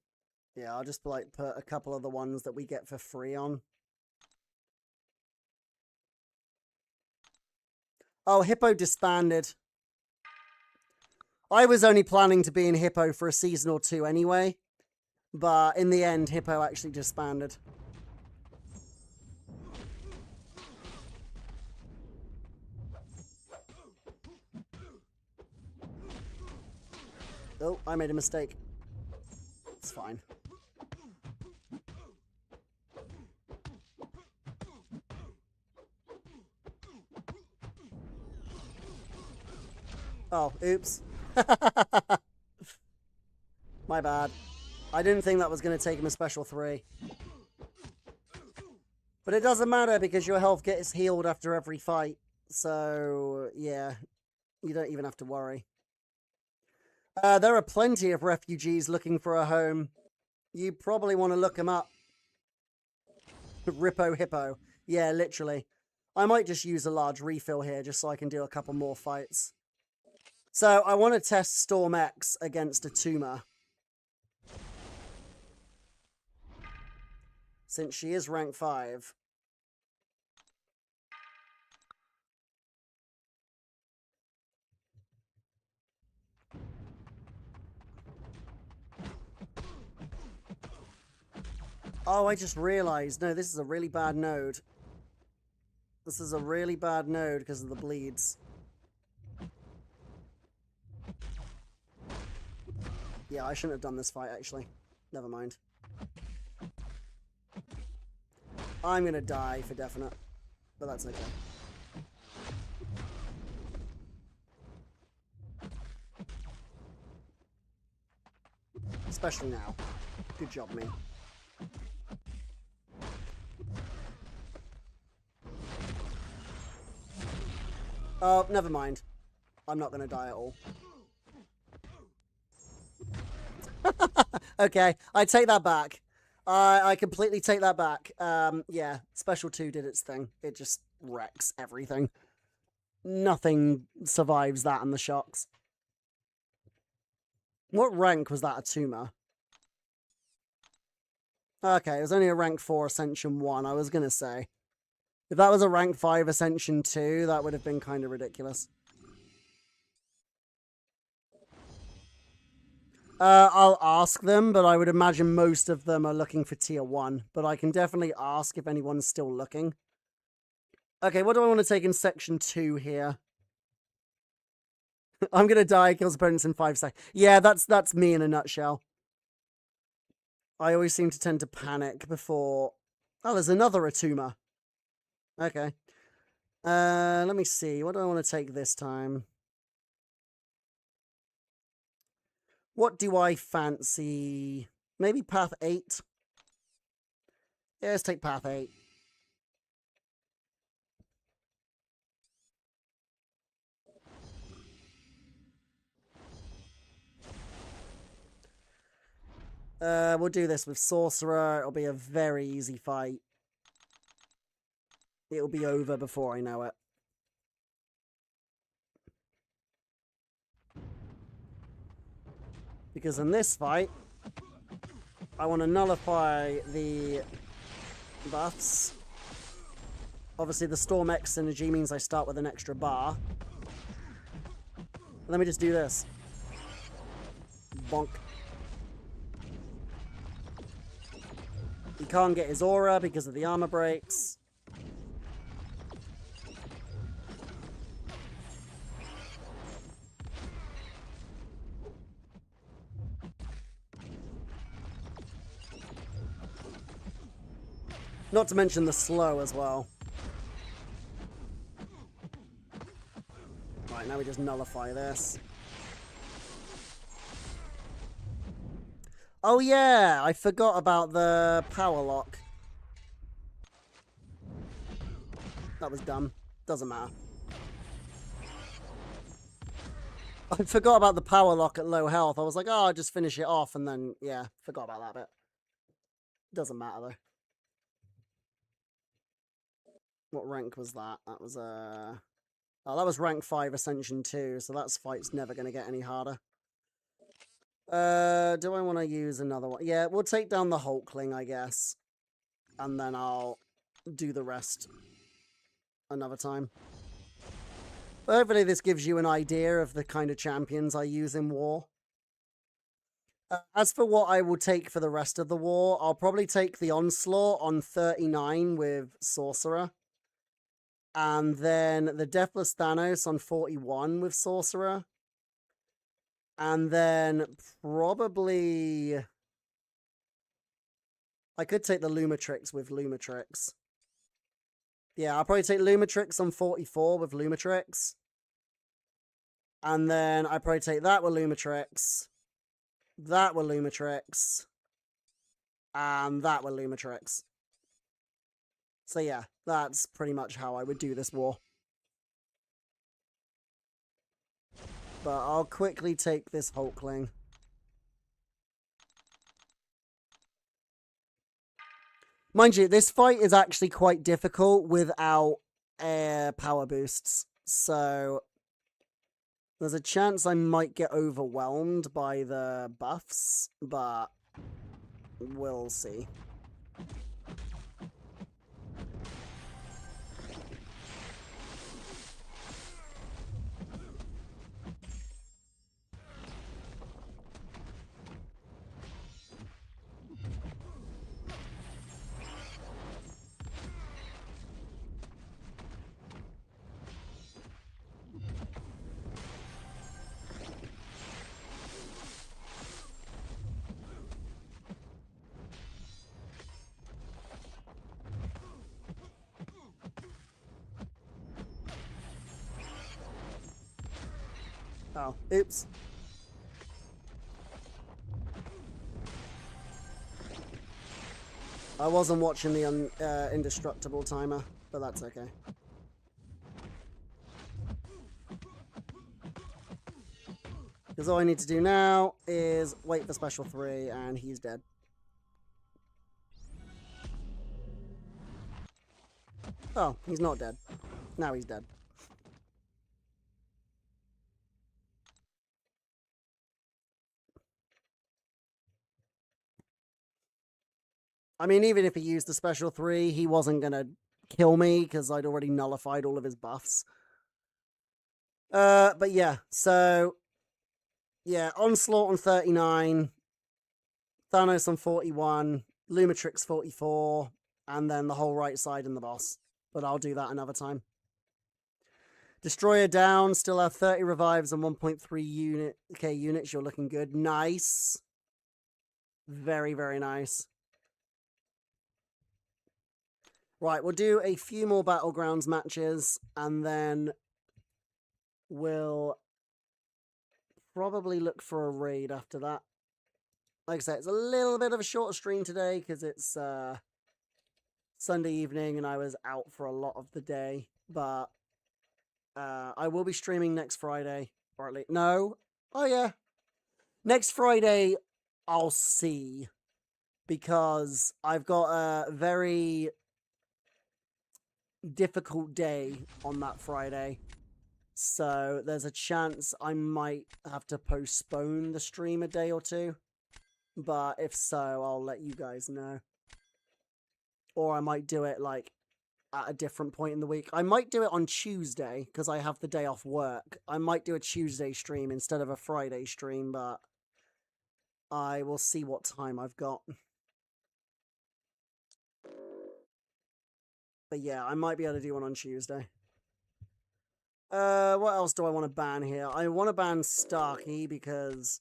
yeah, I'll just like put a couple of the ones that we get for free on. Oh, Hippo disbanded. I was only planning to be in Hippo for a season or 2 anyway. But in the end, Hippo actually disbanded. Oh, I made a mistake. It's fine. Oh, oops. My bad. I didn't think that was going to take him a special 3. But it doesn't matter because your health gets healed after every fight. So, yeah. You don't even have to worry. There are plenty of refugees looking for a home. You probably want to look them up. Rippo Hippo. Yeah, literally. I might just use a large refill here just so I can do a couple more fights. So I want to test Storm X against a Tuma. Since she is rank 5. Oh, I just realized. No, this is a really bad node. This is a really bad node because of the bleeds. Yeah, I shouldn't have done this fight, actually. Never mind. I'm gonna die for definite. But that's okay. Especially now. Good job, me. Oh, never mind. I'm not going to die at all. Okay, I take that back. I completely take that back. Yeah, Special 2 did its thing. It just wrecks everything. Nothing survives that and the shocks. What rank was that, a Tuma? Okay, it was only a rank 4 Ascension 1, I was going to say. If that was a rank 5 Ascension 2, that would have been kind of ridiculous. I'll ask them, but I would imagine most of them are looking for tier 1. But I can definitely ask if anyone's still looking. Okay, what do I want to take in section 2 here? I'm going to die, kills opponents in 5 seconds. Yeah, that's me in a nutshell. I always seem to tend to panic before... Oh, there's another Atuma. Okay. Let me see. What do I want to take this time? What do I fancy? Maybe path 8? Yeah, let's take path 8. We'll do this with Sorcerer. It'll be a very easy fight. It'll be over before I know it. Because in this fight, I want to nullify the buffs. Obviously, the Storm X synergy means I start with an extra bar. Let me just do this. Bonk. He can't get his aura because of the armor breaks. Not to mention the slow as well. Right, now we just nullify this. Oh yeah, I forgot about the power lock. That was dumb. Doesn't matter. I forgot about the power lock at low health. I was like, oh, I'll just finish it off, and then, yeah, forgot about that bit. Doesn't matter, though. What rank was that? That was, oh, that was rank 5 Ascension 2, so that fight's never going to get any harder. Do I want to use another one? Yeah, we'll take down the Hulkling, I guess. And then I'll do the rest another time. But hopefully this gives you an idea of the kind of champions I use in war. As for what I will take for the rest of the war, I'll probably take the Onslaught on 39 with Sorcerer. And then the Deathless Thanos on 41 with Sorcerer. And then probably... I could take the Lumatrix with Lumatrix. Yeah, I'll probably take Lumatrix on 44 with Lumatrix. And then I'd probably take that with Lumatrix. That with Lumatrix. And that with Lumatrix. So yeah, that's pretty much how I would do this war. But I'll quickly take this Hulkling. Mind you, this fight is actually quite difficult without air power boosts. So There's a chance I might get overwhelmed by the buffs, but we'll see. Oh, oops. I wasn't watching the indestructible timer, but that's okay. Because all I need to do now is wait for special 3, and he's dead. Oh, he's not dead. Now he's dead. I mean, even if he used the special 3, he wasn't going to kill me because I'd already nullified all of his buffs. But yeah, so... yeah, Onslaught on 39, Thanos on 41, Lumitrix 44, and then the whole right side in the boss. But I'll do that another time. Destroyer down, still have 30 revives and 1.3 units. You're looking good. Nice. Very, very nice. Right, we'll do a few more Battlegrounds matches, and then we'll probably look for a raid after that. Like I said, it's a little bit of a shorter stream today because it's Sunday evening and I was out for a lot of the day. But I will be streaming next Friday. Or at least, no. Oh, yeah. Next Friday, I'll see. Because I've got a very difficult day on that Friday. So there's a chance I might have to postpone the stream a day or two. But if so, I'll let you guys know. Or I might do it like at a different point in the week. I might do it on Tuesday because I have the day off work. I might do a Tuesday stream instead of a Friday stream, but I will see what time I've got. But yeah, I might be able to do one on Tuesday. What else do I want to ban here? I want to ban Starkey because...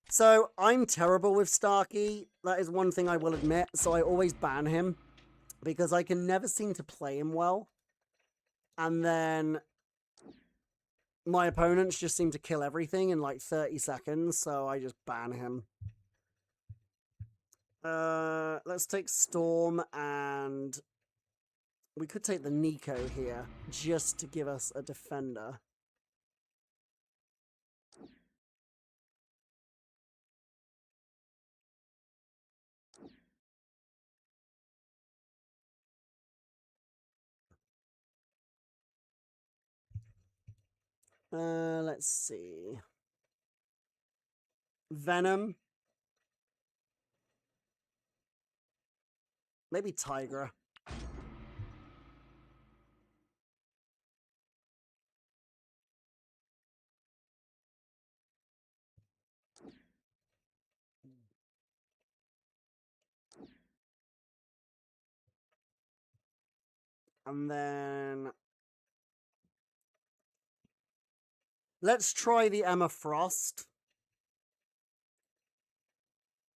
so, I'm terrible with Starkey. That is one thing I will admit. So I always ban him because I can never seem to play him well. And then my opponents just seem to kill everything in like 30 seconds. So I just ban him. Let's take Storm, and we could take the Nico here just to give us a defender. Let's see. Venom. Maybe Tigra. And then... let's try the Emma Frost.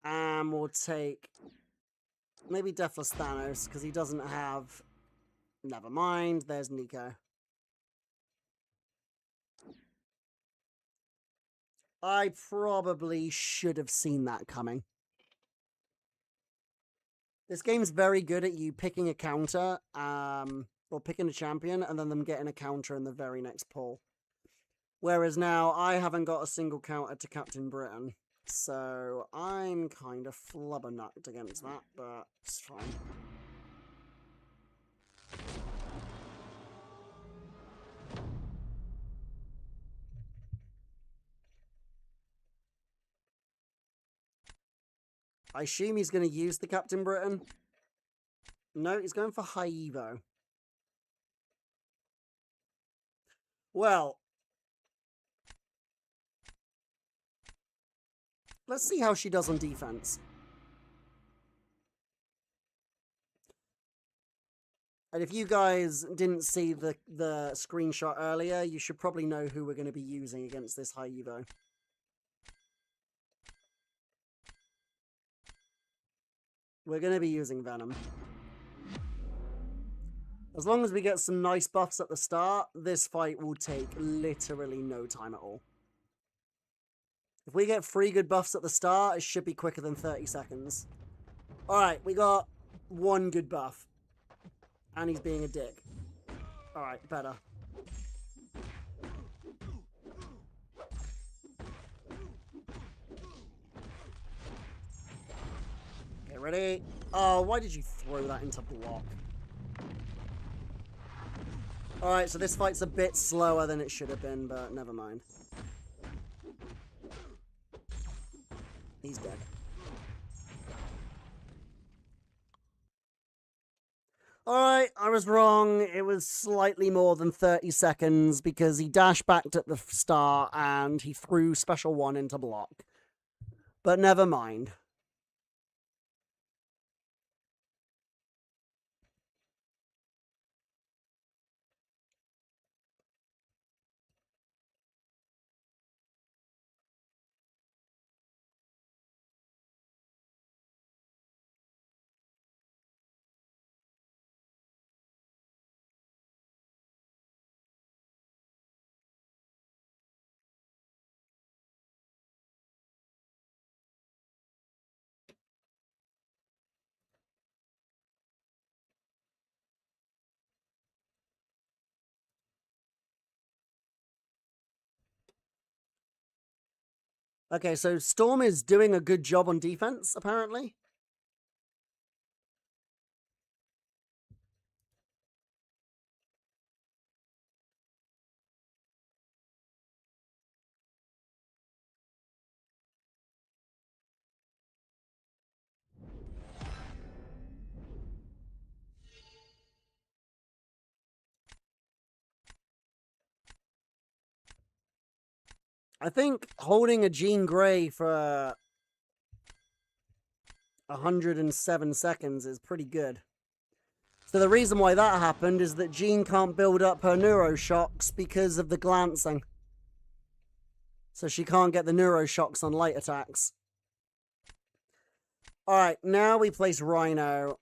And we'll take... maybe Deathless Thanos, because he doesn't have... never mind, there's Nico. I probably should have seen that coming. This game's very good at you picking a counter, or picking a champion, and then them getting a counter in the very next pull. Whereas now, I haven't got a single counter to Captain Britain. So, I'm kind of flubbernucked against that, but it's fine. I assume he's going to use the Captain Britain. No, he's going for high Evo. Well, let's see how she does on defense. And if you guys didn't see the screenshot earlier, you should probably know who we're going to be using against this high Evo. We're going to be using Venom. As long as we get some nice buffs at the start, this fight will take literally no time at all. If we get 3 good buffs at the start, it should be quicker than 30 seconds. Alright, we got 1 good buff. And he's being a dick. Alright, better. Okay, ready? Oh, why did you throw that into block? Alright, so this fight's a bit slower than it should have been, but never mind. He's dead. Alright, I was wrong. It was slightly more than 30 seconds because he dashed backed at the start and he threw special 1 into block. But never mind. Okay, so Storm is doing a good job on defense, apparently. I think holding a Jean Grey for 107 seconds is pretty good. So the reason why that happened is that Jean can't build up her neuroshocks because of the glancing. So she can't get the neuroshocks on light attacks. Alright, now we place Rhino.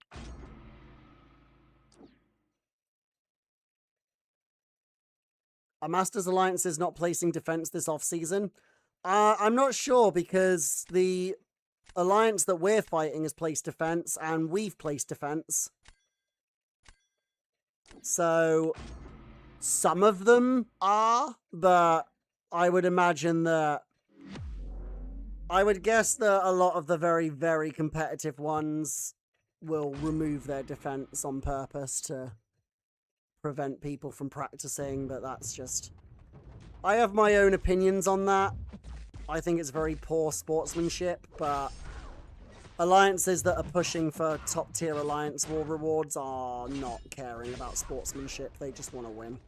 Our Masters Alliance is not placing defense this off-season. I'm not sure because the alliance that we're fighting has placed defense and we've placed defense. So some of them are, but I would imagine that I would guess that a lot of the very, very competitive ones will remove their defense on purpose to prevent people from practicing, but that's just... I have my own opinions on that. I think it's very poor sportsmanship, but alliances that are pushing for top-tier alliance war rewards are not caring about sportsmanship. They just want to win,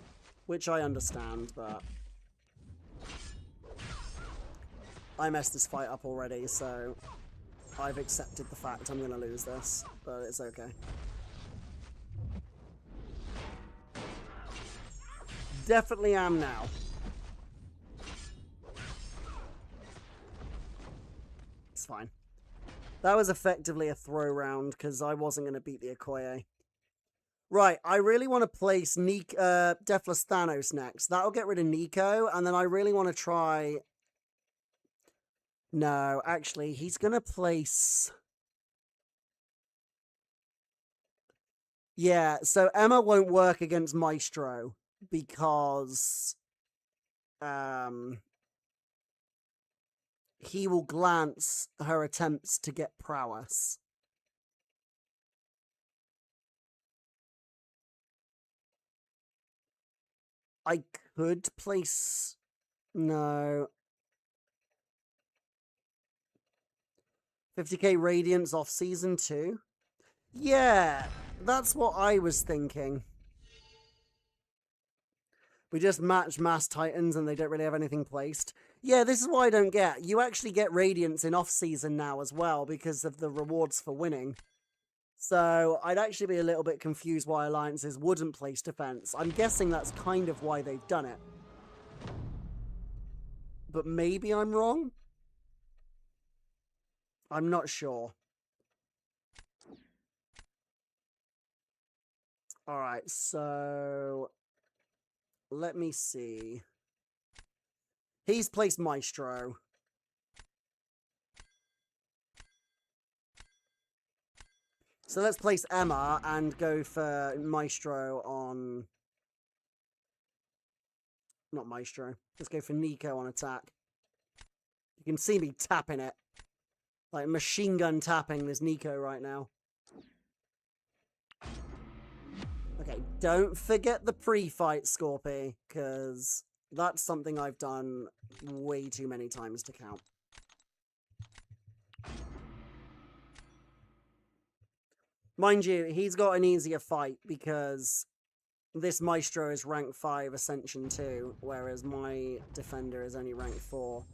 which I understand, but... I messed this fight up already, so I've accepted the fact I'm going to lose this, but it's okay. Definitely am now. It's fine. That was effectively a throw round because I wasn't going to beat the Okoye. Right, I really want to place Deathless Thanos next. That'll get rid of Nico, and then I really want to try... No, actually, he's going to place... Yeah, so Emma won't work against Maestro because he will glance her attempts to get prowess. I could place... No. 50k Radiance off Season 2? Yeah, that's what I was thinking. We just match Mass Titans and they don't really have anything placed. Yeah, this is what I don't get. You actually get Radiance in off-season now as well because of the rewards for winning. So I'd actually be a little bit confused why Alliances wouldn't place defense. I'm guessing that's kind of why they've done it. But maybe I'm wrong? I'm not sure. Alright, so let me see. He's placed Maestro. So let's place Emma and go for Maestro on... Not Maestro. Let's go for Nico on attack. You can see me tapping it. Like machine gun tapping this Nico right now. Okay, don't forget the pre-fight, Scorpy, because that's something I've done way too many times to count. Mind you, he's got an easier fight because this Maestro is rank 5 Ascension 2, whereas my Defender is only rank 4.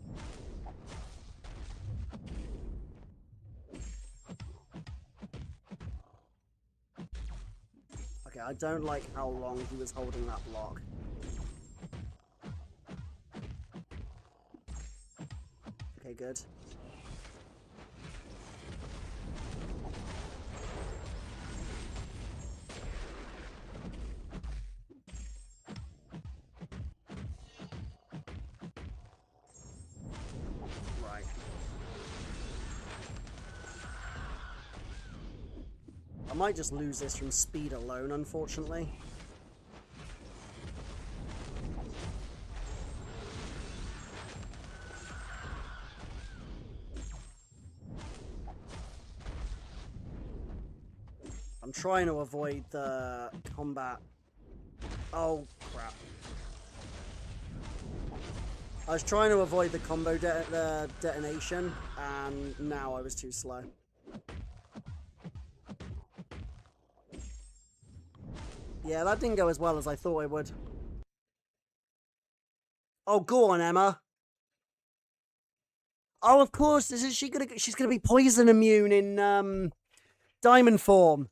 Okay, I don't like how long he was holding that block. Okay, good. Right. I might just lose this from speed alone, unfortunately. I'm trying to avoid the combat. Oh, crap. I was trying to avoid the combo detonation, and now I was too slow. Yeah, that didn't go as well as I thought it would. Oh, go on, Emma. Oh, of course. Isn't she gonna? She's gonna be poison immune in diamond form.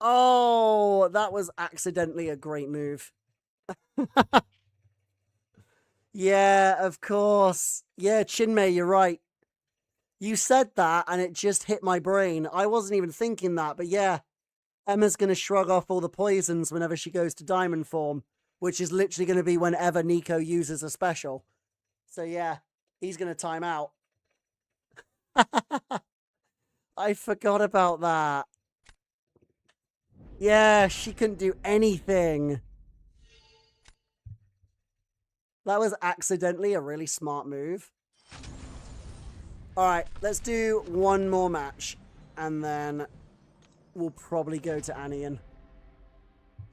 Oh, that was accidentally a great move. Yeah, of course. Yeah, Chinmay, you're right. You said that, and it just hit my brain. I wasn't even thinking that, but yeah. Emma's going to shrug off all the poisons whenever she goes to diamond form, which is literally going to be whenever Nico uses a special. So yeah, he's going to time out. I forgot about that. Yeah, she couldn't do anything. That was accidentally a really smart move. Alright, let's do one more match, and then we'll probably go to Anian.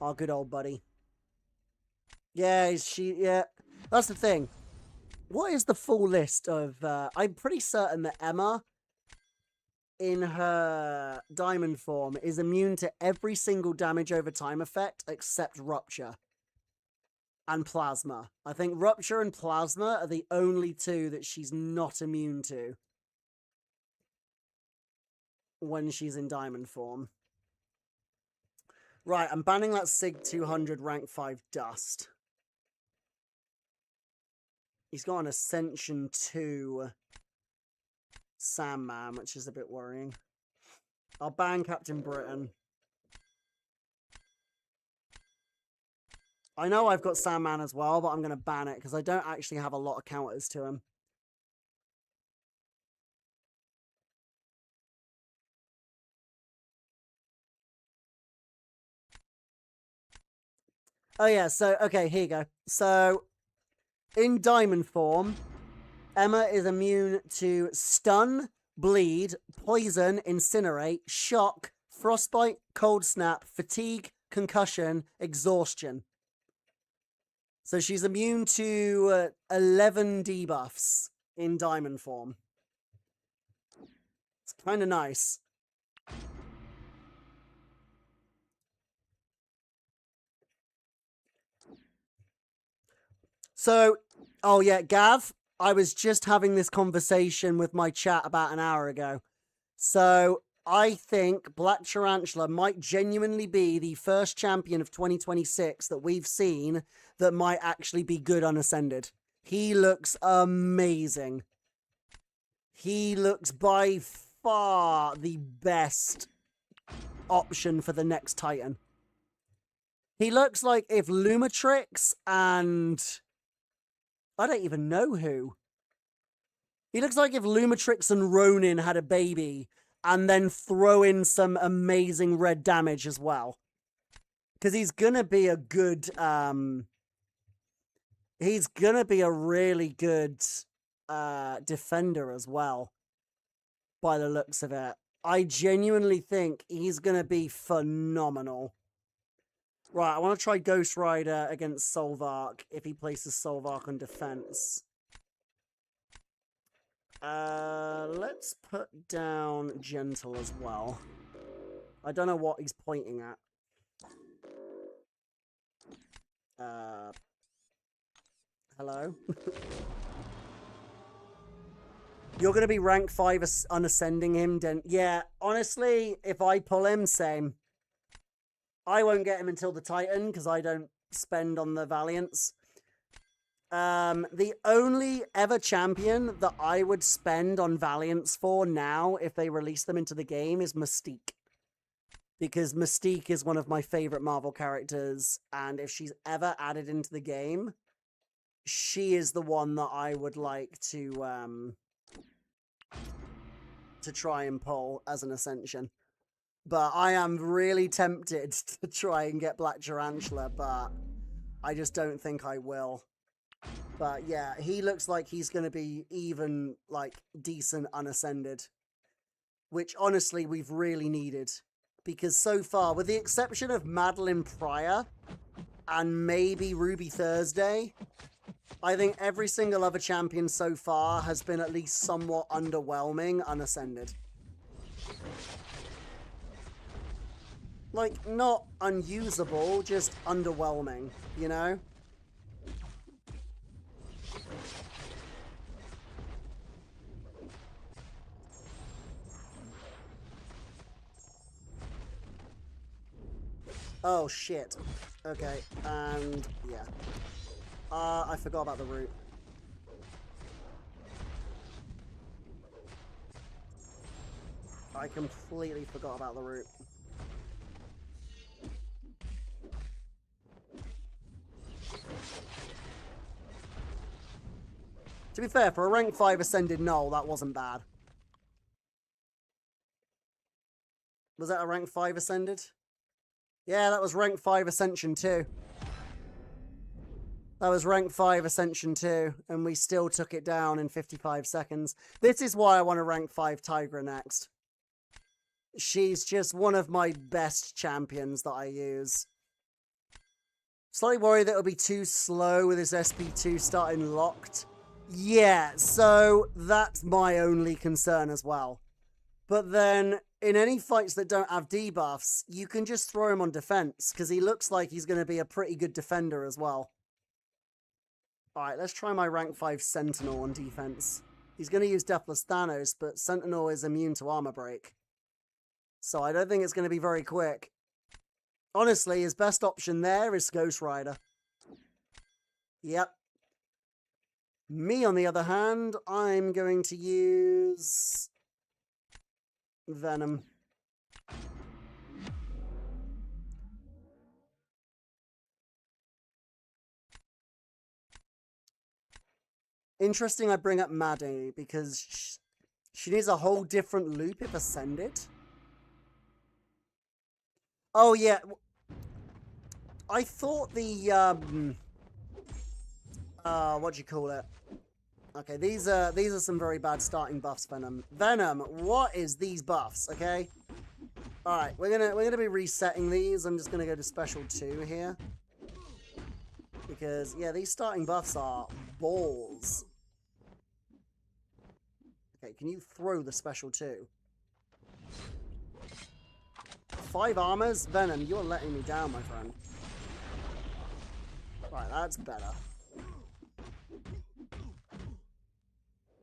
Our good old buddy. Yeah, yeah. That's the thing. What is the full list of... I'm pretty certain that Emma, in her diamond form, is immune to every single damage over time effect except Rupture and Plasma. I think Rupture and Plasma are the only two that she's not immune to when she's in diamond form. Right, I'm banning that Sig 200 rank 5 Dust. He's got an Ascension 2 Sandman, which is a bit worrying. I'll ban Captain Britain. I know I've got Sandman as well, but I'm going to ban it because I don't actually have a lot of counters to him. Oh yeah, so, okay, here you go. So, in diamond form, Emma is immune to stun, bleed, poison, incinerate, shock, frostbite, cold snap, fatigue, concussion, exhaustion. So she's immune to 11 debuffs in diamond form. Kind of nice. So, oh yeah, Gav, I was just having this conversation with my chat about an hour ago. So, I think Black Tarantula might genuinely be the first champion of 2026 that we've seen that might actually be good unascended. He looks amazing. He looks by far the best option for the next Titan. He looks like if Lumatrix and I don't even know who. He looks like if Lumatrix and Ronin had a baby and then throw in some amazing red damage as well. Because he's gonna be a good he's gonna be a really good defender as well, by the looks of it. I genuinely think he's gonna be phenomenal. Right, I want to try Ghost Rider against Solvark if he places Solvark on defense. Let's put down Gentle as well. I don't know what he's pointing at. Hello? You're going to be rank 5 unascending him, yeah, honestly, if I pull him, same. I won't get him until the Titan, because I don't spend on the Valiants. The only ever champion that I would spend on Valiants for now, if they release them into the game, is Mystique. Because Mystique is one of my favorite Marvel characters, and if she's ever added into the game, she is the one that I would like to try and pull as an Ascension. But I am really tempted to try and get Black Tarantula, but I just don't think I will. But yeah, he looks like he's going to be even, like, decent unascended. Which, honestly, we've really needed. Because so far, with the exception of Madeline Pryor and maybe Ruby Thursday, I think every single other champion so far has been at least somewhat underwhelming unascended. Like, not unusable, just underwhelming, you know? Oh, shit. Okay, and yeah. I forgot about the route. I completely forgot about the route. To be fair, for a rank 5 ascended null, that wasn't bad. Was that a rank 5 ascended? Yeah, that was rank 5 ascension too. That was rank 5 ascension too, and we still took it down in 55 seconds. This is why I want to rank 5 Tigra next. She's just one of my best champions that I use. Slightly worried that it'll be too slow with his SP2 starting locked. Yeah, so that's my only concern as well. But then, in any fights that don't have debuffs, you can just throw him on defense, because he looks like he's going to be a pretty good defender as well. Alright, let's try my rank 5 Sentinel on defense. He's going to use Deathless Thanos, but Sentinel is immune to armor break. So I don't think it's going to be very quick. Honestly, his best option there is Ghost Rider. Yep. Me, on the other hand, I'm going to use Venom. Interesting I bring up Maddie, because she needs a whole different loop if ascended. Oh, yeah. I thought the, what do you call it? Okay, these are some very bad starting buffs, Venom. Venom, what is these buffs, okay? Alright, we're gonna be resetting these. I'm just gonna go to special 2 here. Because, yeah, these starting buffs are balls. Okay, can you throw the special 2? 5 armors? Venom, you're letting me down, my friend. Right, that's better.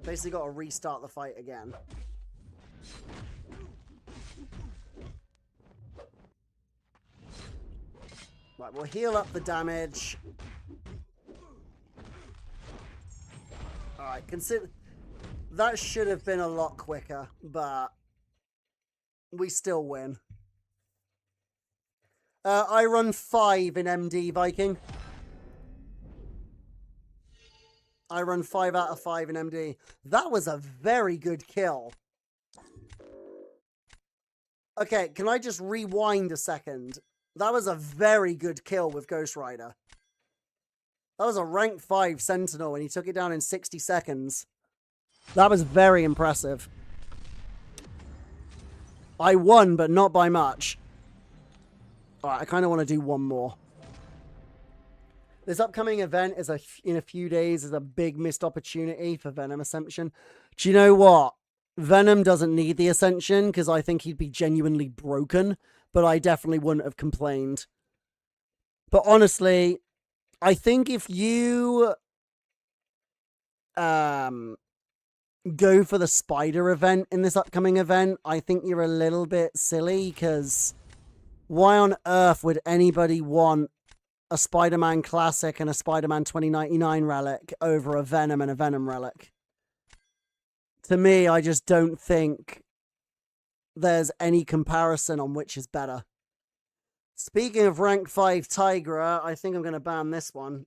Basically got to restart the fight again. Right, we'll heal up the damage. Alright, consider... That should have been a lot quicker, but we still win. I run 5 in MD, Viking. I run 5 out of 5 in MD. That was a very good kill. Okay, can I just rewind a second? That was a very good kill with Ghost Rider. That was a rank 5 Sentinel and he took it down in 60 seconds. That was very impressive. I won, but not by much. Alright, I kind of want to do one more. This upcoming event is in a few days is a big missed opportunity for Venom Ascension. Do you know what? Venom doesn't need the Ascension because I think he'd be genuinely broken, but I definitely wouldn't have complained. But honestly, I think if you go for the spider event in this upcoming event, I think you're a little bit silly because why on earth would anybody want a Spider-Man Classic and a Spider-Man 2099 relic over a Venom and a Venom relic? To me, I just don't think there's any comparison on which is better. Speaking of rank 5 Tigra, I think I'm going to ban this one.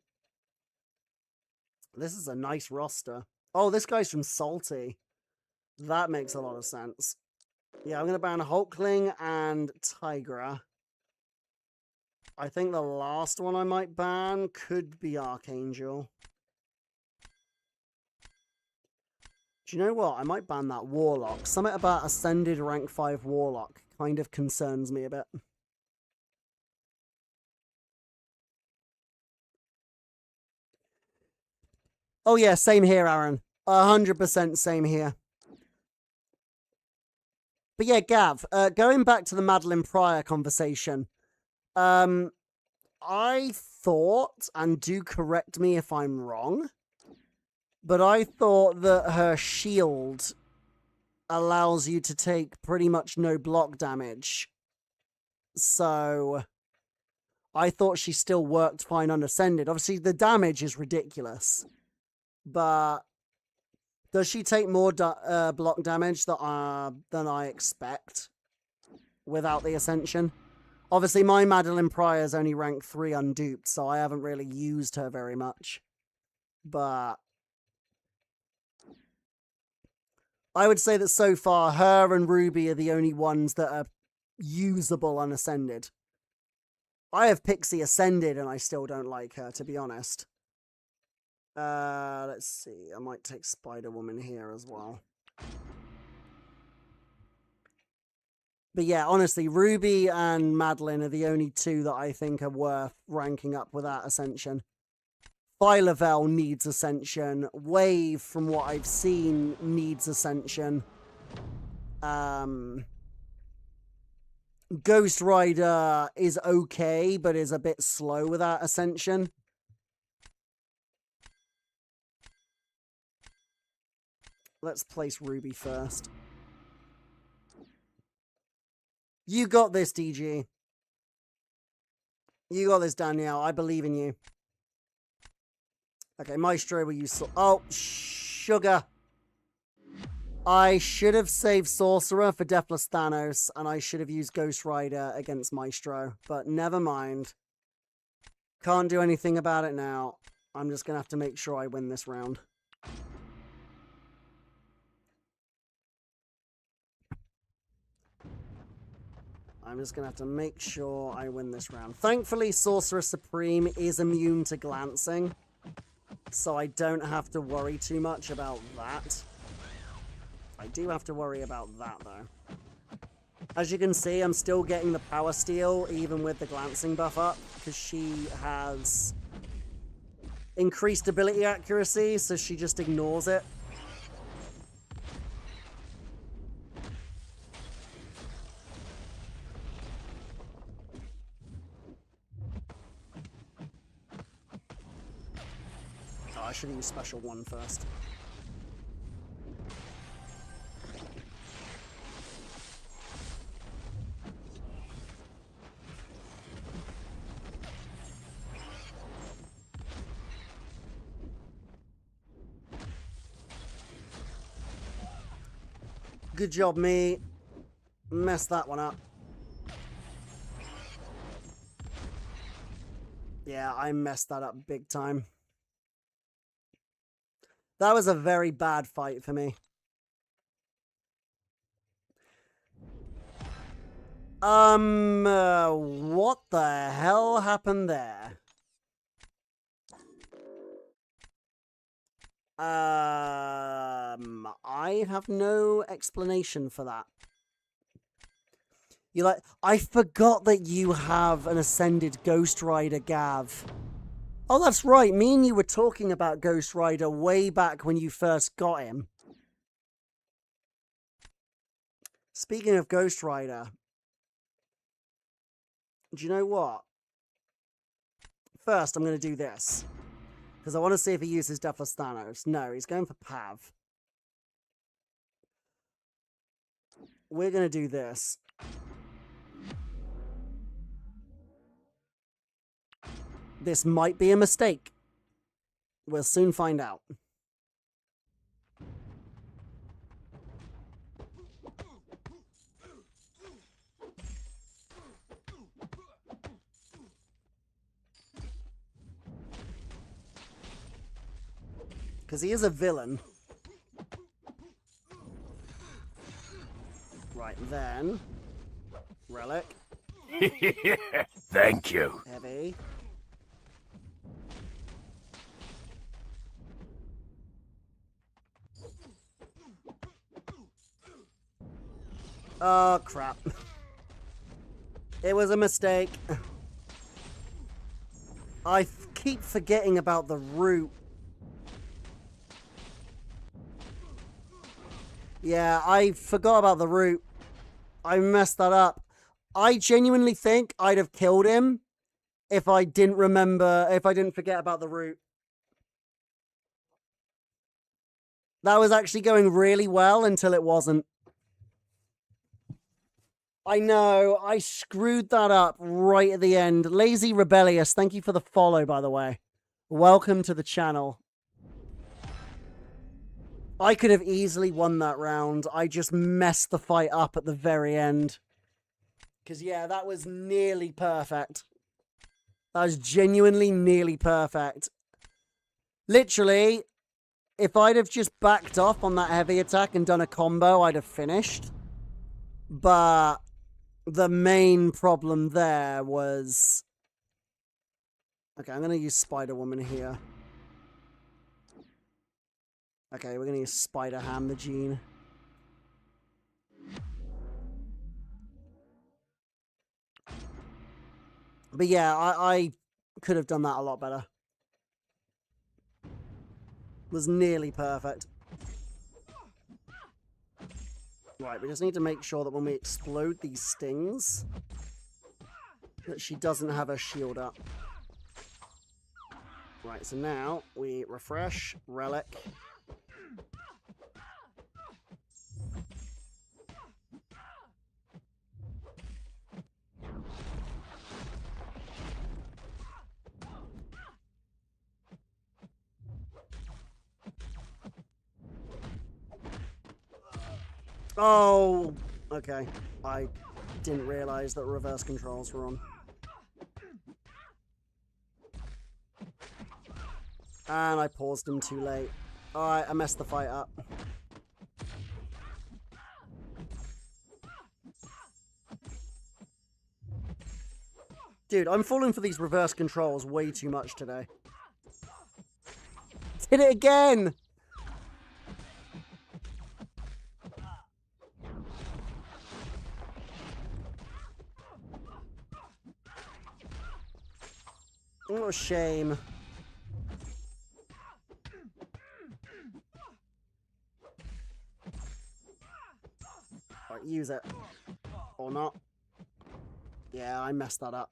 This is a nice roster. Oh, this guy's from Salty. That makes a lot of sense. Yeah, I'm going to ban Hulkling and Tigra. I think the last one I might ban could be Archangel. Do you know what? I might ban that Warlock. Something about Ascended rank 5 Warlock kind of concerns me a bit. Oh yeah, same here, Aaron. 100% same here. But yeah, Gav, going back to the Madeline Pryor conversation, I thought, and do correct me if I'm wrong, but I thought that her shield allows you to take pretty much no block damage. So I thought she still worked fine unascended. Obviously, the damage is ridiculous. But does she take more block damage than I expect without the Ascension? Obviously, my Madeline Pryor is only rank 3 unduped, so I haven't really used her very much. But I would say that so far, her and Ruby are the only ones that are usable unascended. I have Pixie Ascended, and I still don't like her, to be honest. Let's see. I might take Spider-Woman here as well. But yeah, honestly, Ruby and Madeline are the only two that I think are worth ranking up without Ascension. Phyla-Vell needs Ascension. Wave, from what I've seen, needs Ascension. Ghost Rider is okay, but is a bit slow without Ascension. Let's place Ruby first. You got this, DG. You got this, Danielle. I believe in you. Okay, Maestro will use... Oh, sugar. I should have saved Sorcerer for Deathless Thanos, and I should have used Ghost Rider against Maestro. But never mind. Can't do anything about it now. I'm just going to have to make sure I win this round. I'm just going to have to make sure I win this round. Thankfully, Sorcerer Supreme is immune to glancing, so I don't have to worry too much about that. I do have to worry about that, though. As you can see, I'm still getting the Power Steal, even with the glancing buff up, because she has increased ability accuracy, so she just ignores it. I should use special 1 first. Good job, me. Messed that one up. Yeah, I messed that up big time. That was a very bad fight for me. What the hell happened there? I have no explanation for that. You're like, I forgot that you have an ascended Ghost Rider, Gav. Oh, that's right. Me and you were talking about Ghost Rider way back when you first got him. Speaking of Ghost Rider, do you know what? First, I'm going to do this. Because I want to see if he uses Deathless Thanos. No, he's going for Pav. We're going to do this. This might be a mistake. We'll soon find out. Because he is a villain. Right, then. Relic. Thank you. Heavy. Oh, crap. It was a mistake. I keep forgetting about the root. Yeah, I forgot about the root. I messed that up. I genuinely think I'd have killed him if I didn't forget about the root. That was actually going really well until it wasn't. I know, I screwed that up right at the end. Lazy Rebellious, thank you for the follow, by the way. Welcome to the channel. I could have easily won that round. I just messed the fight up at the very end. Because, yeah, that was nearly perfect. That was genuinely nearly perfect. Literally, if I'd have just backed off on that heavy attack and done a combo, I'd have finished. But the main problem there was... Okay, I'm going to use Spider-Woman here. Okay, we're going to use Spider-Ham the Gene. But yeah, I could have done that a lot better. Was nearly perfect. Right, we just need to make sure that when we explode these stings, that she doesn't have her shield up. Right, so now we refresh, relic. Oh, okay. I didn't realize that reverse controls were on. And I paused them too late. Alright, I messed the fight up. Dude, I'm falling for these reverse controls way too much today. Did it again! What a shame. Right, use it. Or not. Yeah, I messed that up.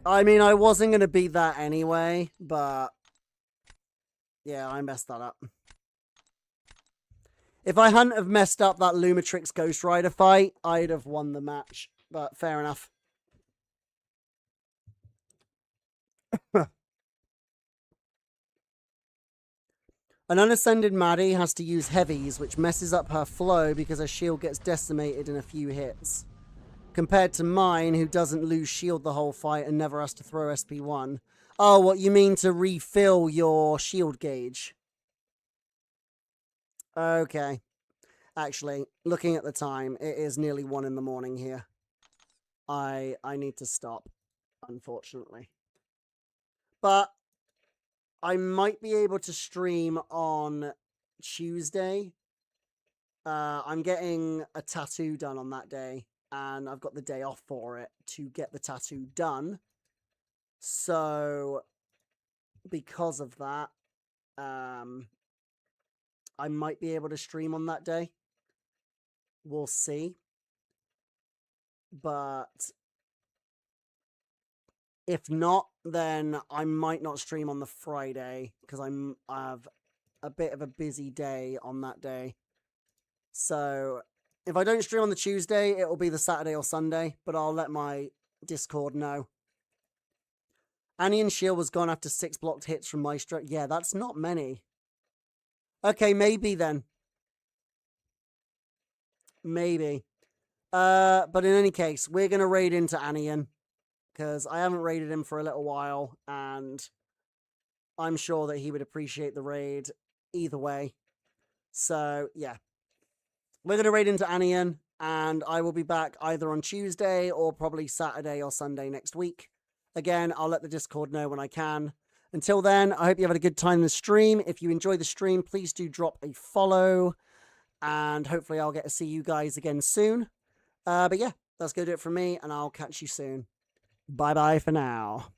I mean, I wasn't going to beat that anyway, but yeah, I messed that up. If I hadn't have messed up that Lumitrix Ghost Rider fight, I'd have won the match, but fair enough. An unascended Maddie has to use heavies, which messes up her flow because her shield gets decimated in a few hits. Compared to mine, who doesn't lose shield the whole fight and never has to throw SP1. Oh, what you mean to refill your shield gauge? Okay. Actually, looking at the time, it is nearly 1 in the morning here. I need to stop, unfortunately. But I might be able to stream on Tuesday. I'm getting a tattoo done on that day, and I've got the day off for it to get the tattoo done. So, because of that, I might be able to stream on that day. We'll see. But if not, then I might not stream on the Friday because I have a bit of a busy day on that day. So if I don't stream on the Tuesday, it will be the Saturday or Sunday, but I'll let my Discord know. Annie and Shield was gone after 6 blocked hits from Maestro. Yeah, that's not many. Okay, maybe then. Maybe. But in any case, we're going to raid into Anian, because I haven't raided him for a little while, and I'm sure that he would appreciate the raid either way. So, yeah. We're going to raid into Anian, and I will be back either on Tuesday or probably Saturday or Sunday next week. Again, I'll let the Discord know when I can. Until then, I hope you had a good time in the stream. If you enjoy the stream, please do drop a follow, and hopefully I'll get to see you guys again soon. But yeah, that's going to do it from me, and I'll catch you soon. Bye-bye for now.